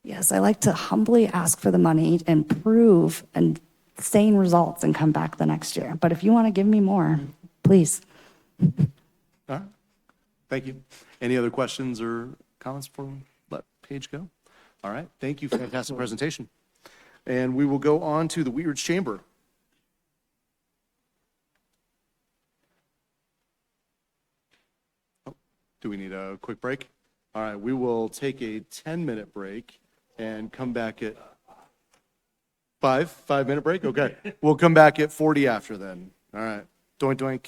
Yes, I like to humbly ask for the money and prove and sane results and come back the next year. But if you want to give me more, please. All right. Thank you. Any other questions or comments before we let Paige go? All right. Thank you. Fantastic presentation. And we will go on to the Wheatridge Chamber. Oh, do we need a quick break? All right. We will take a 10-minute break and come back at 5-minute break? Okay. We'll come back at 40 after then. All right. Doink, doink.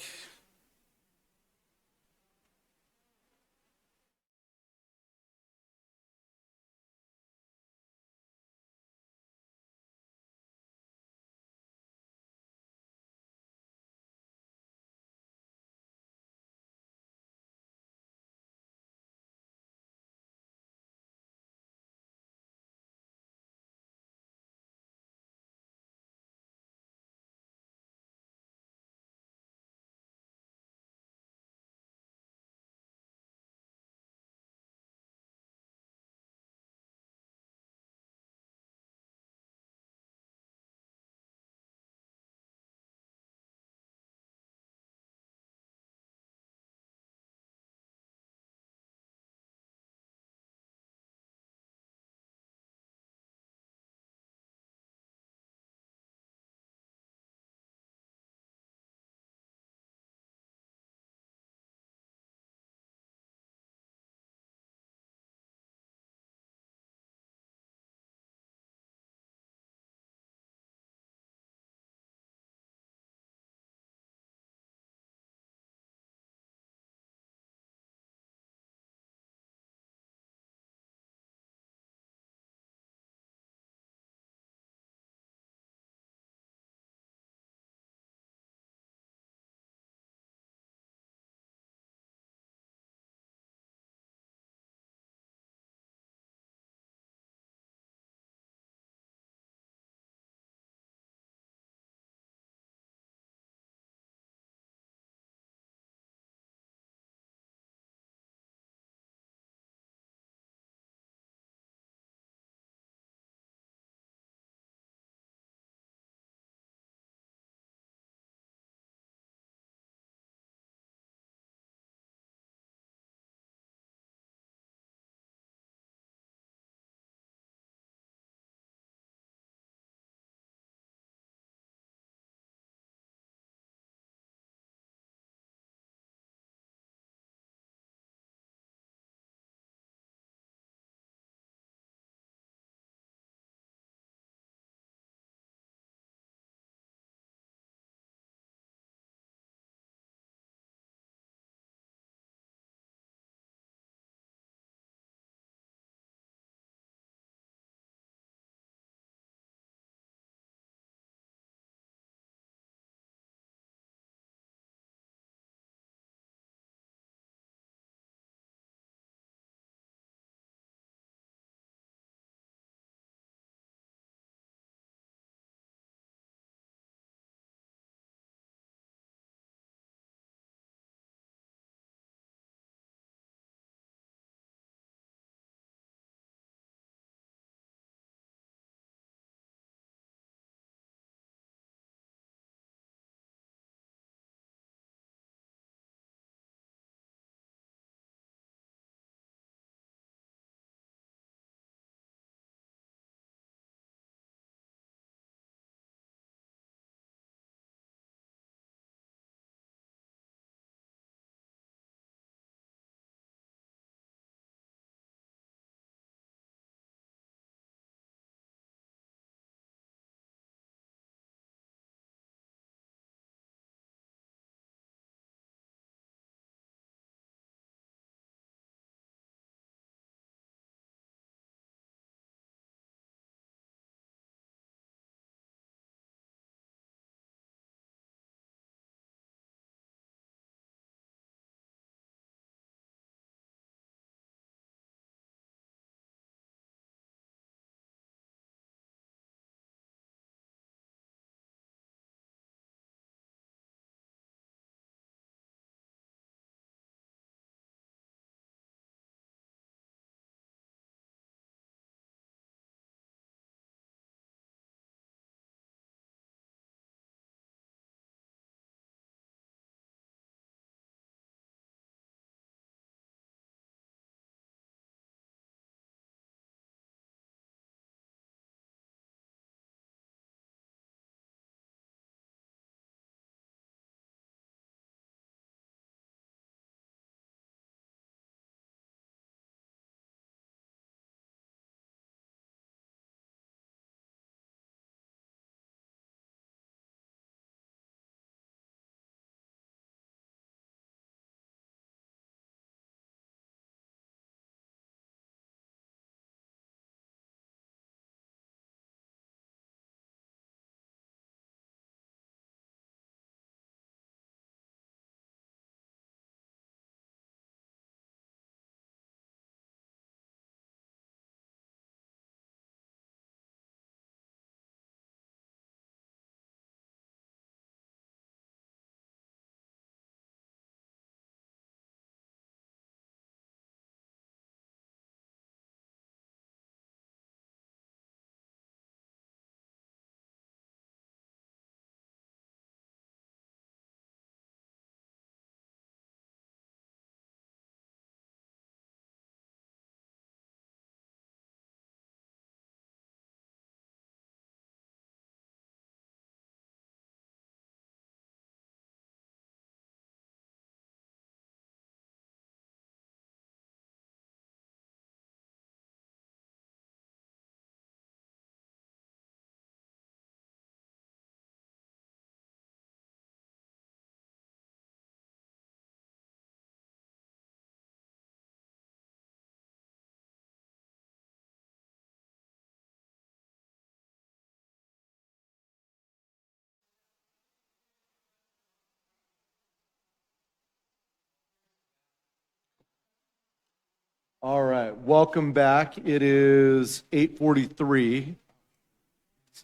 right, welcome back. It is 8:43.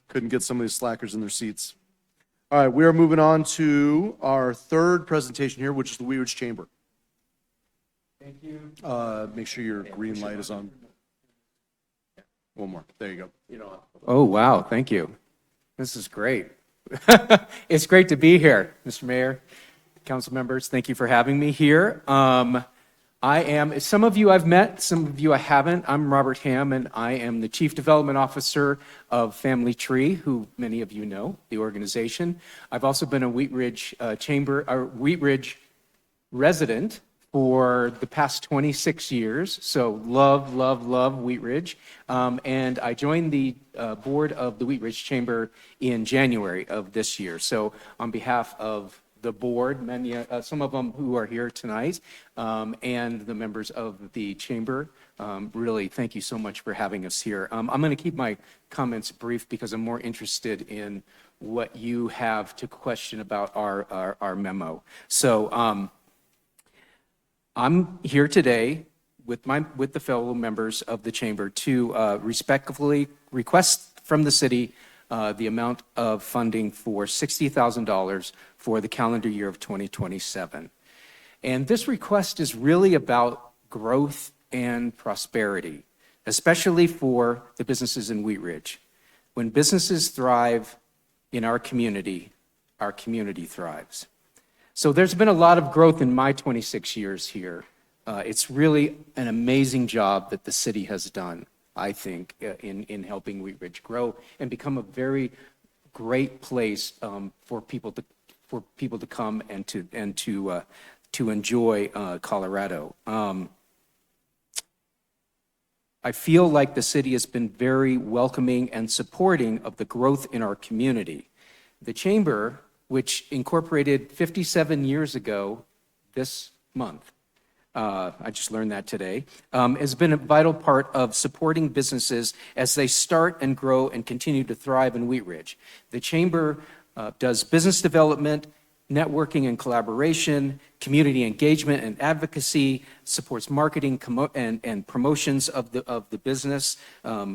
Couldn't get some of these slackers in their seats. All right, we are moving on to our third presentation here, which is the Wheat Ridge Chamber. Thank you. Make sure your green light is on. One more. There you go. Oh, wow, thank you. This is great. It's great to be here, Mr. Mayor, council members. Thank you for having me here. Some of you I've met, some of you I haven't. I'm Robert Ham, and I am the Chief Development Officer of Family Tree, who many of you know, the organization. I've also been a Wheat Ridge Wheat Ridge resident for the past 26 years. So love, love, love Wheat Ridge. And I joined the board of the Wheat Ridge Chamber in January of this year. So on behalf of the board, some of them who are here tonight, and the members of the chamber, really thank you so much for having us here. I'm going to keep my comments brief because I'm more interested in what you have to question about our memo. So I'm here today with the fellow members of the chamber to respectfully request from the city the amount of funding for $60,000 for the calendar year of 2027. And this request is really about growth and prosperity, especially for the businesses in Wheat Ridge. When businesses thrive in our community thrives. So there's been a lot of growth in my 26 years here. It's really an amazing job that the city has done, I think, in helping Wheat Ridge grow and become a very great place for people to come and to enjoy Colorado. I feel like the city has been very welcoming and supporting of the growth in our community. The chamber, which incorporated 57 years ago this month, I just learned that today, has been a vital part of supporting businesses as they start and grow and continue to thrive in Wheat Ridge. The chamber does business development, networking and collaboration, community engagement and advocacy, supports marketing and promotions of the business.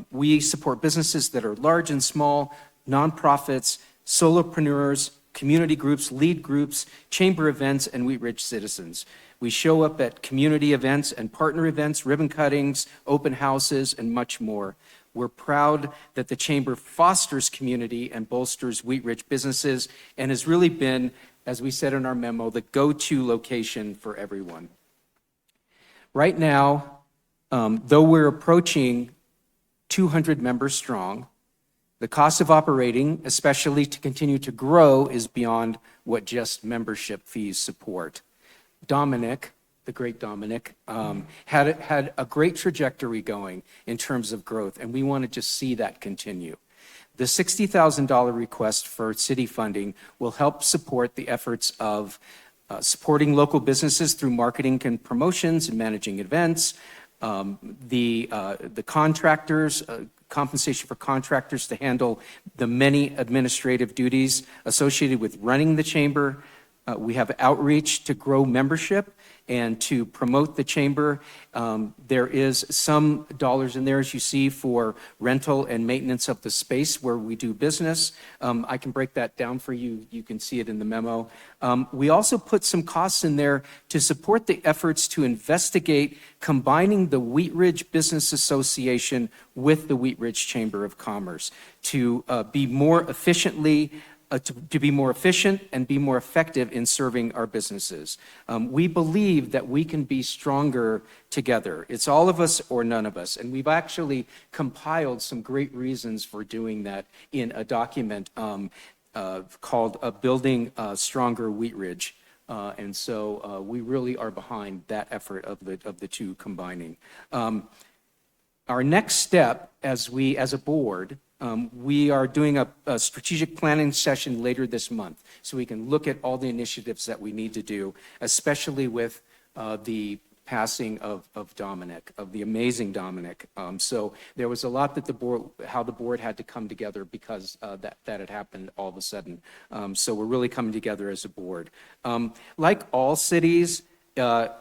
We support businesses that are large and small, nonprofits, solopreneurs, community groups, lead groups, chamber events, and Wheat Ridge citizens. We show up at community events and partner events, ribbon cuttings, open houses, and much more. We're proud that the chamber fosters community and bolsters Wheat Ridge businesses and has really been, as we said in our memo, the go-to location for everyone. Right now, though we're approaching 200 members strong, the cost of operating, especially to continue to grow, is beyond what just membership fees support. Dominic, the great Dominic, had a great trajectory going in terms of growth, and we want to just see that continue. The $60,000 request for city funding will help support the efforts of supporting local businesses through marketing and promotions and managing events, the contractors, compensation for contractors to handle the many administrative duties associated with running the chamber. We have outreach to grow membership and to promote the chamber. There is some dollars in there, as you see, for rental and maintenance of the space where we do business. I can break that down for you. You can see it in the memo. We also put some costs in there to support the efforts to investigate combining the Wheat Ridge Business Association with the Wheat Ridge Chamber of Commerce to be more efficient and be more effective in serving our businesses. We believe that we can be stronger together. It's all of us or none of us. And we've actually compiled some great reasons for doing that in a document called Building Stronger Wheat Ridge. And so we really are behind that effort of the two combining. Our next step as a board, we are doing a strategic planning session later this month so we can look at all the initiatives that we need to do, especially with the passing of Dominic, of the amazing Dominic. So there was a lot that the board had to come together because that had happened all of a sudden. So we're really coming together as a board. Like all cities, the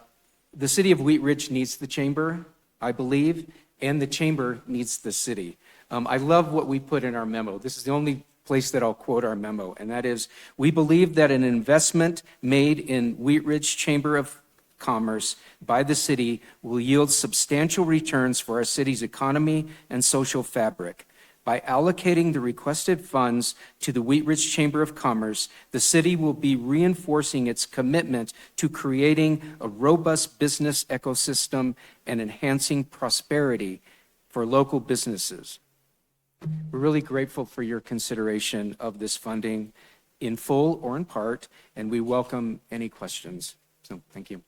city of Wheat Ridge needs the chamber. I believe, and the chamber needs the city. I love what we put in our memo. This is the only place that I'll quote our memo, and that is, we believe that an investment made in Wheat Ridge Chamber of Commerce by the city will yield substantial returns for our city's economy and social fabric. By allocating the requested funds to the Wheat Ridge Chamber of Commerce, the city will be reinforcing its commitment to creating a robust business ecosystem and enhancing prosperity for local businesses. We're really grateful for your consideration of this funding in full or in part, and we welcome any questions. So, thank you.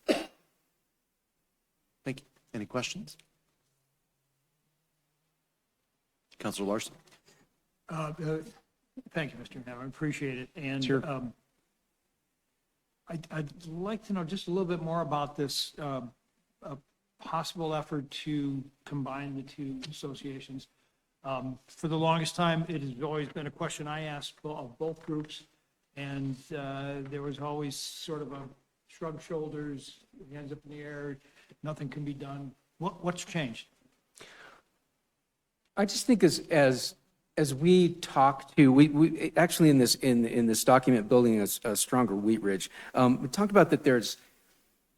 Thank you. Any questions? Councilor Larson. Thank you, Mr. Mayor. I appreciate it. And Sure. I'd like to know just a little bit more about this possible effort to combine the two associations. For the longest time, it has always been a question I asked of both groups, and there was always sort of a shrug shoulders, hands up in the air, nothing can be done. What's changed? I just think as we talk to, we actually in this document, Building a Stronger Wheat Ridge, we talked about that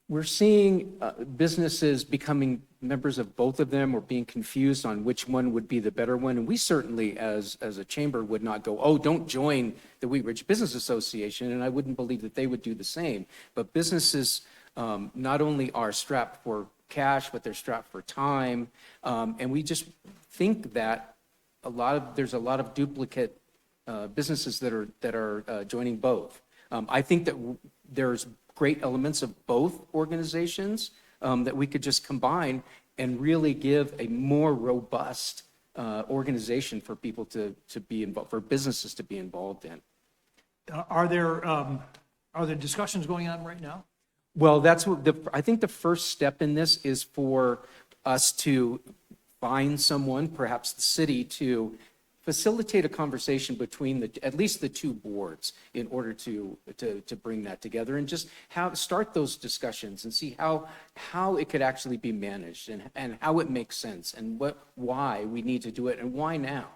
we're seeing businesses becoming members of both of them or being confused on which one would be the better one. And we certainly, as a chamber, would not go, oh, don't join the Wheat Ridge Business Association. And I wouldn't believe that they would do the same. But businesses not only are strapped for cash, but they're strapped for time. And we just think that there's a lot of duplicate businesses that are joining both. I think that there's great elements of both organizations that we could just combine and really give a more robust organization for people to be involved, for businesses to be involved in. Are there discussions going on right now? Well, that's what I think the first step in this is for us to find someone, perhaps the city, to facilitate a conversation between at least the two boards in order to bring that together and just start those discussions and see how it could actually be managed and how it makes sense and why we need to do it and why now.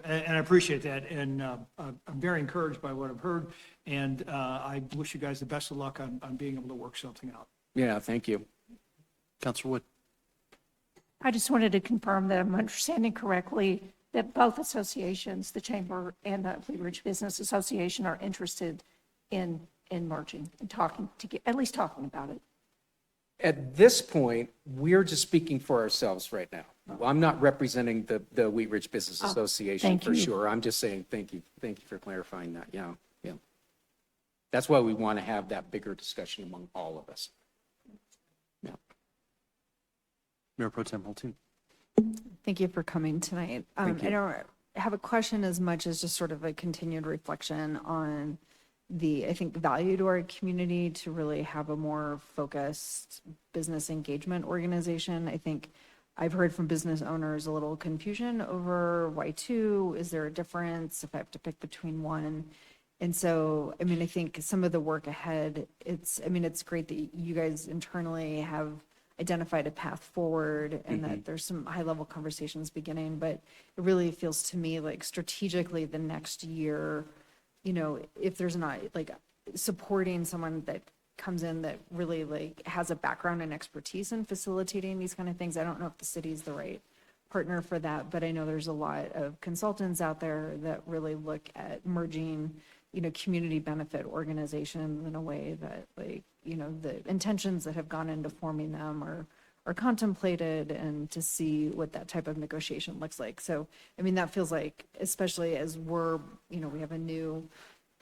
And I appreciate that, and I'm very encouraged by what I've heard, and I wish you guys the best of luck on being able to work something out. Yeah, thank you. Councilor Wood. I just wanted to confirm that I'm understanding correctly that both associations, the Chamber and the Wheat Ridge Business Association, are interested in merging and at least talking about it. At this point, we're just speaking for ourselves right now. I'm not representing the Wheat Ridge Business Association thank for you. sure. I'm just saying thank you for clarifying that. Yeah. That's why we want to have that bigger discussion among all of us. Yeah. Mayor Pro Tem Holtun. Thank you for coming tonight. Thank you. I don't have a question as much as just sort of a continued reflection on I think, value to our community to really have a more focused business engagement organization. I think I've heard from business owners a little confusion over why two. Is there a difference if I have to pick between one? And so, I mean, I think some of the work ahead, it's great that you guys internally have identified a path forward and that there's some high-level conversations beginning, but it really feels to me like strategically the next year, if there's not supporting someone that comes in that really has a background and expertise in facilitating these kind of things. I don't know if the city's the right partner for that, but I know there's a lot of consultants out there that really look at merging, community benefit organizations in a way that the intentions that have gone into forming them are contemplated, and to see what that type of negotiation looks like. So, that feels like, especially as we have a new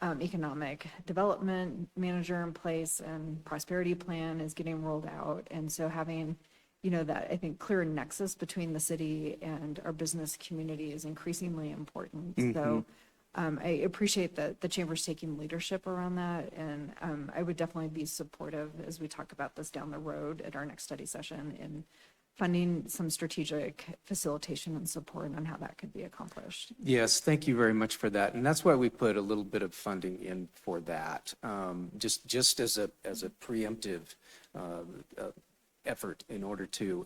economic development manager in place and prosperity plan is getting rolled out. And so having, that, I think, clear nexus between the city and our business community is increasingly important. So I appreciate that the chamber's taking leadership around that. And I would definitely be supportive as we talk about this down the road at our next study session in funding some strategic facilitation and support on how that could be accomplished. Yes, thank you very much for that. And that's why we put a little bit of funding in for that, just as a preemptive effort in order to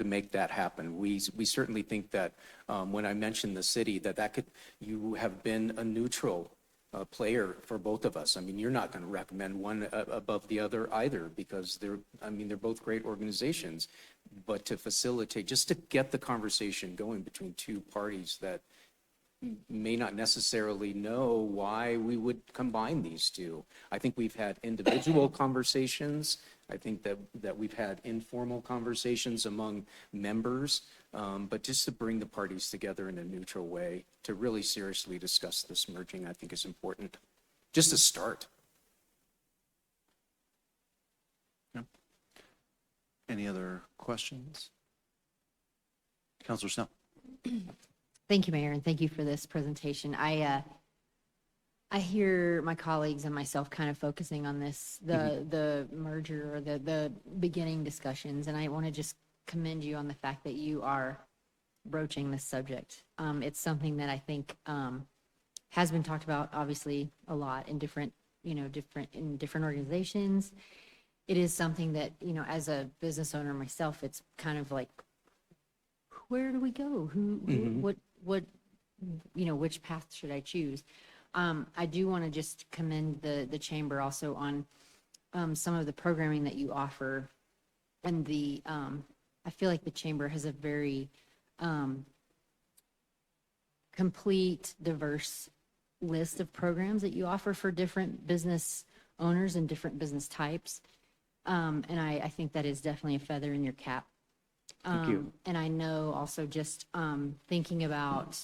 make that happen. We certainly think that when I mentioned the city, you have been a neutral player for both of us. I mean, you're not going to recommend one above the other either, because they're both great organizations. But to facilitate, just to get the conversation going between two parties that may not necessarily know why we would combine these two. I think we've had individual conversations. I think that we've had informal conversations among members, but just to bring the parties together in a neutral way to really seriously discuss this merging, I think is important. Just to start. Any other questions? Councilor Snell. Thank you, Mayor, and thank you for this presentation. I hear my colleagues and myself kind of focusing on this, the merger or the beginning discussions, and I want to just commend you on the fact that you are broaching this subject. It's something that I think has been talked about, obviously, a lot in different organizations. It is something that, as a business owner myself, it's kind of like, where do we go? Which path should I choose? I do want to just commend the chamber also on some of the programming that you offer, and I feel like the chamber has a very complete, diverse list of programs that you offer for different business owners and different business types, and I think that is definitely a feather in your cap. Thank you. And I know also just thinking about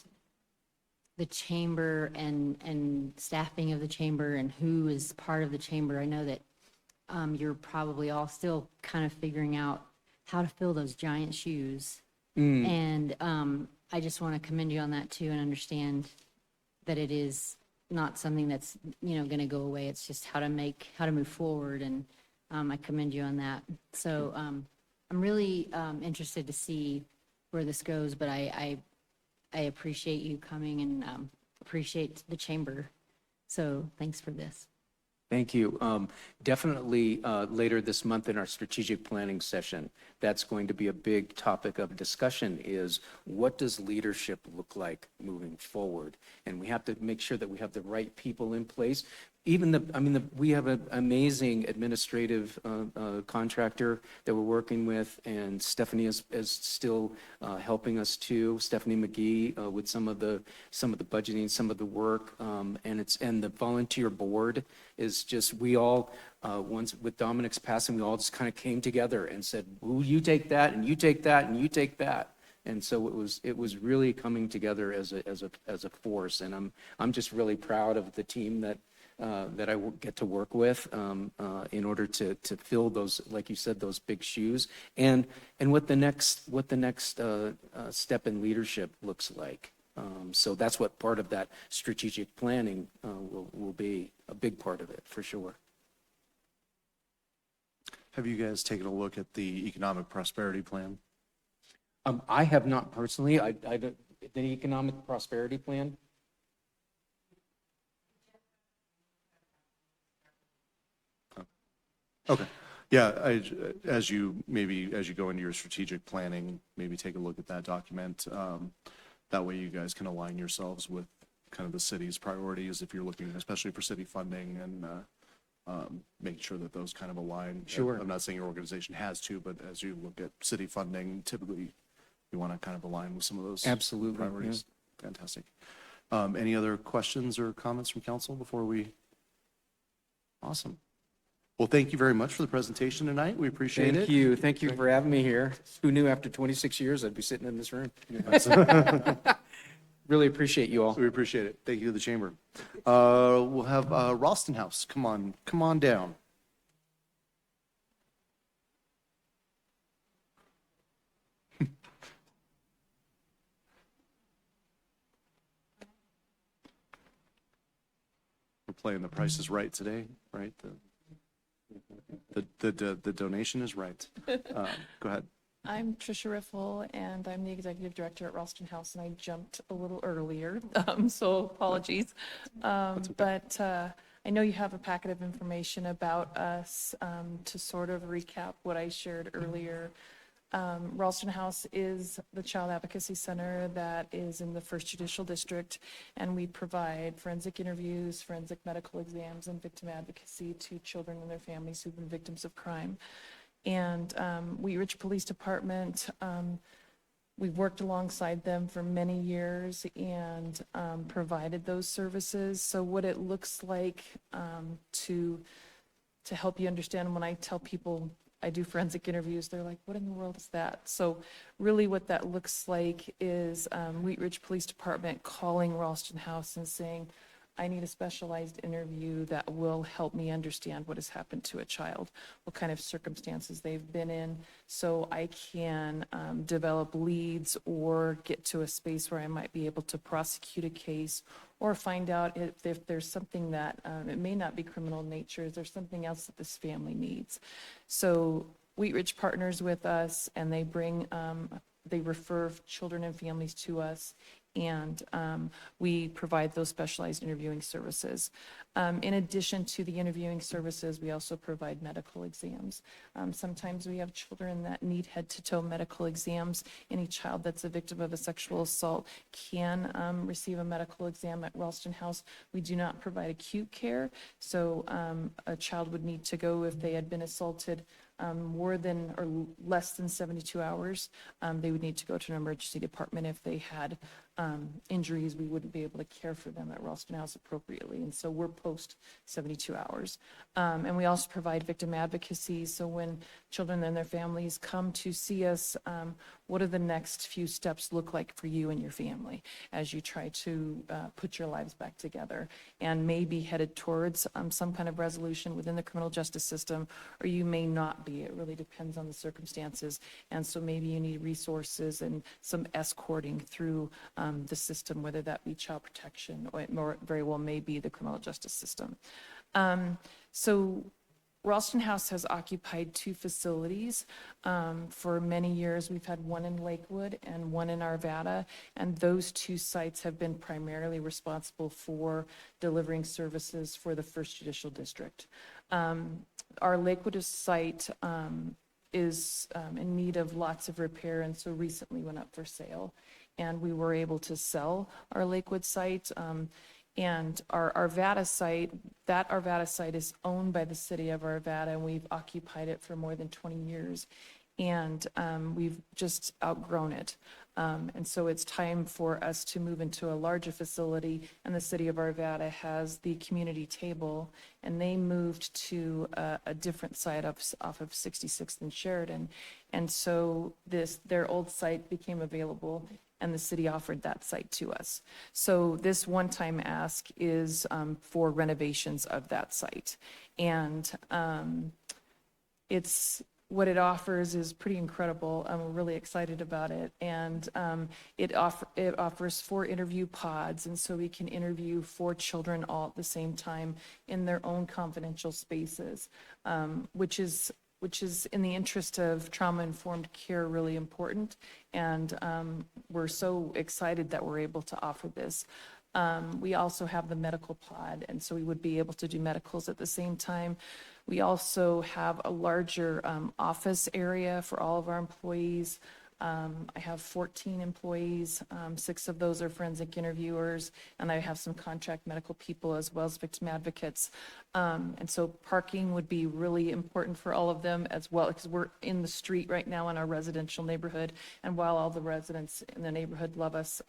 the chamber and staffing of the chamber and who is part of the chamber, I know that you're probably all still kind of figuring out how to fill those giant shoes. And I just want to commend you on that too, and understand that it is not something that's going to go away. It's just how to move forward, and I commend you on that. So I'm really interested to see where this goes, but I appreciate you coming and appreciate the chamber. So thanks for this. Thank you. Definitely later this month in our strategic planning session, that's going to be a big topic of discussion, is what does leadership look like moving forward? And we have to make sure that we have the right people in place. Even we have an amazing administrative contractor that we're working with, and Stephanie is still helping us too. Stephanie McGee with some of the budgeting, some of the work, and the volunteer board is just, we all once with Dominic's passing, we all just kind of came together and said, "Well, you take that, and you take that, and you take that." And so it was really coming together as a force, and I'm just really proud of the team that I get to work with in order to fill those, like you said, those big shoes, and what the next step in leadership looks like. So that's what part of that strategic planning will be, a big part of it for sure. Have you guys taken a look at the economic prosperity plan? I have not personally. The economic prosperity plan. Okay. Yeah, as you go into your strategic planning, maybe take a look at that document. That way you guys can align yourselves with kind of the city's priorities if you're looking, especially for city funding, and make sure that those kind of align. Sure. I'm not saying your organization has to, but as you look at city funding, typically you want to kind of align with some of those Absolutely, priorities. Yeah. Fantastic. Any other questions or comments from council before we? Awesome. Well, thank you very much for the presentation tonight. We appreciate it. Thank you. Thank you for having me here. Who knew after 26 years I'd be sitting in this room? Really appreciate you all. We appreciate it. Thank you to the chamber. We'll have Ralston House. Come on down. We're playing The Price is Right today, right? The donation is right. Go ahead. I'm Tricia Riffle, and I'm the executive director at Ralston House, and I jumped a little earlier, so apologies. But I know you have a packet of information about us. To sort of recap what I shared earlier, Ralston House is the child advocacy center that is in the First Judicial District, and we provide forensic interviews, forensic medical exams, and victim advocacy to children and their families who've been victims of crime. And Wheat Ridge Police Department, we've worked alongside them for many years and provided those services. So what it looks like to help you understand, when I tell people I do forensic interviews, they're like, what in the world is that? So really what that looks like is Wheat Ridge Police Department calling Ralston House and saying, I need a specialized interview that will help me understand what has happened to a child, what kind of circumstances they've been in, so I can develop leads or get to a space where I might be able to prosecute a case or find out if there's something that, it may not be criminal in nature, is there something else that this family needs? So Wheat Ridge partners with us, and they bring, they refer children and families to us, and we provide those specialized interviewing services. In addition to the interviewing services, we also provide medical exams. Sometimes we have children that need head-to-toe medical exams. Any child that's a victim of a sexual assault can receive a medical exam at Ralston House. We do not provide acute care, so a child would need to go if they had been assaulted more than or less than 72 hours. They would need to go to an emergency department. If they had injuries, we wouldn't be able to care for them at Ralston House appropriately. And so we're post 72 hours. And we also provide victim advocacy. So when children and their families come to see us, what do the next few steps look like for you and your family as you try to put your lives back together and may be headed towards some kind of resolution within the criminal justice system, or you may not be. It really depends on the circumstances. And so maybe you need resources and some escorting through the system, whether that be child protection or it very well may be the criminal justice system. So Ralston House has occupied 2 facilities for many years. We've had one in Lakewood and one in Arvada, and those 2 sites have been primarily responsible for delivering services for the First Judicial District. Our Lakewood site is in need of lots of repair, and so recently went up for sale, and we were able to sell our Lakewood site. And our Arvada site, that Arvada site is owned by the city of Arvada, and we've occupied it for more than 20 years. And we've just outgrown it. And so it's time for us to move into a larger facility, and the city of Arvada has the community table, and they moved to a different site off of 66th and Sheridan. And so their old site became available, and the city offered that site to us. So this one-time ask is for renovations of that site. And what it offers is pretty incredible. We're really excited about it. And it offers 4 interview pods, and so we can interview 4 children all at the same time in their own confidential spaces, which is in the interest of trauma-informed care really important. And we're so excited that we're able to offer this. We also have the medical pod, and so we would be able to do medicals at the same time. We also have a larger office area for all of our employees. I have 14 employees. 6 of those are forensic interviewers, and I have some contract medical people as well as victim advocates. And so parking would be really important for all of them as well, because we're in the street right now in our residential neighborhood. And while all the residents in the neighborhood love us,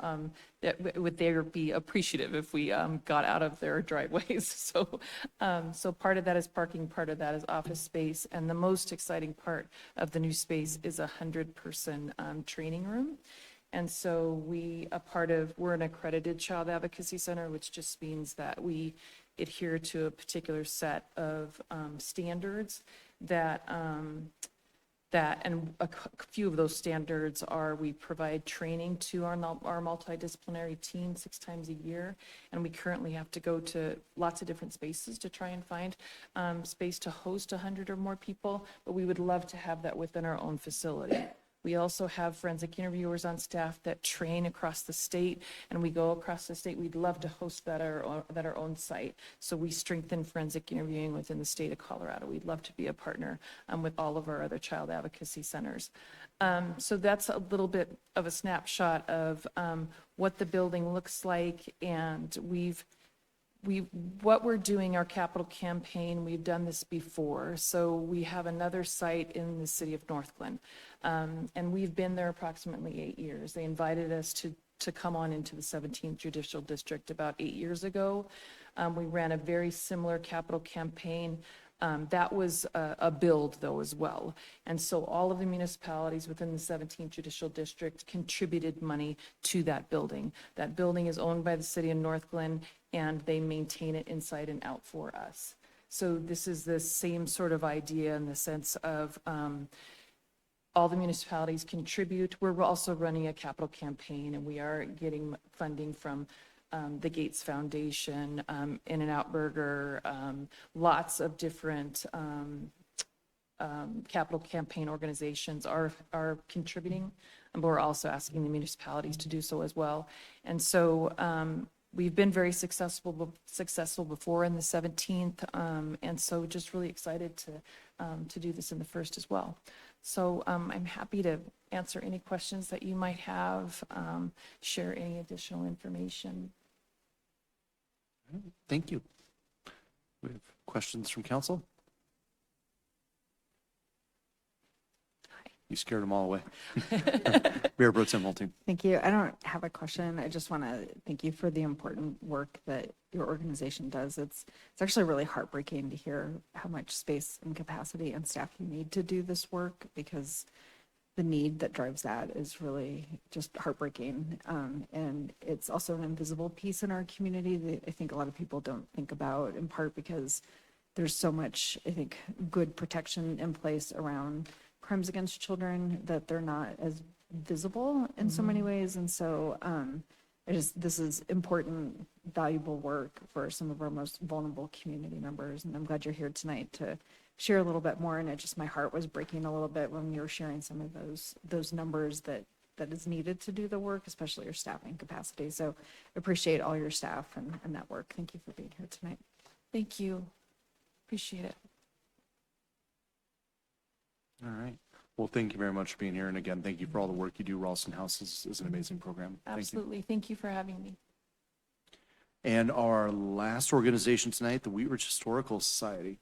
would they be appreciative if we got out of their driveways? So part of that is parking, part of that is office space, and the most exciting part of the new space is a 100-person training room. And so we're an accredited child advocacy center, which just means that we adhere to a particular set of standards and a few of those standards are we provide training to our multidisciplinary team 6 times a year, and we currently have to go to lots of different spaces to try and find space to host 100 or more people, but we would love to have that within our own facility. We also have forensic interviewers on staff that train across the state, and we go across the state. We'd love to host that at our own site. So we strengthen forensic interviewing within the state of Colorado. We'd love to be a partner with all of our other child advocacy centers. So that's a little bit of a snapshot of what the building looks like, and what we're doing, our capital campaign, we've done this before. So we have another site in the city of Northglenn, and we've been there approximately 8 years. They invited us to come on into the 17th Judicial District about 8 years ago. We ran a very similar capital campaign. That was a build, though, as well. And so all of the municipalities within the 17th Judicial District contributed money to that building. That building is owned by the city of Northglenn, and they maintain it inside and out for us. So this is the same sort of idea in the sense of all the municipalities contribute. We're also running a capital campaign, and we are getting funding from the Gates Foundation, In-N-Out Burger, lots of different capital campaign organizations are contributing, but we're also asking the municipalities to do so as well. And so we've been very successful before in the 17th, and so just really excited to do this in the first as well. So I'm happy to answer any questions that you might have, share any additional information. Thank you. We have questions from council? You scared them all away. Mayor Pro Tem Holting. Thank you. I don't have a question. I just want to thank you for the important work that your organization does. It's actually really heartbreaking to hear how much space and capacity and staff you need to do this work, because the need that drives that is really just heartbreaking. And it's also an invisible piece in our community that I think a lot of people don't think about, in part because there's so much, I think, good protection in place around crimes against children that they're not as visible in so many ways. And so this is important, valuable work for some of our most vulnerable community members. And I'm glad you're here tonight to share a little bit more. And my heart was breaking a little bit when you were sharing some of those numbers that is needed to do the work, especially your staffing capacity. So appreciate all your staff and that work. Thank you for being here tonight. Thank you. Appreciate it. All right. Well, thank you very much for being here. And again, thank you for all the work you do. Ralston House is an amazing program. Absolutely. Thank you for having me. And our last organization tonight, the Wheat Ridge Historical Society.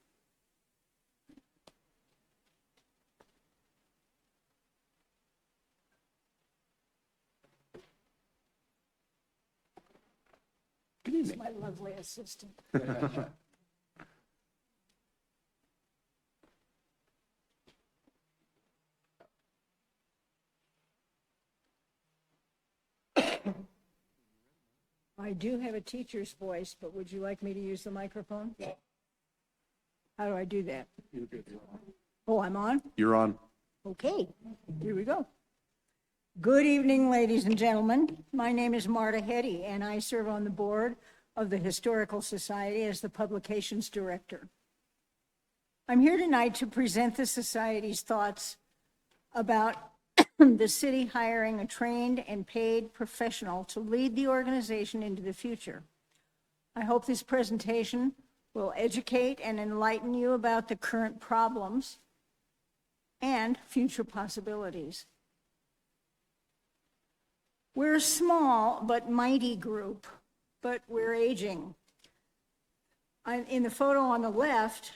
Good evening. My lovely assistant. I do have a teacher's voice, but would you like me to use the microphone? How do I do that? Oh, I'm on? You're on. Okay, here we go. Good evening, ladies and gentlemen. My name is Marta Hetty, and I serve on the board of the Historical Society as the publications director. I'm here tonight to present the Society's thoughts about the city hiring a trained and paid professional to lead the organization into the future. I hope this presentation will educate and enlighten you about the current problems and future possibilities. We're a small but mighty group, but we're aging. In the photo on the left,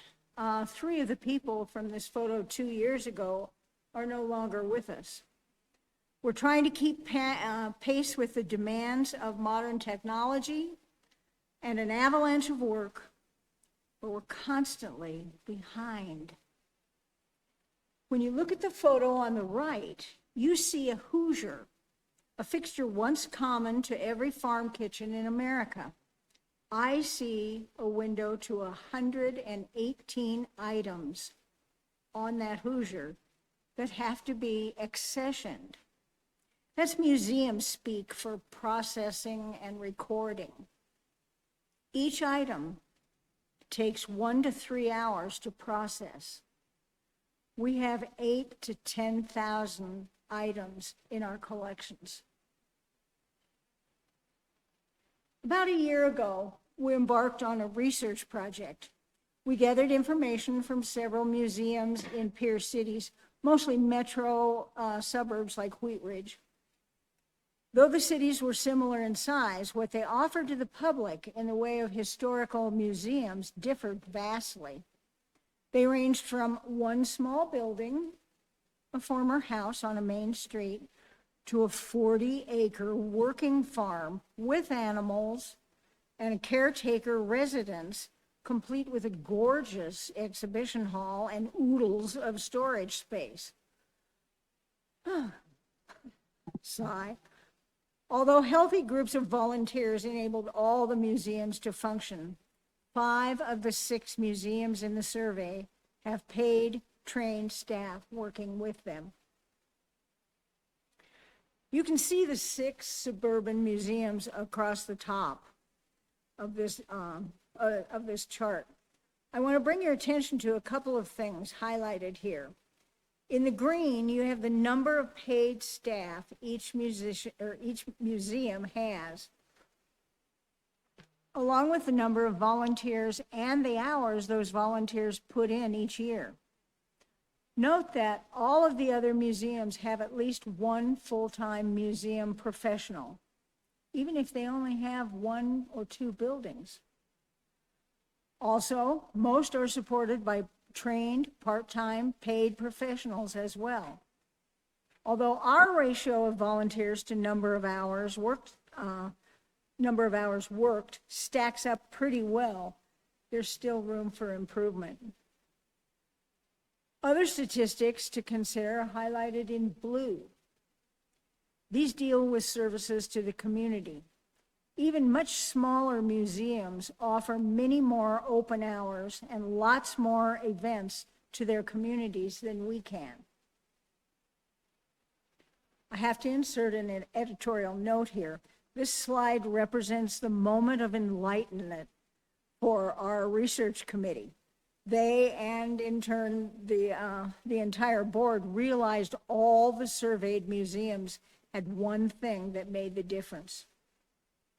3 of the people from this photo 2 years ago are no longer with us. We're trying to keep pace with the demands of modern technology and an avalanche of work, but we're constantly behind. When you look at the photo on the right, you see a Hoosier, a fixture once common to every farm kitchen in America. I see a window to 118 items on that Hoosier that have to be accessioned. That's museum speak for processing and recording. Each item takes 1 to 3 hours to process. We have 8,000 to 10,000 items in our collections. About a year ago, we embarked on a research project. We gathered information from several museums in peer cities, mostly metro suburbs like Wheat Ridge. Though the cities were similar in size, what they offered to the public in the way of historical museums differed vastly. They ranged from one small building, a former house on a main street, to a 40-acre working farm with animals and a caretaker residence, complete with a gorgeous exhibition hall and oodles of storage space. Sigh. Although healthy groups of volunteers enabled all the museums to function, 5 of the 6 museums in the survey have paid, trained staff working with them. You can see the 6 suburban museums across the top of this chart. I want to bring your attention to a couple of things highlighted here. In the green, you have the number of paid staff each museum has, along with the number of volunteers and the hours those volunteers put in each year. Note that all of the other museums have at least one full-time museum professional, even if they only have 1 or 2 buildings. Also, most are supported by trained, part-time, paid professionals as well. Although our ratio of volunteers to number of hours worked stacks up pretty well, there's still room for improvement. Other statistics to consider are highlighted in blue. These deal with services to the community. Even much smaller museums offer many more open hours and lots more events to their communities than we can. I have to insert an editorial note here. This slide represents the moment of enlightenment for our research committee. They, and in turn, the entire board, realized all the surveyed museums had one thing that made the difference.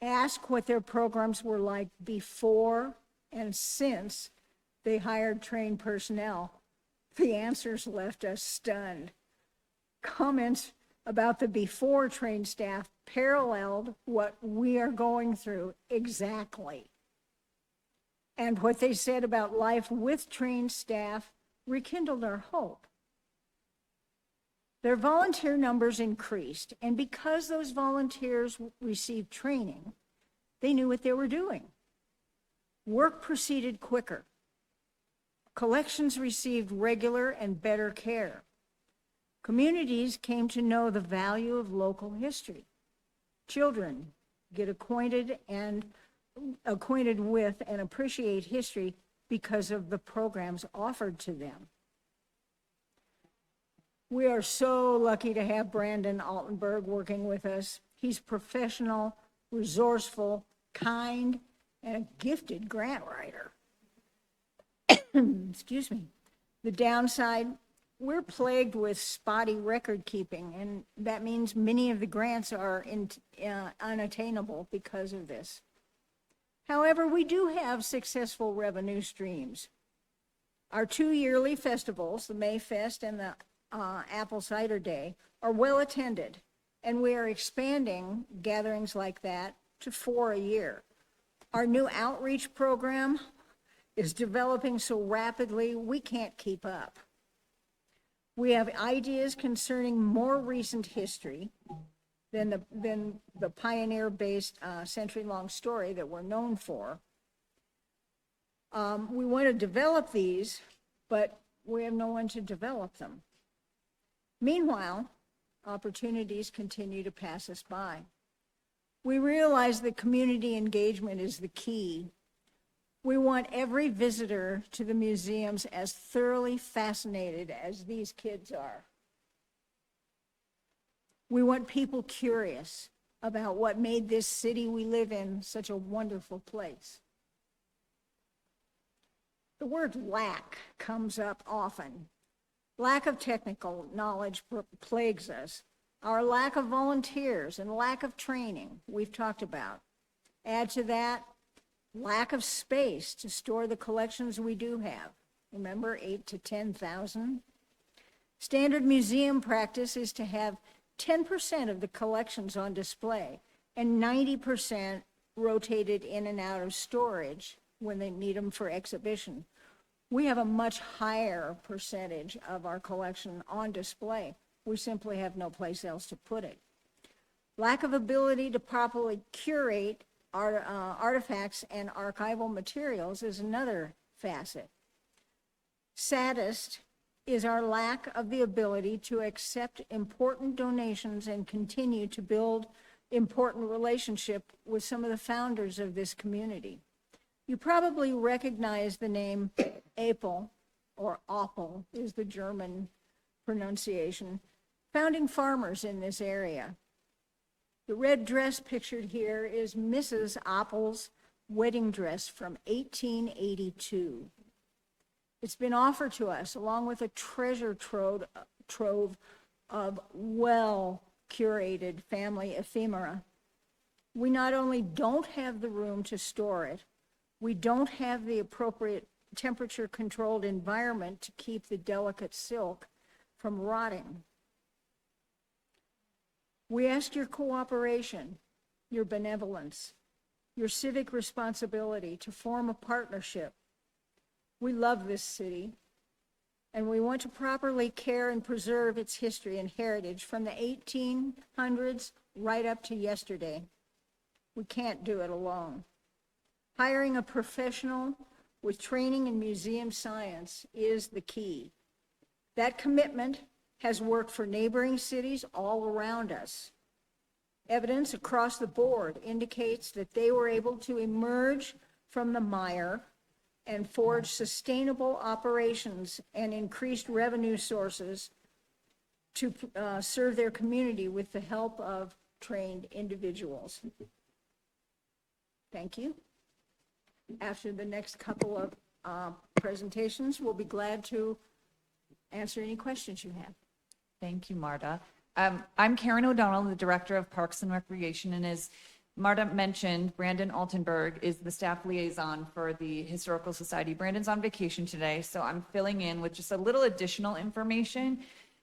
Ask what their programs were like before and since they hired trained personnel. The answers left us stunned. Comments about the before trained staff paralleled what we are going through exactly. And what they said about life with trained staff rekindled our hope. Their volunteer numbers increased, and because those volunteers received training, they knew what they were doing. Work proceeded quicker. Collections received regular and better care. Communities came to know the value of local history. Children get acquainted with and appreciate history because of the programs offered to them. We are so lucky to have Brandon Altenberg working with us. He's professional, resourceful, kind, and a gifted grant writer. Excuse me. The downside, we're plagued with spotty record keeping, and that means many of the grants are unattainable because of this. However, we do have successful revenue streams. Our 2 yearly festivals, the May Fest and the Apple Cider Day, are well attended, and we are expanding gatherings like that to 4 a year. Our new outreach program is developing so rapidly we can't keep up. We have ideas concerning more recent history than the pioneer-based century-long story that we're known for. We want to develop these, but we have no one to develop them. Meanwhile, opportunities continue to pass us by. We realize that community engagement is the key. We want every visitor to the museums as thoroughly fascinated as these kids are. We want people curious about what made this city we live in such a wonderful place. The word lack comes up often. Lack of technical knowledge plagues us. Our lack of volunteers and lack of training, we've talked about. Add to that, lack of space to store the collections we do have. Remember, 8,000 to 10,000? Standard museum practice is to have 10% of the collections on display and 90% rotated in and out of storage when they need them for exhibition. We have a much higher percentage of our collection on display. We simply have no place else to put it. Lack of ability to properly curate artifacts and archival materials is another facet. Saddest is our lack of the ability to accept important donations and continue to build important relationship with some of the founders of this community. You probably recognize the name Apel, or Appel is the German pronunciation, founding farmers in this area. The red dress pictured here is Mrs. Appel's wedding dress from 1882. It's been offered to us along with a treasure trove of well-curated family ephemera. We not only don't have the room to store it, we don't have the appropriate temperature-controlled environment to keep the delicate silk from rotting. We ask your cooperation, your benevolence, your civic responsibility to form a partnership. We love this city, and we want to properly care and preserve its history and heritage from the 1800s right up to yesterday. We can't do it alone. Hiring a professional with training in museum science is the key. That commitment has worked for neighboring cities all around us. Evidence across the board indicates that they were able to emerge from the mire and forge sustainable operations and increased revenue sources to serve their community with the help of trained individuals. Thank you. After the next couple of presentations, we'll be glad to answer any questions you have. Thank you, Marta. I'm Karen O'Donnell, the Director of Parks and Recreation, and as Marta mentioned, Brandon Altenberg is the staff liaison for the Historical Society. Brandon's on vacation today, so I'm filling in with just a little additional information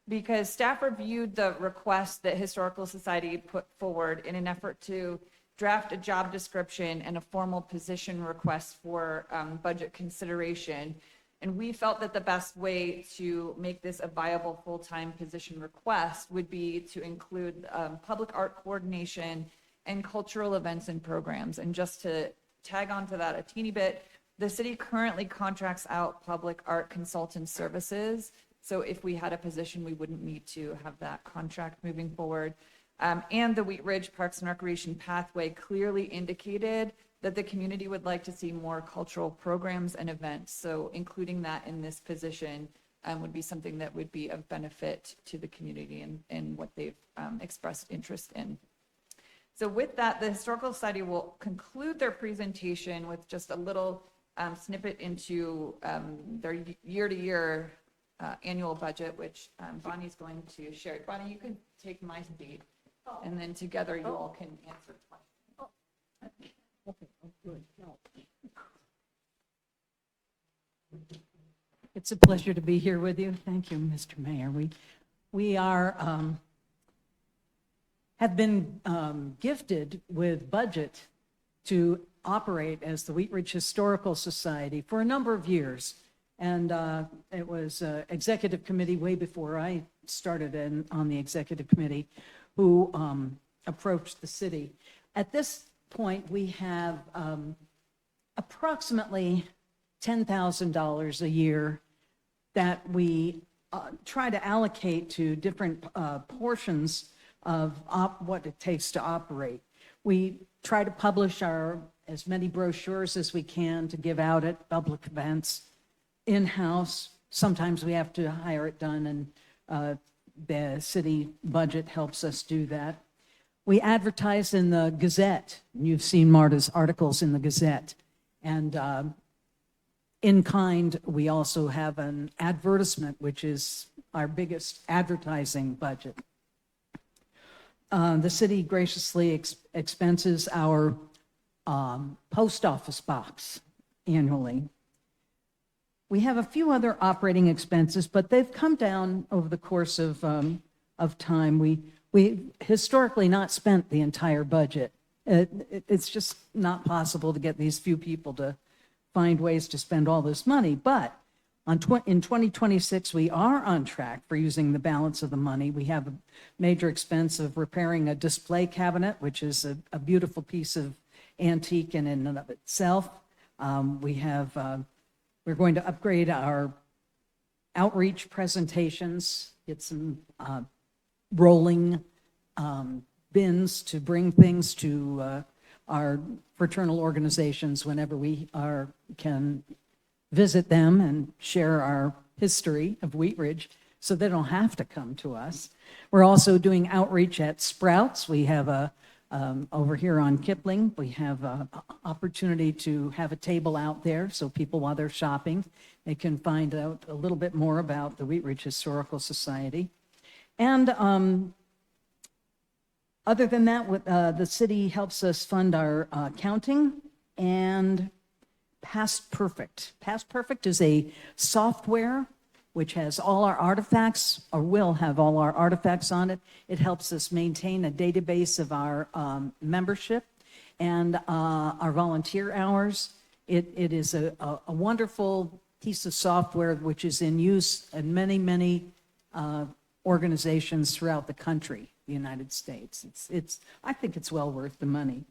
because staff reviewed the request that Historical Society put forward in an effort to draft a job description and a formal position request for budget consideration. And we felt that the best way to make this a viable full-time position request would be to include public art coordination and cultural events and programs. And just to tag onto that a teeny bit, the city currently contracts out public art consultant services. So if we had a position, we wouldn't need to have that contract moving forward. And the Wheat Ridge Parks and Recreation Pathway clearly indicated that the community would like to see more cultural programs and events. So including that in this position would be something that would be of benefit to the community and what they've expressed interest in. So with that, the Historical Society will conclude their presentation with just a little snippet into their year-to-year annual budget, which Bonnie's going to share. Bonnie, you can take my seat, and then together you all can answer questions. It's a pleasure to be here with you. Thank you, Mr. Mayor. We are have been gifted with budget to operate as the Wheat Ridge Historical Society for a number of years. And it was executive committee way before I started on the executive committee who approached the city. At this point, we have approximately $10,000 a year that we try to allocate to different portions of what it takes to operate. We try to publish as many brochures as we can to give out at public events, in-house. Sometimes we have to hire it done, and the city budget helps us do that. We advertise in the Gazette. You've seen Marta's articles in the Gazette. And in kind, we also have an advertisement, which is our biggest advertising budget. The city graciously expenses our post office box annually. We have a few other operating expenses, but they've come down over the course of time. We historically not spent the entire budget. It's just not possible to get these few people to find ways to spend all this money. But in 2026, we are on track for using the balance of the money. We have a major expense of repairing a display cabinet, which is a beautiful piece of antique in and of itself. We're going to upgrade our outreach presentations, get some rolling bins to bring things to our fraternal organizations whenever we can visit them and share our history of Wheat Ridge so they don't have to come to us. We're also doing outreach at Sprouts. We have over here on Kipling, we have an opportunity to have a table out there so people, while they're shopping, they can find out a little bit more about the Wheat Ridge Historical Society. And other than that, the city helps us fund our accounting and Past Perfect. Past Perfect is a software which has all our artifacts, or will have all our artifacts on it. It helps us maintain a database of our membership and our volunteer hours. It is a wonderful piece of software which is in use in many, many organizations throughout the country, the United States. I think it's well worth the money.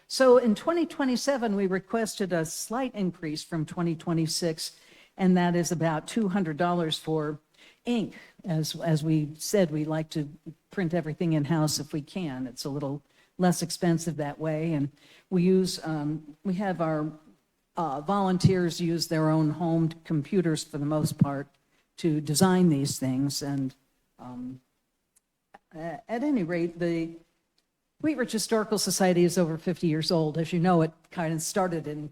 So in 2027, we requested a slight increase from 2026, and that is about $200 for ink. As we said, we like to print everything in-house if we can. It's a little less expensive that way, and we have our volunteers use their own home computers for the most part to design these things. And at any rate, the Wheat Ridge Historical Society is over 50 years old. As you know, it kind of started in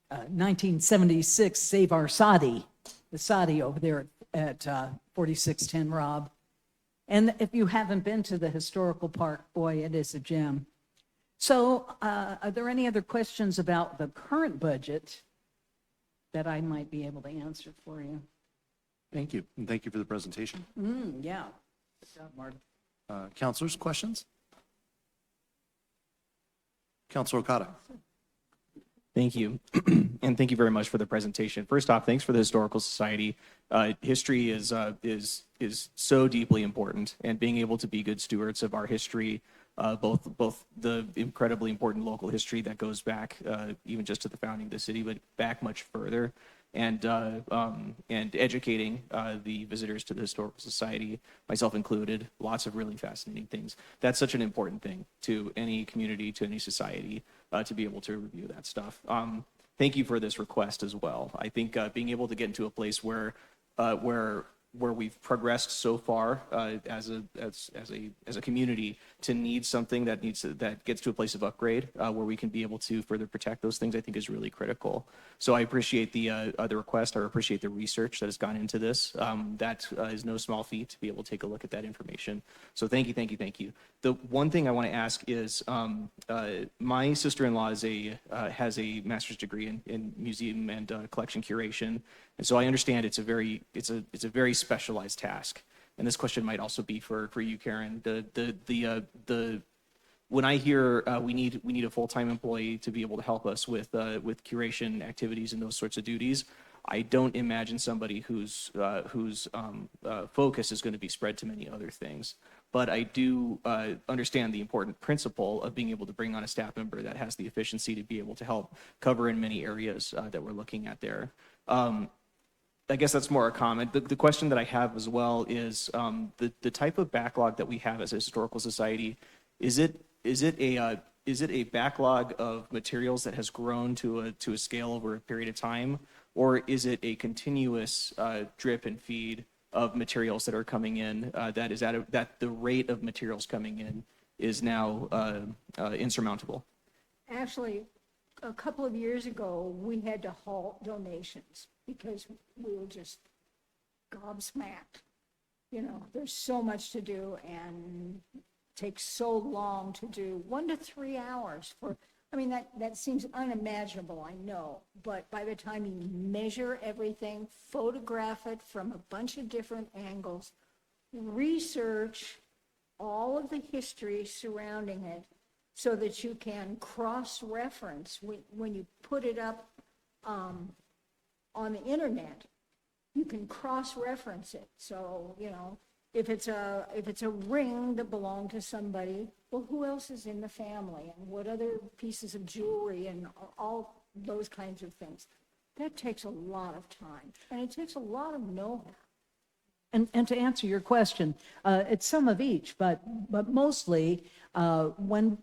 1976, Save Our Sadi, the Sadi over there at 4610 Robb. And if you haven't been to the historical park, boy, it is a gem. So are there any other questions about the current budget that I might be able to answer for you? Thank you, and thank you for the presentation. Yeah. Good job, Marta. Councilors, questions? Councilor Okada. Thank you. And thank you very much for the presentation. First off, thanks for the Historical Society. History is so deeply important, and being able to be good stewards of our history, both the incredibly important local history that goes back even just to the founding of the city, but back much further, and educating the visitors to the Historical Society, myself included, lots of really fascinating things. That's such an important thing to any community, to any society, to be able to review that stuff. Thank you for this request as well. I think being able to get into a place where we've progressed so far as a community to need something that gets to a place of upgrade where we can be able to further protect those things, I think is really critical. So I appreciate the request. I appreciate the research that has gone into this. That is no small feat to be able to take a look at that information. So thank you, thank you, thank you. The one thing I want to ask is, my sister-in-law has a master's degree in museum and collection curation, and so I understand it's a very specialized task. And this question might also be for you, Karen. When I hear we need a full-time employee to be able to help us with curation activities and those sorts of duties, I don't imagine somebody whose focus is going to be spread to many other things. But I do understand the important principle of being able to bring on a staff member that has the efficiency to be able to help cover in many areas that we're looking at there. I guess that's more a comment. The question that I have as well is the type of backlog that we have as a historical society. Is it a backlog of materials that has grown to a scale over a period of time, or is it a continuous drip and feed of materials that are coming in that the rate of materials coming in is now insurmountable? Actually, a couple of years ago, we had to halt donations because we were just gobsmacked You know, there's so much to do and takes so long to do, 1 to 3 hours for, I mean, that seems unimaginable, I know, but by the time you measure everything, photograph it from a bunch of different angles, research all of the history surrounding it so that you can cross-reference when you put it up on the internet, you can cross-reference it. So, you know, if it's a ring that belonged to somebody, well, who else is in the family and what other pieces of jewelry and all those kinds of things. That takes a lot of time and it takes a lot of know-how. And to answer your question, it's some of each, but mostly when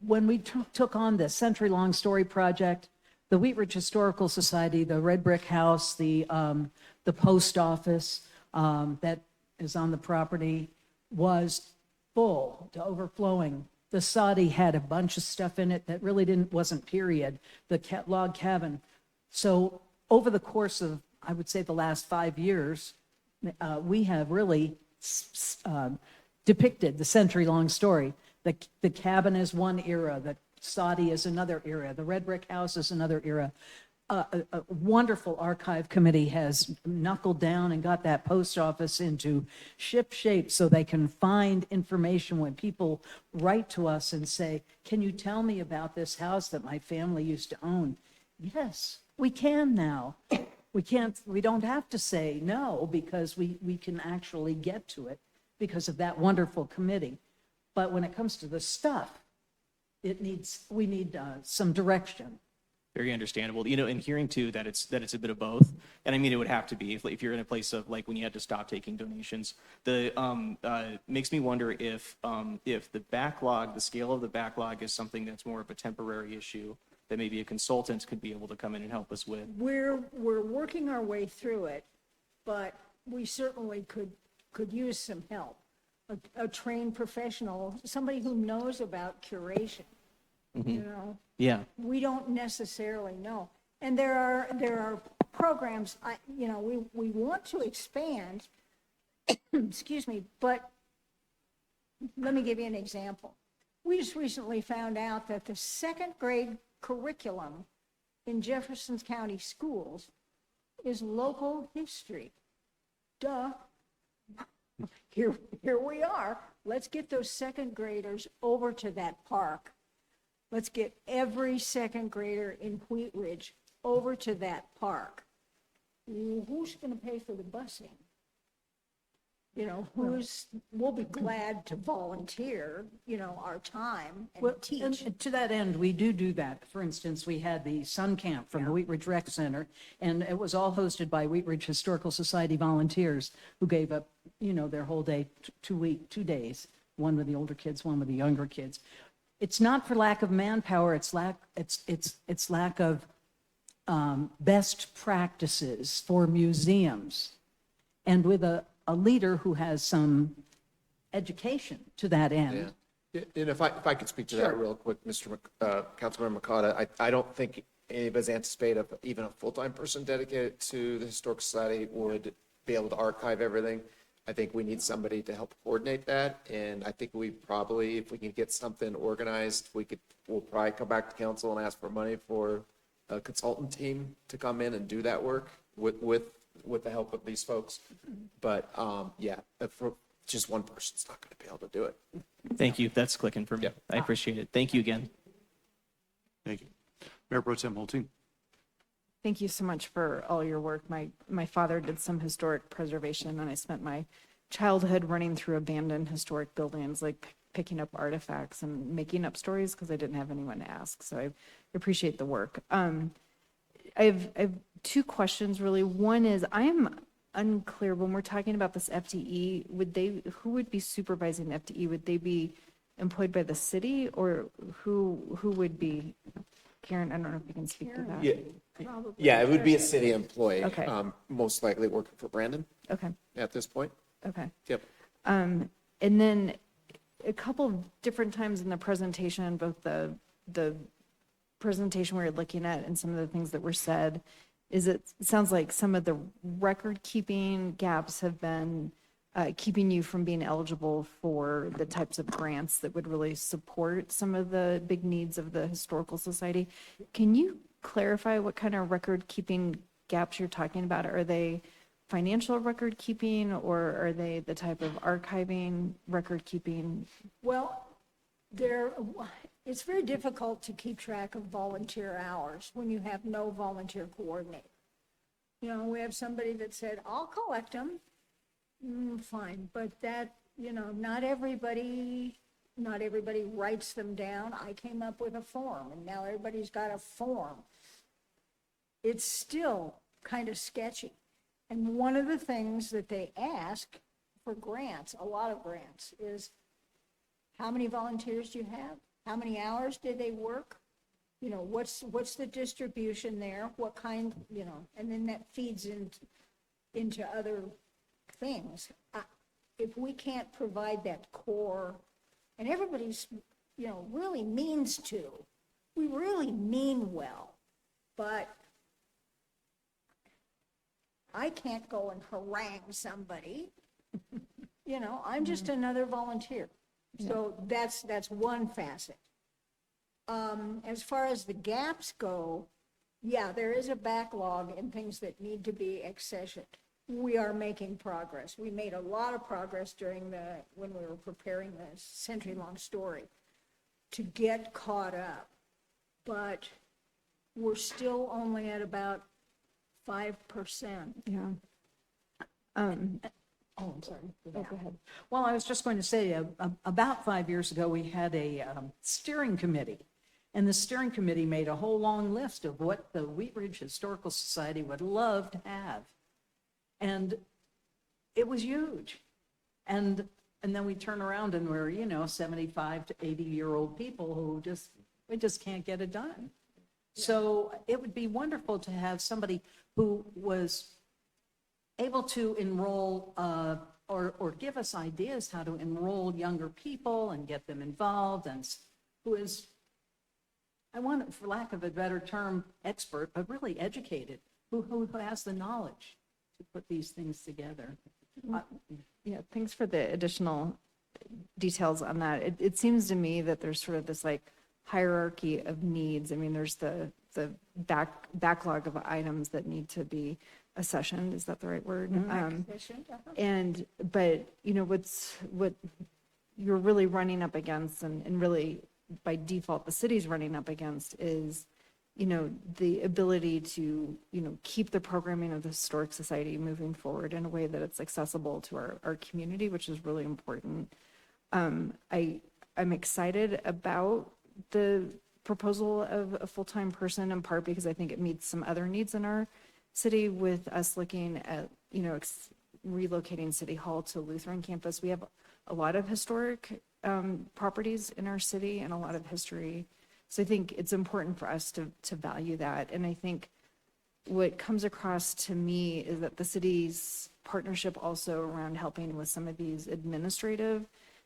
we took on the Century Long Story Project, the Wheat Ridge Historical Society, the Red Brick House, the post office that is on the property was full to overflowing. The soddy had a bunch of stuff in it that really wasn't period, the log cabin. So over the course of, I would say, the last 5 years, we have really depicted the century-long story. The cabin is one era, the soddy is another era, the red brick house is another era. A wonderful archive committee has knuckled down and got that post office into ship shape so they can find information when people write to us and say, can you tell me about this house that my family used to own? Yes, we can now. We don't have to say no because we can actually get to it because of that wonderful committee. But when it comes to the stuff, we need some direction. Very understandable. You know, and hearing too that it's a bit of both. And I mean, it would have to be if you're in a place of like when you had to stop taking donations. The makes me wonder if the backlog, the scale of the backlog, is something that's more of a temporary issue that maybe a consultant could be able to come in and help us with. We're working our way through it, but we certainly could use some help. A trained professional, somebody who knows about curation. You know, Yeah. we don't necessarily know. And there are programs, we want to expand, excuse me, but let me give you an example. We just recently found out that the second grade curriculum in Jefferson County schools is local history. Duh. Here we are. Let's get those second graders over to that park. Let's get every second grader in Wheat Ridge over to that park. Who's going to pay for the busing? You know, we'll be glad to volunteer, our time and teach. And to that end, we do that. For instance, we had the Sun Camp from the Wheat Ridge Rec Center, and it was all hosted by Wheat Ridge Historical Society volunteers who gave up, their whole day, 2 days, one with the older kids, one with the younger kids. It's not for lack of manpower, it's lack of best practices for museums. And with a leader who has some education to that end. Yeah. And if I could speak to that real quick, Councilmember Makata, I don't think any of us anticipate even a full-time person dedicated to the Historic Society would be able to archive everything. I think we need somebody to help coordinate that. And I think we probably, if we can get something organized, we'll probably come back to council and ask for money for a consultant team to come in and do that work with the help of these folks. But for just one person's not going to be able to do it. Thank you. That's clicking for me. I appreciate it. Thank you again. Thank you. Mayor Pro Tem Holteen. Thank you so much for all your work. My father did some historic preservation, and I spent my childhood running through abandoned historic buildings, like picking up artifacts and making up stories because I didn't have anyone to ask. So I appreciate the work. I have 2 questions, really. One is, I am unclear when we're talking about this FTE, who would be supervising the FTE? Would they be employed by the city, or who would be? Karen, I don't know if you can speak to that. Yeah, it would be a city employee. Okay. Most likely working for Brandon. Okay. At this point. Okay. Yep. And then a couple of different times in the presentation, both the presentation we were looking at and some of the things that were said, it sounds like some of the record keeping gaps have been keeping you from being eligible for the types of grants that would really support some of the big needs of the Historical Society. Can you clarify what kind of record-keeping gaps you're talking about? Are they financial record-keeping, or are they the type of archiving, record-keeping? Well, it's very difficult to keep track of volunteer hours when you have no volunteer coordinator. You know, we have somebody that said, I'll collect them. Fine, but that, you know, not everybody writes them down. I came up with a form, and now everybody's got a form. It's still kind of sketchy. And one of the things that they ask for grants, a lot of grants, is how many volunteers do you have? How many hours did they work? You know, what's the distribution there? What kind, you know, and then that feeds into other things. If we can't provide that core, and everybody's, you know, really means to, we really mean well, but I can't go and harangue somebody. You know, I'm just another volunteer. So that's one facet. As far as the gaps go, yeah, there is a backlog in things that need to be accessioned. We are making progress. We made a lot of progress when we were preparing the century-long story to get caught up. But we're still only at about 5%. Yeah. Oh, I'm sorry. Go ahead. Well, I was just going to say, about 5 years ago, we had a steering committee. And the steering committee made a whole long list of what the Wheat Ridge Historical Society would love to have. And it was huge. And then we turn around and we're, you know, 75 to 80-year-old people who we just can't get it done. So it would be wonderful to have somebody who was able to enroll or give us ideas how to enroll younger people and get them involved, and who is, I want it, for lack of a better term, expert, but really educated, who has the knowledge to put these things together. Yeah, thanks for the additional details on that. It seems to me that there's sort of this like hierarchy of needs. I mean, there's the backlog of items that need to be accessioned. Is that the right word? But you know, what you're really running up against, and really by default the city's running up against, is, you know, the ability to, you know, keep the programming of the Historic Society moving forward in a way that it's accessible to our community, which is really important. I'm excited about the proposal of a full-time person, in part because I think it meets some other needs in our city, with us looking at, you know, relocating City Hall to Lutheran campus. We have a lot of historic properties in our city and a lot of history. So I think it's important for us to value that. And I think what comes across to me is that the city's partnership also around helping with some of these administrative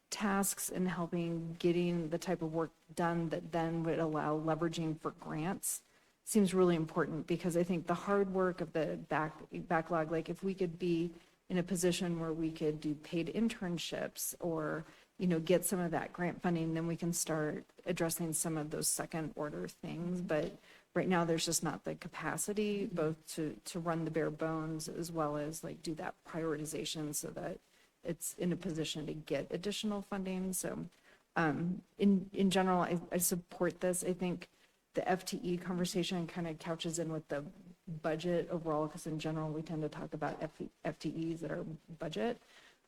tasks and helping getting the type of work done that then would allow leveraging for grants seems really important, because I think the hard work of the backlog, like if we could be in a position where we could do paid internships or, you know, get some of that grant funding, then we can start addressing some of those second order things. But right now there's just not the capacity both to run the bare bones as well as like do that prioritization so that it's in a position to get additional funding. So in general, I support this. I think the FTE conversation kind of couches in with the budget overall, because in general, we tend to talk about FTEs that are budget.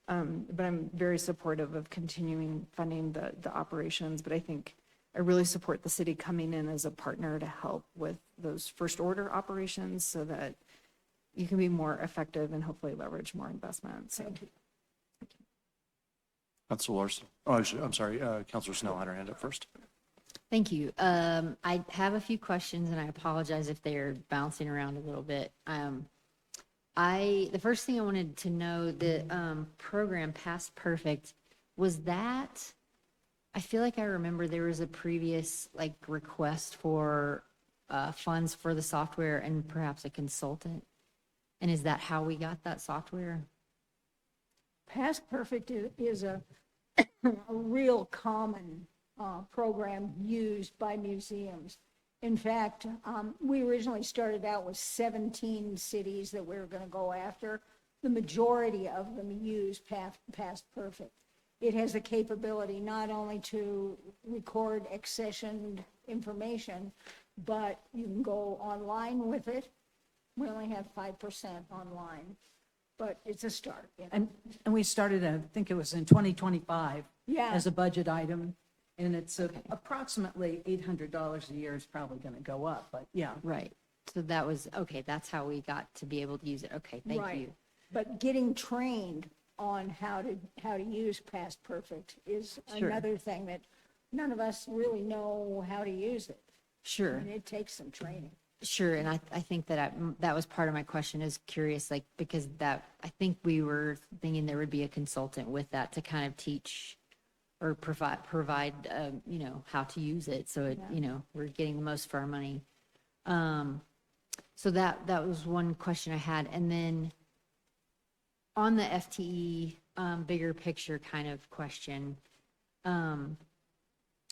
But I'm very supportive of continuing funding the operations. But I think I really support the city coming in as a partner to help with those first order operations so that you can be more effective and hopefully leverage more investment. So. Councilor Larson. Oh, I'm sorry. Councilor Snell had her hand up first. Thank you. I have a few questions, and I apologize if they're bouncing around a little bit. The first thing I wanted to know, the program Past Perfect, was that, I feel like I remember there was a previous like request for funds for the software and perhaps a consultant. And is that how we got that software? Past Perfect is a real common program used by museums. In fact, we originally started out with 17 cities that we were going to go after. The majority of them use Past Perfect. It has the capability not only to record accessioned information, but you can go online with it. We only have 5% online, but it's a start. You know? And we started, I think it was in 2025. Yeah. As a budget item, and it's approximately $800 a year is probably going to go up, but yeah. Right. So that was, okay, that's how we got to be able to use it. Okay, thank Right. you. But getting trained on how to use Past Perfect is Sure. another thing that none of us really know how to use it. Sure. And it takes some training. Sure, and I think that that was part of my question, is curious, like, because that, I think we were thinking there would be a consultant with that to kind of teach or provide, you know, how to use it, so it, you know, we're getting the most for our money. So that was one question I had, and then on the FTE, bigger picture kind of question,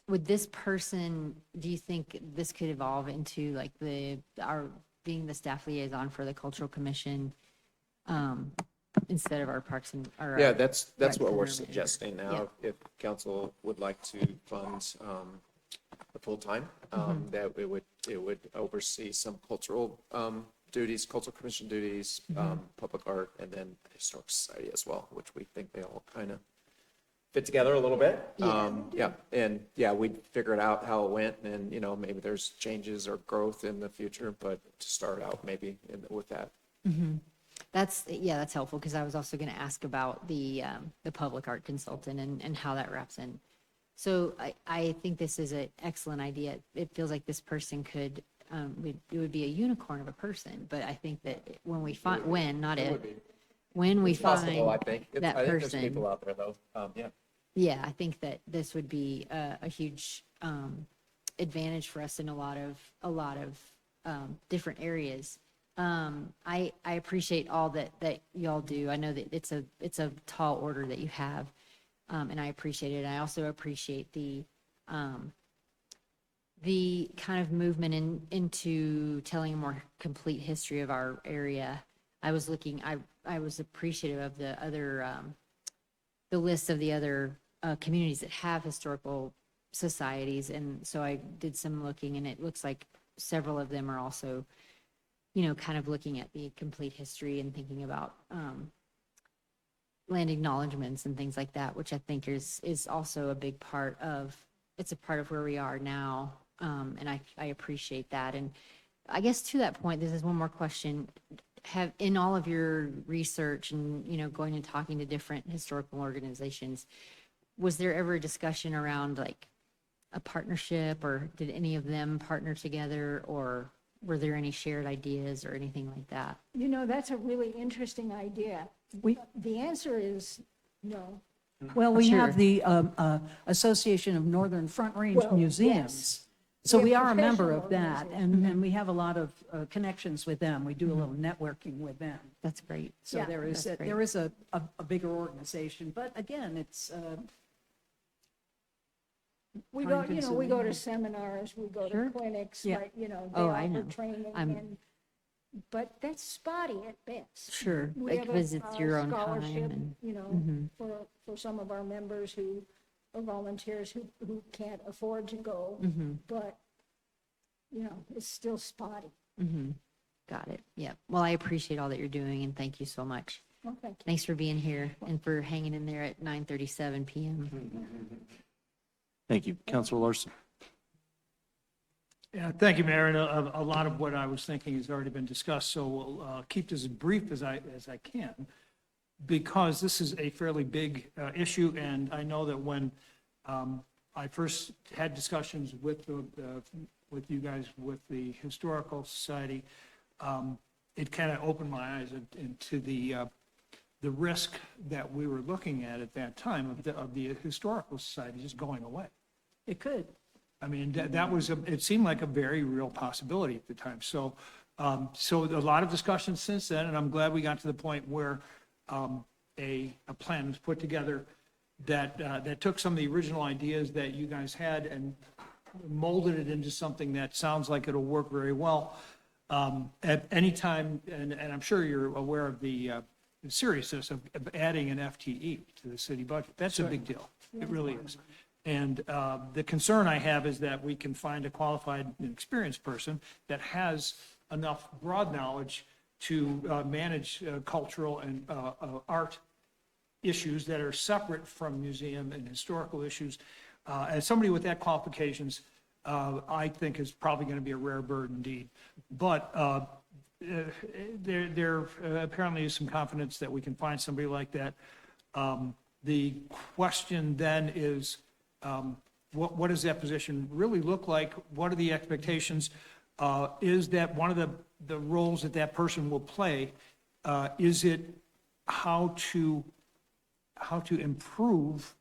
would this person, do you think this could evolve into like our being the staff liaison for the Cultural Commission, instead of our Parks and, or? Yeah, that's what we're Program manager? suggesting now. If council would like to fund a full-time, that it would oversee some cultural duties, Cultural Commission duties, public art, and then Historic Society as well, which we think they all kind of fit together a little bit. We'd figure it out how it went, and, you know, maybe there's changes or growth in the future, but to start out maybe with that. That's helpful, because I was also going to ask about the public art consultant and how that wraps in. So I think this is an excellent idea. It feels like this person could, it would be a unicorn of a person, but I think that when we find, when we It's possible, I find think. that I think there's person. people out there though. Yeah, I think that this would be a huge advantage for us in a lot of different areas. I appreciate all that y'all do. I know that it's a tall order that you have, and I appreciate it. I also appreciate the kind of movement into telling a more complete history of our area. I was appreciative of the other the list of the other communities that have historical societies, and so I did some looking, and it looks like several of them are also, you know, kind of looking at the complete history and thinking about land acknowledgements and things like that, which I think is also a big part of, it's a part of where we are now, and I appreciate that. And I guess to that point, this is one more question. Have, in all of your research and, you know, going and talking to different historical organizations, was there ever a discussion around like a partnership, or did any of them partner together, or were there any shared ideas or anything like that? You know, that's a really interesting idea. The answer is no. Well, we Sure. have the Association of Northern Front Range Well, Museums. yes. So We we have are a member professional of that, organizations. and we have a lot of connections with them. We do a little networking with them. That's great. So Yeah. there is, That's great. there is a bigger organization, but again, it's, We go, time you know, we go to consuming. seminars, we go Sure. to clinics, Yeah. like, you know, they Oh, I offer know. training, I'm- but that's spotty at best. Sure, We like have a- visits a your own scholarship, time and, you know, Mhm. for some of our members who are volunteers who can't afford to go, but, you know, it's still spotty. got it. Yeah. Well, I appreciate all that you're doing, and thank you so much. Well, thank you. Thanks for being here and for hanging in there at 9:37 PM. Thank you. Councilor Larson. Yeah, thank you, Mayor. And a lot of what I was thinking has already been discussed, so we'll keep this as brief as I can, because this is a fairly big issue, and I know that when I first had discussions with with you guys, with the Historical Society, it kind of opened my eyes into the risk that we were looking at that time of the Historical Society just going away. it could. I mean, that was, it seemed like a very real possibility at the time. So, so a lot of discussion since then, and I'm glad we got to the point where a plan was put together that took some of the original ideas that you guys had and molded it into something that sounds like it'll work very well. At any time, and I'm sure you're aware of the seriousness of adding an FTE to the city budget. That's a big deal. It really is. And the concern I have is that we can find a qualified and experienced person that has enough broad knowledge to manage cultural and art issues that are separate from museum and historical issues. As somebody with that qualifications, I think is probably going to be a rare bird indeed. But there apparently is some confidence that we can find somebody like that. The question then is, what does that position really look like? What are the expectations? Is that one of the roles that that person will play? Is it how to improve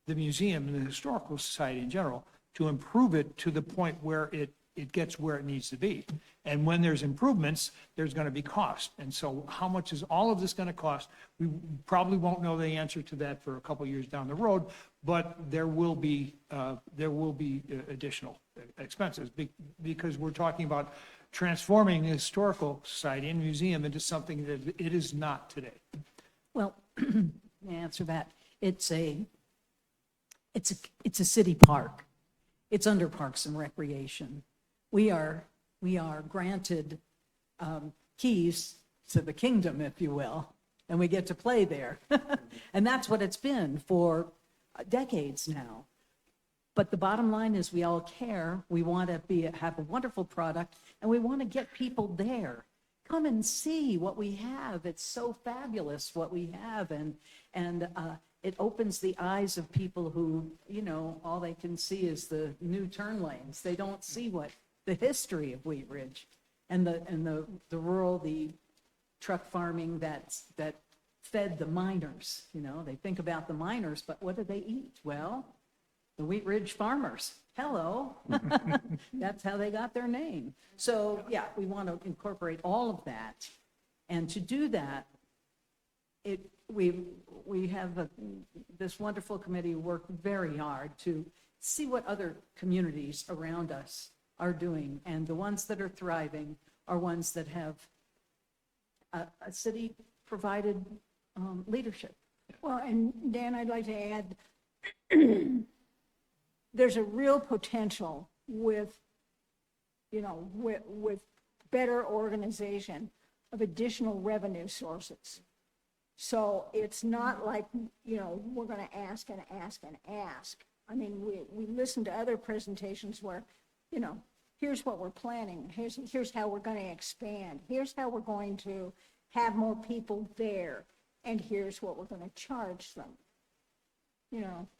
the museum and the historical society in general, to improve it to the point where it gets where it needs to be? And when there's improvements, there's going to be cost. And so how much is all of this going to cost? We probably won't know the answer to that for a couple of years down the road, but there will be additional expenses because we're talking about transforming the historical society and museum into something that it is not today. Well, let me answer that. It's a city park. It's under Parks and Recreation. We are granted keys to the kingdom, if you will, and we get to play there. And that's what it's been for decades now. But the bottom line is we all care. We want to have a wonderful product, and we want to get people there. Come and see what we have. It's so fabulous what we have, and it opens the eyes of people who, all they can see is the new turn lanes. They don't see what the history of Wheat Ridge and the rural, the truck farming that fed the miners. They think about the miners, but what do they eat? Well, the Wheat Ridge farmers. Hello. That's how they got their name. So yeah, we want to incorporate all of that. And to do that, we have this wonderful committee work very hard to see what other communities around us are doing. And the ones that are thriving are ones that have a city provided leadership. Well, and Dan, I'd like to add, there's a real potential with better organization of additional revenue sources. So it's not like, we're going to ask and ask and ask. I mean, we listen to other presentations where, here's what we're planning. Here's how we're going to expand. Here's how we're going to have more people there. And here's what we're going to charge them.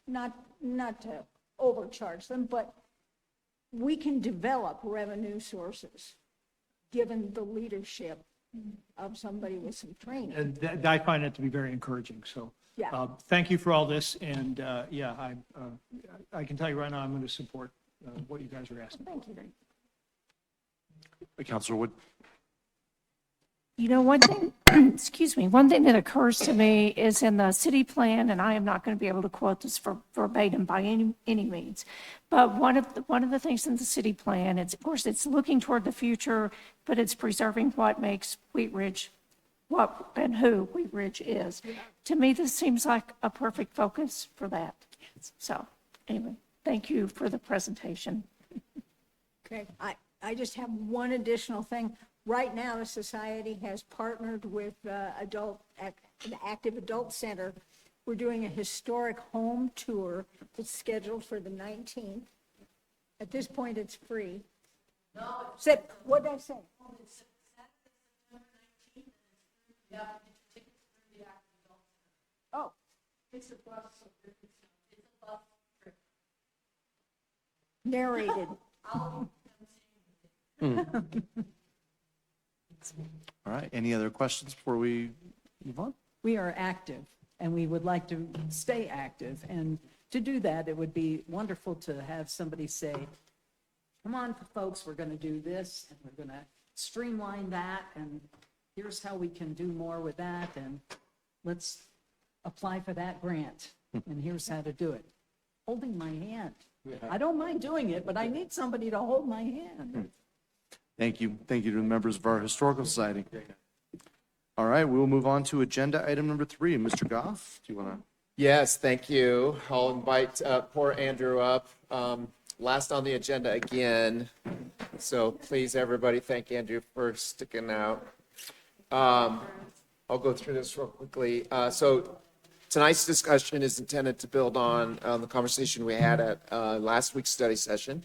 Not to overcharge them, but we can develop revenue sources given the leadership of somebody with some training. And I find that to be very encouraging. So Yeah. Thank you for all this. And I can tell you right now, I'm going to support what you guys are asking. Thank you. Councilor Wood. One thing, excuse me, one thing that occurs to me is in the city plan, and I am not going to be able to quote this verbatim by any means, but one of the things in the city plan, of course, it's looking toward the future, but it's preserving what makes Wheat Ridge what and who Wheat Ridge is. To me, this seems like a perfect focus for that. So anyway, thank you for the presentation. Okay, I just have one additional thing. Right now, the society has partnered with the Active Adult Center. We're doing a historic home tour that's scheduled for the 19th. At this point, it's free. No. What did I say? Oh. It's a bus. Narrated. All right, any other questions before we move on? We are active, and we would like to stay active. And to do that, it would be wonderful to have somebody say, come on, folks, we're going to do this, and we're going to streamline that, and here's how we can do more with that, and let's apply for that grant. And here's how to do it. Holding my hand. I don't mind doing it, but I need somebody to hold my hand. Thank you. Thank you to the members of our Historical Society. All right, we will move on to agenda item number 3. Mr. Goff, do you want to? Yes, thank you. I'll invite poor Andrew up. Last on the agenda again. So please, everybody, thank Andrew for sticking out. I'll go through this real quickly. So tonight's discussion is intended to build on the conversation we had at last week's study session.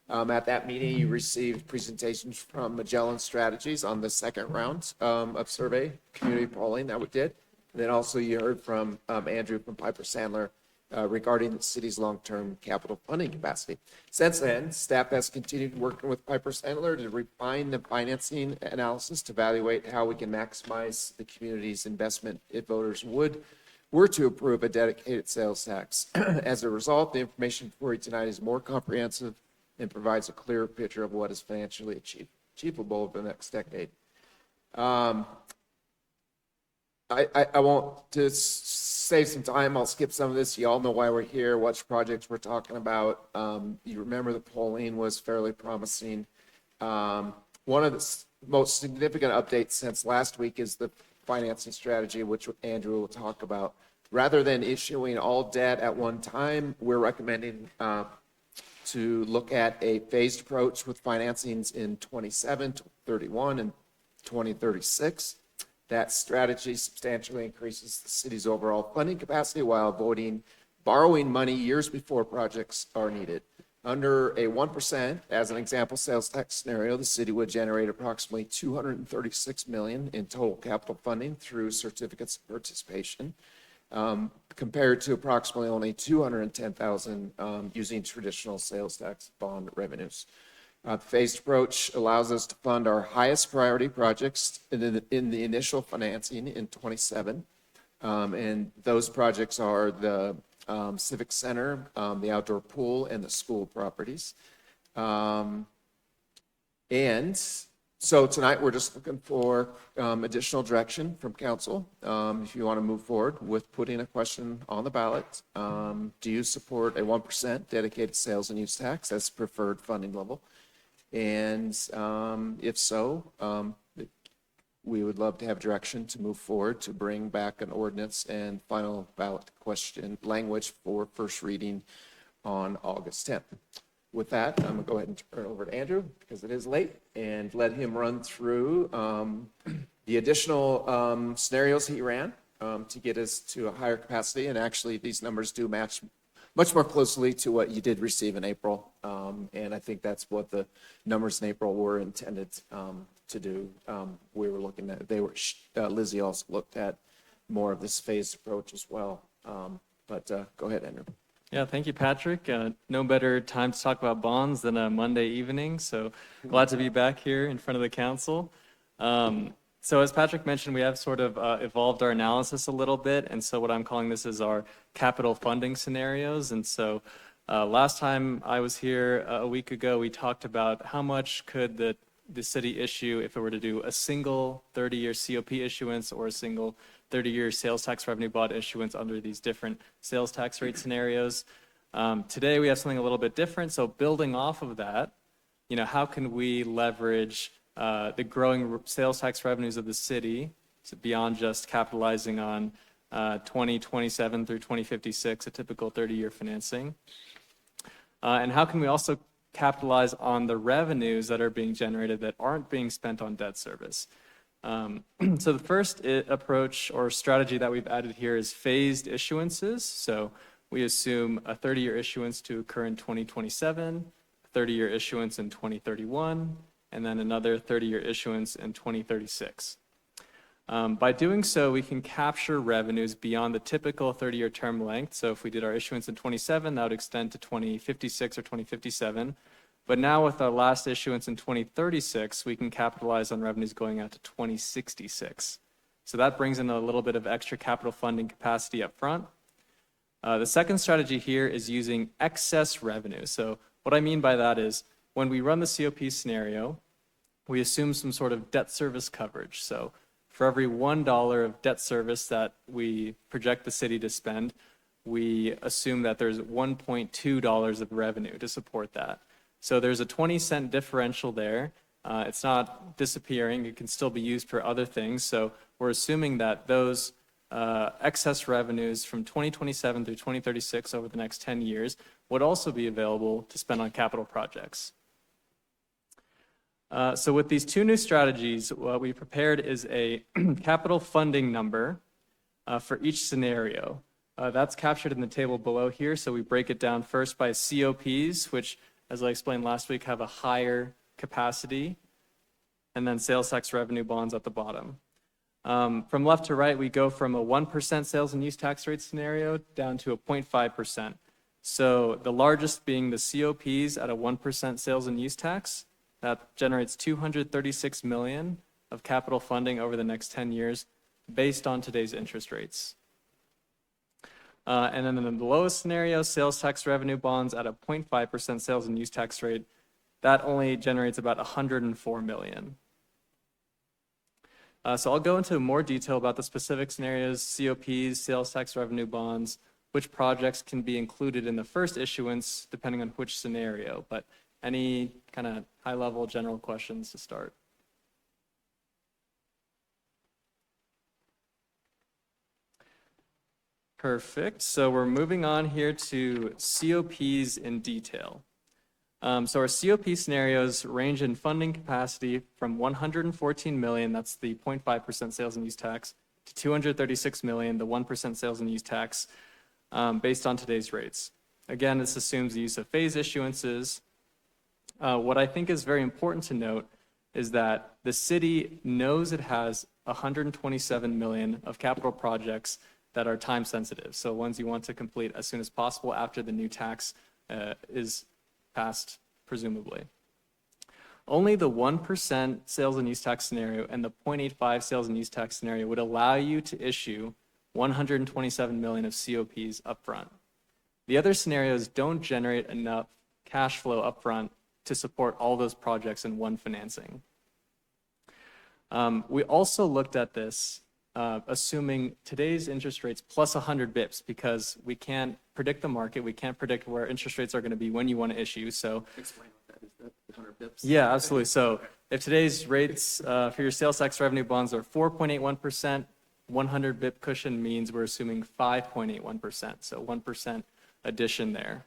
At that meeting, you received presentations from Magellan Strategies on the second round of survey, community polling that we did. And then also you heard from Andrew from Piper Sandler regarding the city's long-term capital funding capacity. Since then, staff has continued working with Piper Sandler to refine the financing analysis to evaluate how we can maximize the community's investment if voters were to approve a dedicated sales tax. As a result, the information before you tonight is more comprehensive and provides a clearer picture of what is financially achievable over the next decade. I won't just save some time. I'll skip some of this. You all know why we're here, which projects we're talking about. You remember the polling was fairly promising. One of the most significant updates since last week is the financing strategy, which Andrew will talk about. Rather than issuing all debt at one time, we're recommending to look at a phased approach with financings in 27, 31, and 2036. That strategy substantially increases the city's overall funding capacity while avoiding borrowing money years before projects are needed. Under a 1%, as an example, sales tax scenario, the city would generate approximately $236 million in total capital funding through certificates of participation, compared to approximately only $210,000 using traditional sales tax bond revenues. The phased approach allows us to fund our highest priority projects in the initial financing in 27. And those projects are the Civic Center, the outdoor pool, and the school properties. And so tonight we're just looking for additional direction from council. If you want to move forward with putting a question on the ballot, do you support a 1% dedicated sales and use tax as preferred funding level? And if so, we would love to have direction to move forward to bring back an ordinance and final ballot question language for first reading on August 10th. With that, I'm going to go ahead and turn it over to Andrew because it is late and let him run through the additional scenarios he ran to get us to a higher capacity. And actually, these numbers do match much more closely to what you did receive in April. And I think that's what the numbers in April were intended to do. We were looking at, Lizzie also looked at more of this phased approach as well. But go ahead, Andrew. Yeah, thank you, Patrick. No better time to talk about bonds than a Monday evening, so glad to be back here in front of the council. So as Patrick mentioned, we have sort of evolved our analysis a little bit, and so what I'm calling this is our capital funding scenarios. And so last time I was here a week ago, we talked about how much could the city issue if it were to do a single 30-year COP issuance or a single 30-year sales tax revenue bond issuance under these different sales tax rate scenarios. Today we have something a little bit different. So building off of that, how can we leverage the growing sales tax revenues of the city, so beyond just capitalizing on 2027 through 2056, a typical 30-year financing? And how can we also capitalize on the revenues that are being generated that aren't being spent on debt service? So the first approach or strategy that we've added here is phased issuances. So we assume a 30-year issuance to occur in 2027, a 30-year issuance in 2031, and then another 30-year issuance in 2036. By doing so, we can capture revenues beyond the typical 30-year term length. So if we did our issuance in 27, that would extend to 2056 or 2057. But now with our last issuance in 2036, we can capitalize on revenues going out to 2066. So that brings in a little bit of extra capital funding capacity up front. The second strategy here is using excess revenue. So what I mean by that is when we run the COP scenario, we assume some sort of debt service coverage. So for every $1 of debt service that we project the city to spend, we assume that there's $1.2 of revenue to support that. So there's a 20-cent differential there. It's not disappearing. It can still be used for other things. So we're assuming that those excess revenues from 2027 through 2036 over the next 10 years would also be available to spend on capital projects. So with these two new strategies, what we prepared is a capital funding number for each scenario. That's captured in the table below here. So we break it down first by COPs, which, as I explained last week, have a higher capacity, and then sales tax revenue bonds at the bottom. From left to right, we go from a 1% sales and use tax rate scenario down to a 0.5%. So the largest being the COPs at a 1% sales and use tax. That generates $236 million of capital funding over the next 10 years based on today's interest rates. And then in the lowest scenario, sales tax revenue bonds at a 0.5% sales and use tax rate, that only generates about $104 million. So I'll go into more detail about the specific scenarios, COPs, sales tax revenue bonds, which projects can be included in the first issuance depending on which scenario. But any kind of high-level general questions to start? Perfect. So we're moving on here to COPs in detail. So our COP scenarios range in funding capacity from $114 million, that's the 0.5% sales and use tax, to $236 million, the 1% sales and use tax, based on today's rates. Again, this assumes the use of phase issuances. What I think is very important to note is that the city knows it has $127 million of capital projects that are time sensitive. So ones you want to complete as soon as possible after the new tax is passed, presumably. Only the 1% sales and use tax scenario and the 0.85 sales and use tax scenario would allow you to issue $127 million of COPs upfront. The other scenarios don't generate enough cash flow upfront to support all those projects in one financing. We also looked at this assuming today's interest rates plus 100 bips because we can't predict the market. We can't predict where interest rates are going to be when you want to issue. So Explain what that is, that 100 bips. yeah, absolutely. So if today's rates for your sales tax revenue bonds are 4.81%, 100 bip cushion means we're assuming 5.81%. So 1% addition there.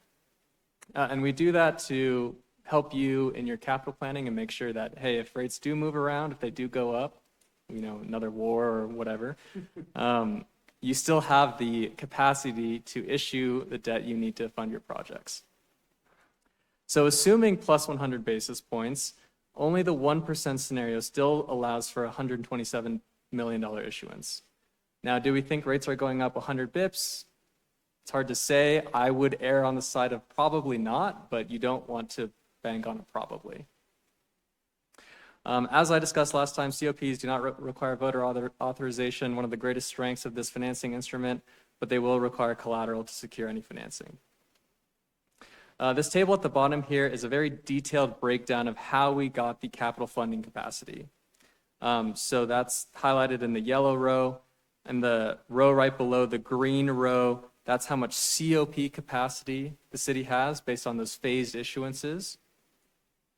And we do that to help you in your capital planning and make sure that, hey, if rates do move around, if they do go up, you know, another war or whatever, you still have the capacity to issue the debt you need to fund your projects. So assuming plus 100 basis points, only the 1% scenario still allows for a $127 million issuance. Now, do we think rates are going up 100 bips? It's hard to say. I would err on the side of probably not, but you don't want to bank on it probably. As I discussed last time, COPs do not require voter authorization, one of the greatest strengths of this financing instrument, but they will require collateral to secure any financing. This table at the bottom here is a very detailed breakdown of how we got the capital funding capacity. So that's highlighted in the yellow row, and the row right below the green row, that's how much COP capacity the city has based on those phased issuances.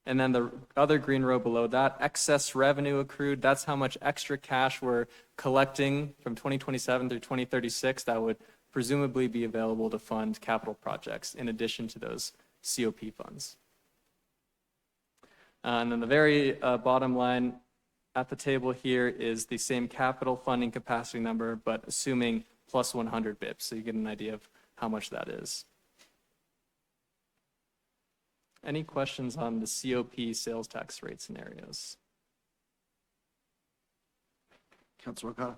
And then the other green row below that, excess revenue accrued, that's how much extra cash we're collecting from 2027 through 2036 that would presumably be available to fund capital projects in addition to those COP funds. And then the very bottom line at the table here is the same capital funding capacity number, but assuming plus 100 bips, so you get an idea of how much that is. Any questions on the COP sales tax rate scenarios? Councilor Okada.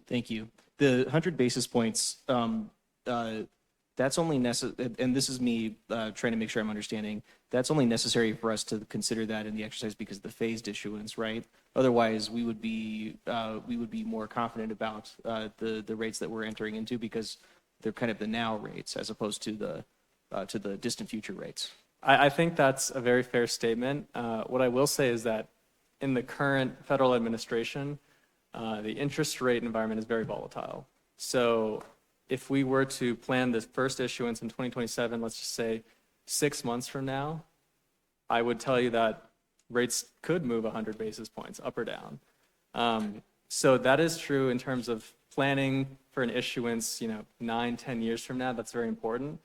Thank you. The 100 basis points, that's only necessary, and this is me trying to make sure I'm understanding, that's only necessary for us to consider that in the exercise because of the phased issuance, right? Otherwise, we would be more confident about the rates that we're entering into because they're kind of the now rates as opposed to the distant future rates. I think that's a very fair statement. What I will say is that in the current federal administration, the interest rate environment is very volatile. So if we were to plan the first issuance in 2027, let's just say 6 months from now, I would tell you that rates could move 100 basis points up or down. So that is true in terms of planning for an issuance, 9, 10 years from now. That's very important.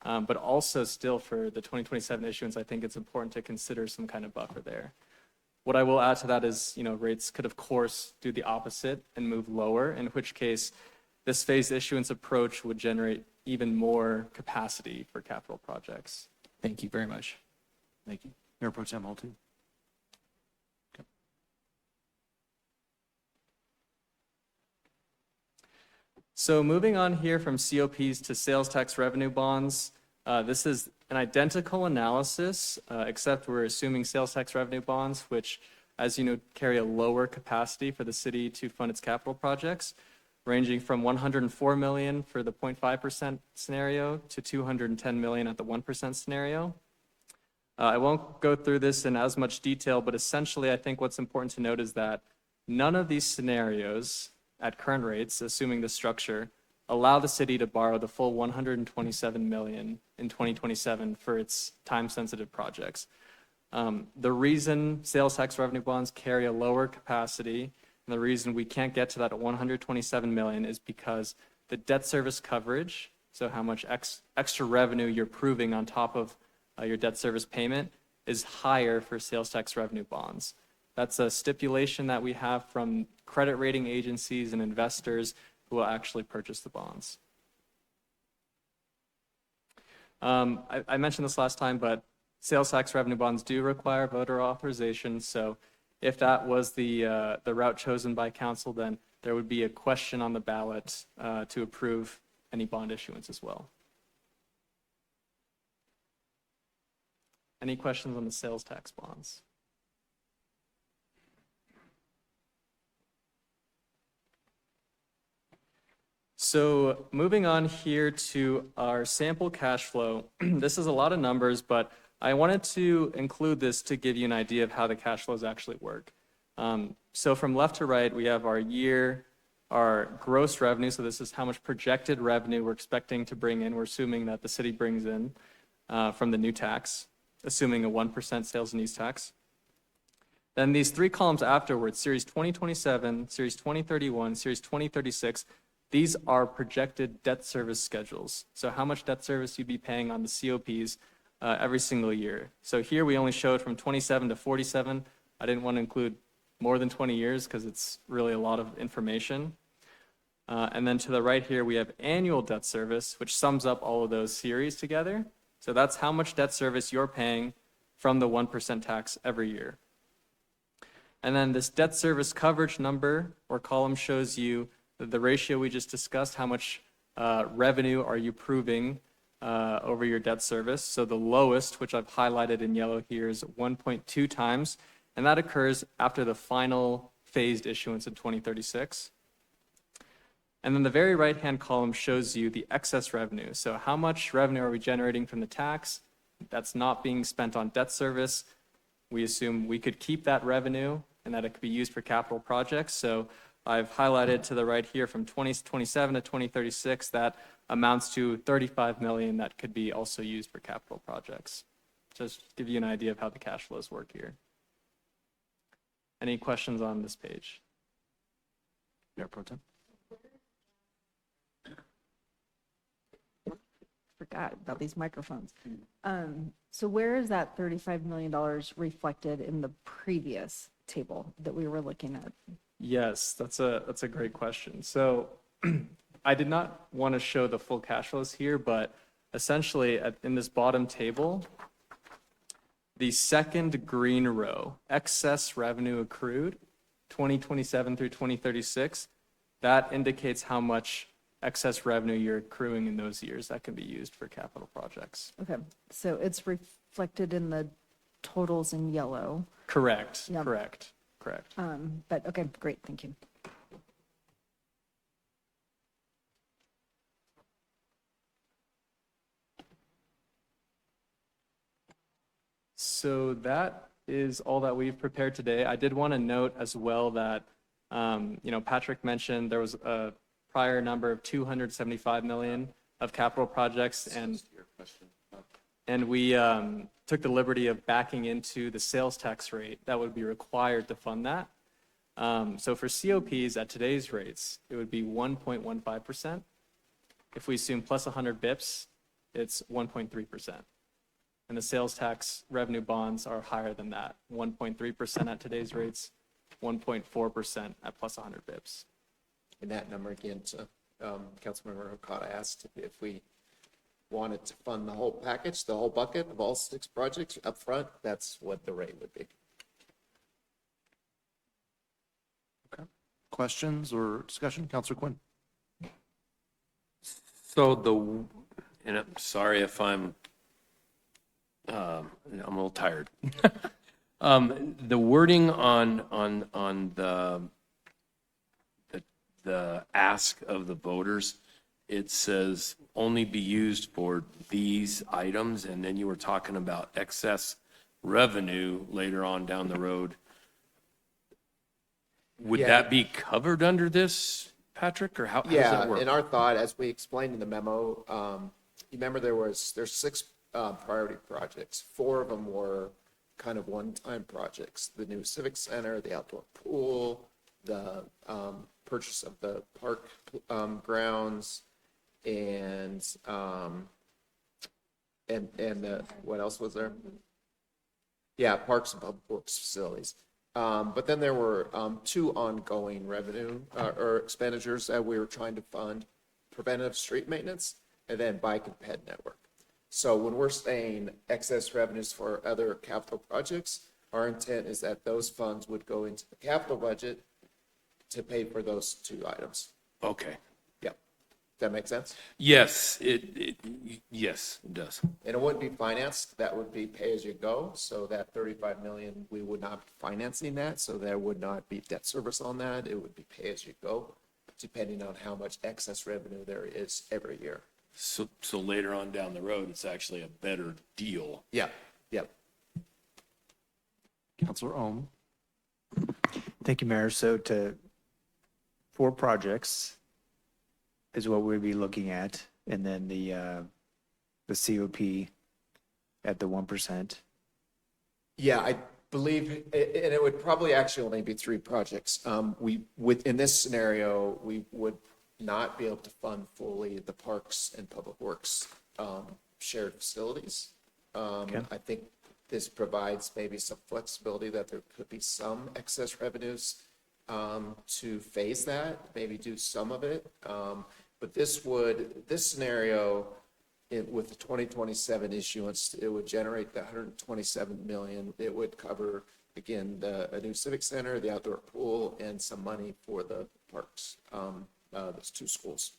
But also still for the 2027 issuance, I think it's important to consider some kind of buffer there. What I will add to that is, rates could, of course, do the opposite and move lower, in which case this phased issuance approach would generate even more capacity for capital projects. Thank you very much. Thank you. Mayor Pro Tem Holton. So moving on here from COPs to sales tax revenue bonds, this is an identical analysis, except we're assuming sales tax revenue bonds, which, as you know, carry a lower capacity for the city to fund its capital projects, ranging from $104 million for the 0.5% scenario to $210 million at the 1% scenario. I won't go through this in as much detail, but essentially I think what's important to note is that none of these scenarios at current rates, assuming the structure, allow the city to borrow the full $127 million in 2027 for its time-sensitive projects. The reason sales tax revenue bonds carry a lower capacity and the reason we can't get to that $127 million is because the debt service coverage, so how much extra revenue you're proving on top of your debt service payment, is higher for sales tax revenue bonds. That's a stipulation that we have from credit rating agencies and investors who will actually purchase the bonds. I mentioned this last time, but sales tax revenue bonds do require voter authorization. So if that was the route chosen by council, then there would be a question on the ballot to approve any bond issuance as well. Any questions on the sales tax bonds? So moving on here to our sample cash flow, this is a lot of numbers, but I wanted to include this to give you an idea of how the cash flows actually work. So from left to right, we have our gross revenue. So this is how much projected revenue we're expecting to bring in. We're assuming that the city brings in from the new tax, assuming a 1% sales and use tax. Then these three columns afterwards, Series 2027, Series 2031, Series 2036, these are projected debt service schedules. So how much debt service you'd be paying on the COPs every single year. So here we only showed from 27 to 47. I didn't want to include more than 20 years because it's really a lot of information. And then to the right here, we have annual debt service, which sums up all of those series together. So that's how much debt service you're paying from the 1% tax every year. And then this debt service coverage number or column shows you the ratio we just discussed, how much revenue are you proving over your debt service. So the lowest, which I've highlighted in yellow here, is 1.2 times, and that occurs after the final phased issuance in 2036. And then the very right-hand column shows you the excess revenue. So how much revenue are we generating from the tax that's not being spent on debt service? We assume we could keep that revenue and that it could be used for capital projects. So I've highlighted to the right here from 2027 to 2036, that amounts to $35 million that could be also used for capital projects. Just to give you an idea of how the cash flows work here. Any questions on this page? Mayor Pro Tem. Forgot about these microphones. So where is that $35 million reflected in the previous table that we were looking at? Yes, that's a great question. So I did not want to show the full cash flows here, but essentially in this bottom table, the second green row, excess revenue accrued, 2027 through 2036, that indicates how much excess revenue you're accruing in those years that can be used for capital projects. Okay, so it's reflected in the totals in yellow. Correct, Yep. correct. But okay, great, thank you. So that is all that we've prepared today. I did want to note as well that Patrick mentioned there was a prior number of 275 million of capital projects, and we took the liberty of backing into the sales tax rate that would be required to fund that. So for COPs at today's rates, it would be 1.15%. If we assume plus 100 bips, it's 1.3%. And the sales tax revenue bonds are higher than that, 1.3% at today's rates, 1.4% at plus 100 bips. And that number again, to Councilmember Okada asked if we wanted to fund the whole package, the whole bucket of all 6 projects up front, that's what the rate would be. Okay. Questions or discussion? Counselor Quinn. So and I'm sorry if I'm a little tired. The wording on the ask of the voters, it says only be used for these items, and then you were talking about excess revenue later on down the road. Would that be covered under this, Patrick, or how does that work? In our thought, as we explained in the memo, you remember there's 6 priority projects. 4 of them were kind of one-time projects: the new civic center, the outdoor pool, the purchase of the park grounds, and what else was there? Yeah, parks and public works facilities. But then there were 2 ongoing revenue or expenditures that we were trying to fund: preventive street maintenance and then bike and ped network. So when we're saying excess revenues for other capital projects, our intent is that those funds would go into the capital budget to pay for those 2 items. Okay. Yeah. Does that make sense? Yes, yes, it does. And it wouldn't be financed. That would be pay as you go. So that 35 million, we would not be financing that. So there would not be debt service on that. It would be pay as you go, depending on how much excess revenue there is every year. So later on down the road, it's actually a better deal. Yeah. Yep. Counselor Ohm. Thank you, Mayor. So 4 projects is what we'd be looking at, and then the COP at the 1%. Yeah, I believe, and it would probably actually only be 3 projects. In this scenario, we would not be able to fund fully the parks and public works shared facilities. I think this provides maybe some flexibility that there could be some excess revenues to phase that, maybe do some of it. But this scenario, with the 2027 issuance, it would generate the 127 million. It would cover, again, a new civic center, the outdoor pool, and some money for the parks, those 2 schools.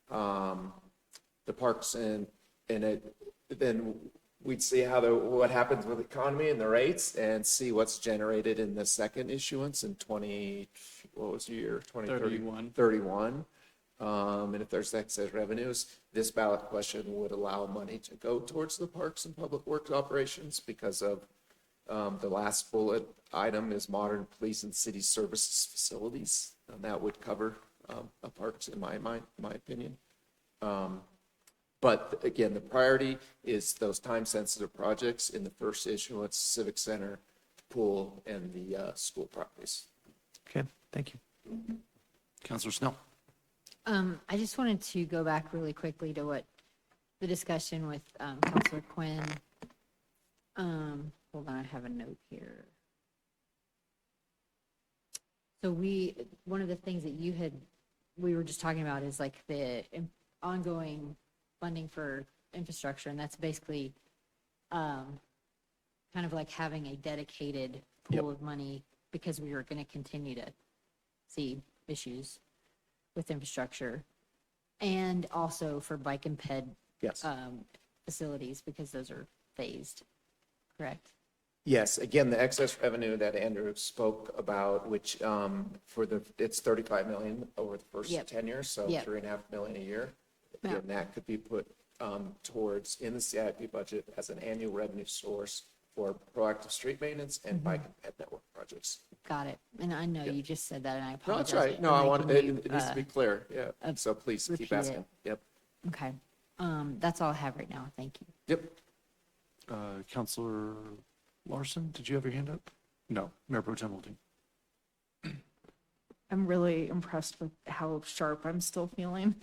The parks and then we'd see what happens with the economy and the rates, and see what's generated in the second issuance in 2031. And if there's excess revenues, this ballot question would allow money to go towards the parks and public works operations because of the last bullet item is modern police and city services facilities, and that would cover parks in my opinion. But again, the priority is those time-sensitive projects in the first issuance: civic center, pool, and the school properties. Okay, thank you. Counselor Snell. I just wanted to go back really quickly to what the discussion with Counselor Quinn. Hold on, I have a note here. So one of the things that we were just talking about is like the ongoing funding for infrastructure, and that's basically kind of like having a dedicated pool of money because we are going to continue to see issues with infrastructure, and also for bike and ped facilities because those are phased, correct? Yes, again, the excess revenue that Andrew spoke about, which it's 35 million over the first 10 years, so 3.5 million a year. Again, that could be put towards in the CIP budget as an annual revenue source for proactive street maintenance and bike and ped network projects. Got it. And I know you just said that, and I No, apologize. that's right. for No, I want, making it, you, it needs to be clear, yeah. So please keep repeat it. asking. Yep. Okay. That's all I have right now. Thank you. Yep. Counselor Larson, did you have your hand up? No, Mayor Pro Tem Wilting. I'm really impressed with how sharp I'm still feeling.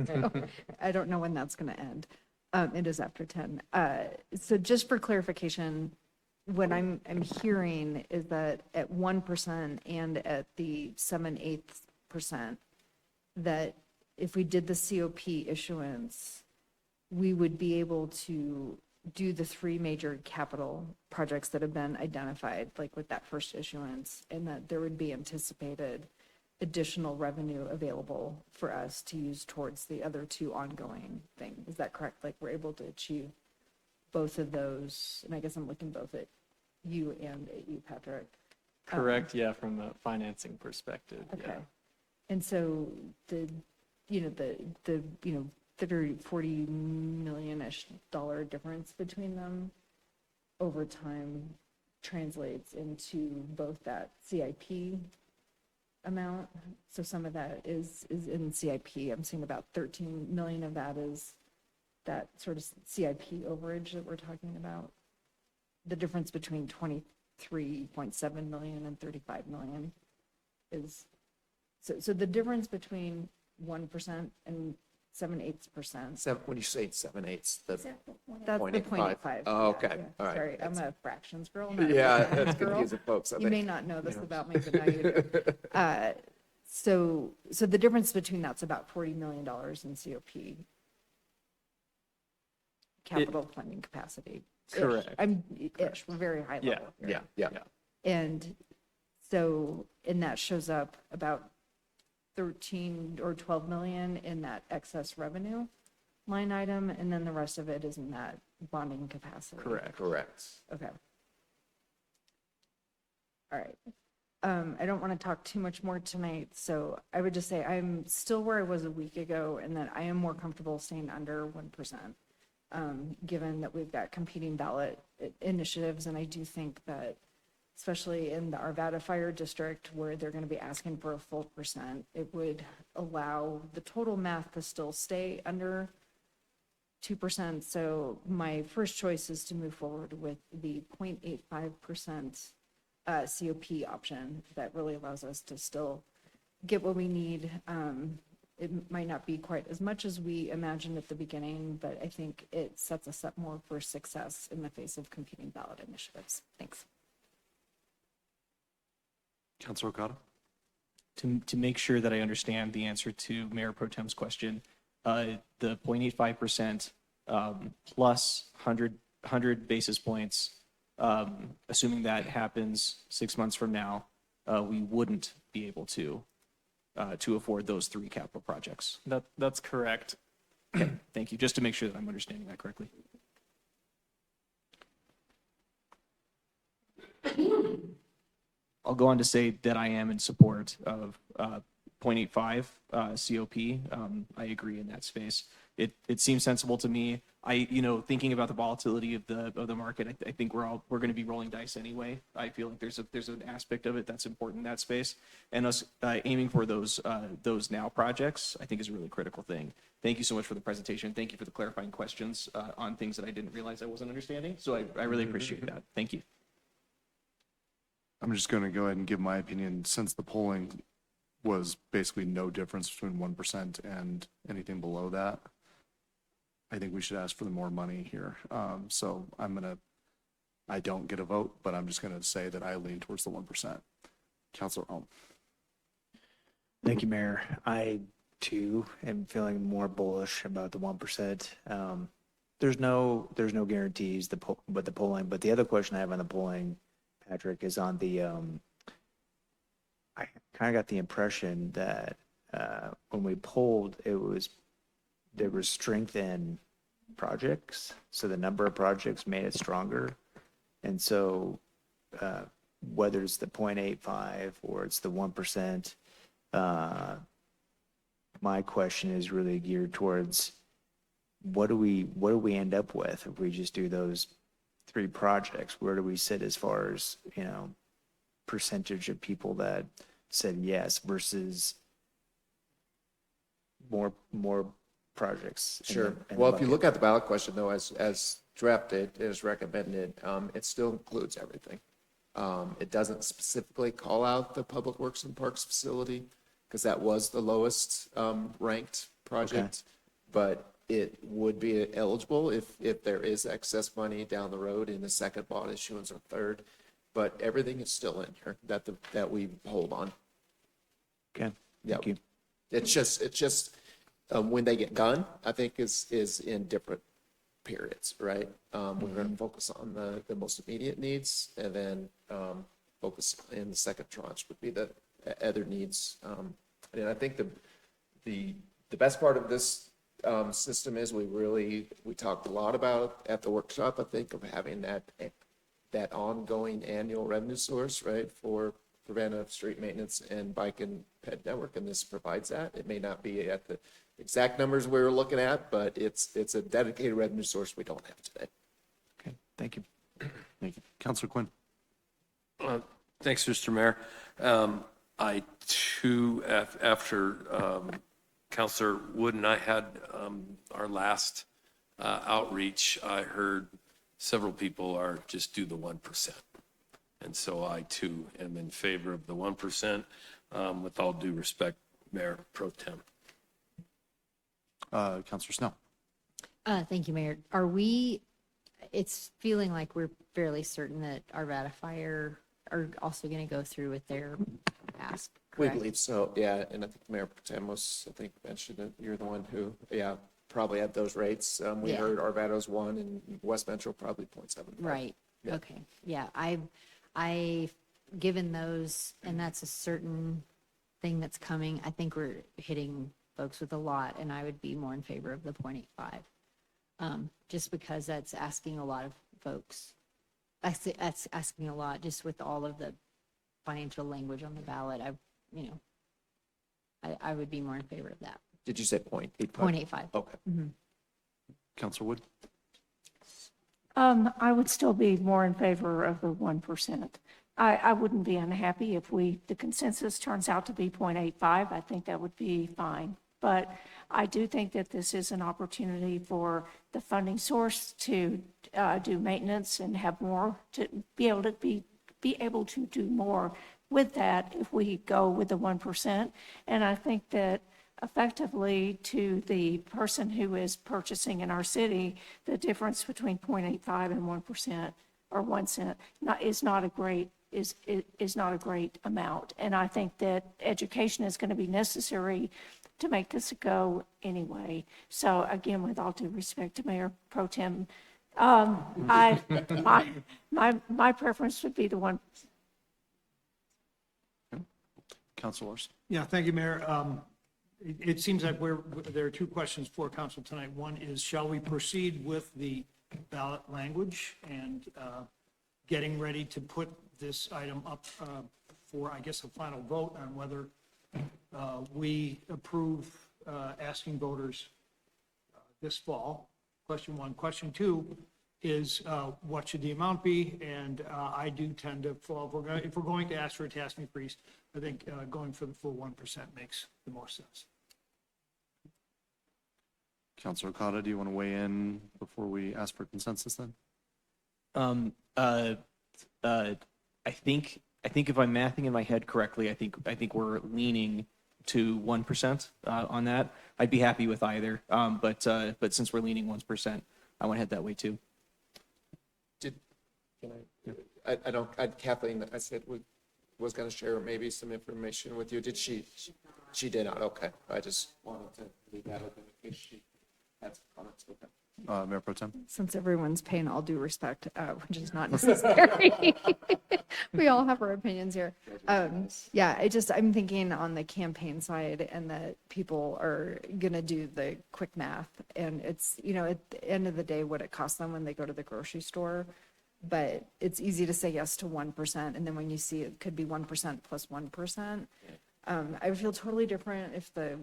So, I don't know when that's going to end. It is after 10. So just for clarification, what I'm hearing is that at 1% and at the 7/8%, that if we did the COP issuance, we would be able to do the three major capital projects that have been identified, like with that first issuance, and that there would be anticipated additional revenue available for us to use towards the other two ongoing things. Is that correct? Like we're able to achieve both of those, and I guess I'm looking both at you and at you, Patrick. Correct, yeah, from a financing perspective. yeah. Okay. And so the 40 million-ish dollar difference between them over time translates into both that CIP amount. So some of that is in CIP. I'm seeing about 13 million of that is that sort of CIP overage that we're talking about. The difference between 23.7 million and 35 million is, so the difference between 1% and 7/8%. When you say 7/8, that's That's the 0.85. Oh, okay, Yeah, all right. Sorry, I'm a fractions girl. not a Yeah, percentage that's girl. confusing folks, I You may think. not know this Yeah. about me, but now you do. So the difference between that's about $40 million in COP capital funding capacity. Ish. Correct. We're very high Yeah, level. here. Yeah. And that shows up about 13 or 12 million in that excess revenue line item, and then the rest of it is in that bonding capacity. Correct. Okay. All right. I don't want to talk too much more tonight, so I would just say I'm still where I was a week ago, and that I am more comfortable staying under 1%, given that we've got competing ballot initiatives, and I do think that especially in the Arvada Fire District, where they're going to be asking for a full percent, it would allow the total math to still stay under 2%. So my first choice is to move forward with the 0.85% COP option that really allows us to still get what we need. It might not be quite as much as we imagined at the beginning, but I think it sets us up more for success in the face of competing ballot initiatives. Thanks. Counselor Okada? To make sure that I understand the answer to Mayor Pro Tem's question, the 0.85% plus 100 basis points, assuming that happens 6 months from now, we wouldn't be able to afford those three capital projects. That's correct. Okay, thank you. Just to make sure that I'm understanding that correctly. I'll go on to say that I am in support of 0.85 COP. I agree in that space. It seems sensible to me. Thinking about the volatility of the market, I think we're going to be rolling dice anyway. I feel like there's an aspect of it that's important in that space, and us aiming for those now projects, I think, is a really critical thing. Thank you so much for the presentation. Thank you for the clarifying questions on things that I didn't realize I wasn't understanding. So I really appreciate that. Thank you. I'm just going to go ahead and give my opinion. Since the polling was basically no difference between 1% and anything below that, I think we should ask for the more money here. So I don't get a vote, but I'm just going to say that I lean towards the 1%. Counselor Ohm. Thank you, Mayor. I, too, am feeling more bullish about the 1%. There's no guarantees with the polling, but the other question I have on the polling, Patrick, is on the, I kind of got the impression that when we polled, there was strength in projects. So the number of projects made it stronger. And so whether it's the 0.85 or it's the 1%, my question is really geared towards what do we end up with if we just do those three projects, where do we sit as far as, you know, percentage of people that said yes versus more projects? in Sure. the- in the Well, if you bucket? look at the ballot question though, as drafted, as recommended, it still includes everything. It doesn't specifically call out the Public Works and Parks facility because that was the lowest ranked project. But it would be eligible if there is excess money down the road in the second bond issuance or third. But everything is still in here that we hold on. Okay, Yeah. thank you. It's just when they get done, I think is in different periods, right? We're going to focus on the most immediate needs and then focus in the second tranche would be the other needs. And I think the best part of this system is we talked a lot about at the workshop, I think, of having that ongoing annual revenue source, right, for preventive street maintenance and bike and ped network, and this provides that. It may not be at the exact numbers we were looking at, but it's a dedicated revenue source we don't have today. Okay, thank you. Thank you. Counselor Quinn. Thanks, Mr. Mayor. I too, after Counselor Wood and I had our last outreach, I heard several people are just do the 1%. And so I too am in favor of the 1%, with all due respect, Mayor Pro Tem. Counselor Snell. Thank you, Mayor. It's feeling like we're fairly certain that our ratifier are also going to go through with their ask, We correct? believe so, yeah, and I think Mayor Pro Tem mentioned that you're the one who, probably at those rates. We Yeah. heard Arvado's 1 and West Metro probably 0.75. Right, Yeah. okay. Yeah, I've given those, and that's a certain thing that's coming. I think we're hitting folks with a lot, and I would be more in favor of the 0.85. Just because that's asking a lot of folks. That's asking a lot, just with all of the financial language on the ballot. I would be more in favor of that. Did you say 0.85? 0.85. Okay. Counselor Wood. I would still be more in favor of the 1%. I wouldn't be unhappy if the consensus turns out to be 0.85. I think that would be fine. But I do think that this is an opportunity for the funding source to do maintenance and have more, to be able to do more with that if we go with the 1%. And I think that effectively to the person who is purchasing in our city, the difference between 0.85 and 1% or 1 cent is not a great amount. And I think that education is going to be necessary to make this a go anyway. So again, with all due respect to Mayor Pro Tem, my preference would be the 1%. Counselor Larson. Yeah, thank you, Mayor. It seems like there are two questions for council tonight. One is, shall we proceed with the ballot language and getting ready to put this item up for, I guess, a final vote on whether we approve asking voters this fall? Question one. Question two is, what should the amount be? And I do tend to fall, if we're going to ask for a tax increase, I think going for the full 1% makes the most sense. Counselor Okada, do you want to weigh in before we ask for consensus then? I think if I'm mathing in my head correctly, I think we're leaning to 1% on that. I'd be happy with either, but since we're leaning 1%, I want to head that way too. Kathleen, I said was going to share maybe some information with you. Did she? She did not. Okay. I just wanted to leave that open in case she had some comments. Okay. Mayor Pro Tem. Since everyone's paying all due respect, which is not necessary. We all have our opinions here. Yeah, I'm thinking on the campaign side and that people are going to do the quick math. And it's, at the end of the day, what it costs them when they go to the grocery store. But it's easy to say yes to 1%. And then when you see it could be 1% plus 1%. I would feel totally different if the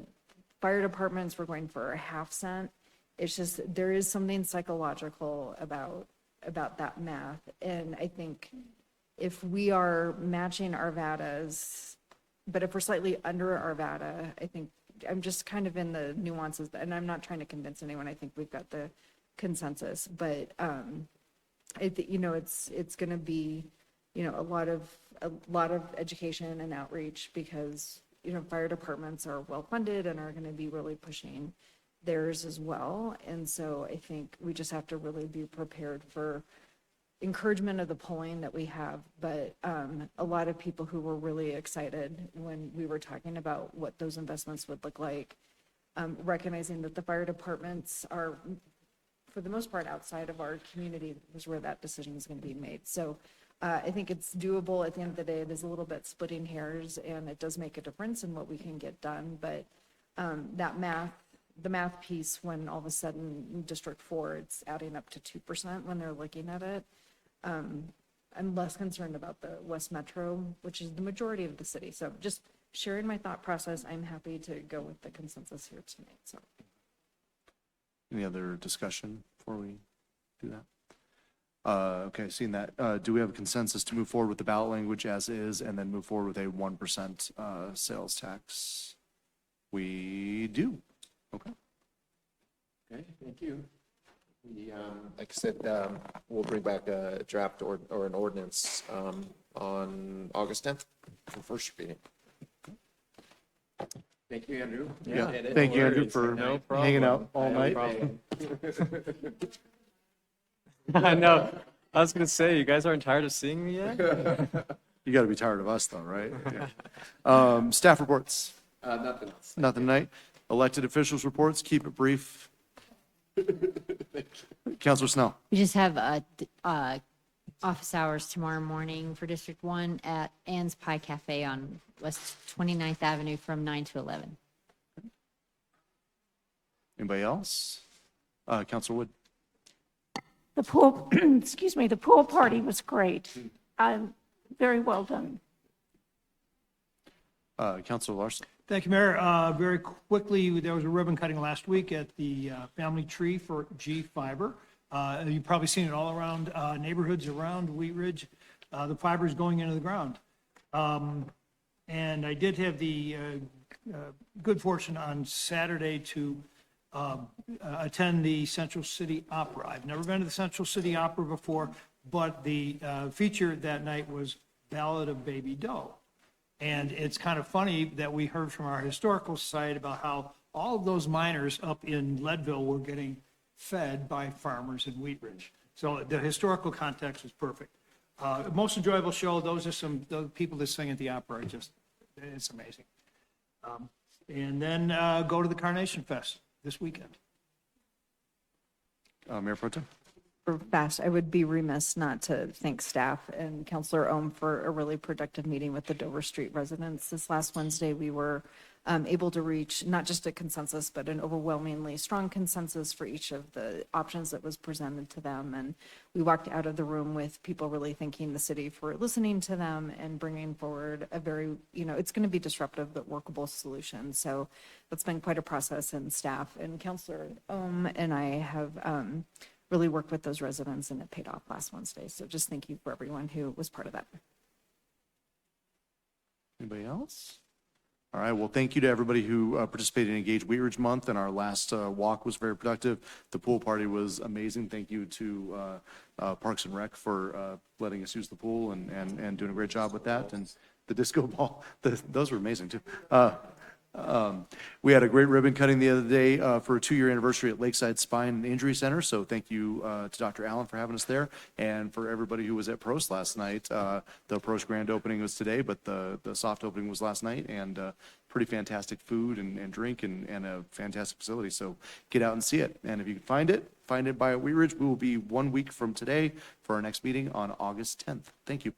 fire departments were going for a half cent. It's just, there is something psychological about about that math. And I think if we are matching Arvada's, but if we're slightly under Arvada, I think I'm just kind of in the nuances, and I'm not trying to convince anyone. I think we've got the consensus, but I think, you know, it's going to be, you know, a lot of education and outreach, because, you know, fire departments are well funded and are going to be really pushing theirs as well. And so I think we just have to really be prepared for encouragement of the polling that we have. But a lot of people who were really excited when we were talking about what those investments would look like, recognizing that the fire departments are, for the most part, outside of our community is where that decision is going to be made. So I think it's doable. At the end of the day, it is a little bit splitting hairs, and it does make a difference in what we can get done. But the math piece, when all of a sudden in District 4, it's adding up to 2% when they're looking at it. I'm less concerned about the West Metro, which is the majority of the city. So just sharing my thought process, I'm happy to go with the consensus here tonight. So. Any other discussion before we do that? Okay, seeing that, do we have a consensus to move forward with the ballot language as is and then move forward with a 1% sales tax? We do. Okay. Okay, thank you. We, like I said, we'll bring back a draft or an ordinance on August 10th for first reading. Thank you, Andrew. Yeah, thank you, Andrew, for hanging out all night. I know. I was going to say, you guys aren't tired of seeing me yet? You got to be tired of us, though, right? Yeah. Staff reports. Nothing else. Nothing tonight. Elected officials reports. Keep it brief. Councilor Snell. We just have office hours tomorrow morning for District 1 at Ann's Pie Cafe on West 29th Avenue from 9 to 11. Anybody else? Councilor Wood. The pool, excuse me, the pool party was great. Very well done. Councilor Larson. Thank you, Mayor. Very quickly, there was a ribbon cutting last week at the Family Tree for G Fiber. You've probably seen it all around neighborhoods around Wheat Ridge. The fiber is going into the ground. And I did have the good fortune on Saturday to attend the Central City Opera. I've never been to the Central City Opera before, but the feature that night was Ballad of Baby Doe. And it's kind of funny that we heard from our historical society about how all of those miners up in Leadville were getting fed by farmers in Wheat Ridge. So the historical context was perfect. Most enjoyable show. Those are some the people that sing at the opera. It's amazing. And then go to the Carnation Fest this weekend. Mayor Pro Tem. Fast, I would be remiss not to thank staff and Councilor Ohm for a really productive meeting with the Dover Street residents. This last Wednesday, we were able to reach not just a consensus, but an overwhelmingly strong consensus for each of the options that was presented to them. And we walked out of the room with people really thanking the city for listening to them and bringing forward a very, you know, it's going to be disruptive but workable solution. So that's been quite a process, and staff and Councilor Ohm and I have really worked with those residents, and it paid off last Wednesday. So just thank you for everyone who was part of that. Anybody else? All right, well, thank you to everybody who participated in Engage Wheat Ridge Month, and our last walk was very productive. The pool party was amazing. Thank you to Parks and Rec for letting us use the pool and doing a great job with that. And the disco ball, those were amazing too. We had a great ribbon cutting the other day for a 2-year anniversary at Lakeside Spine and Injury Center. So thank you to Dr. Allen for having us there, and for everybody who was at Prost last night. The Prost grand opening was today, but the soft opening was last night, and pretty fantastic food and drink and a fantastic facility. So get out and see it. And if you can find it by Wheat Ridge. We will be 1 week from today for our next meeting on August 10th. Thank you.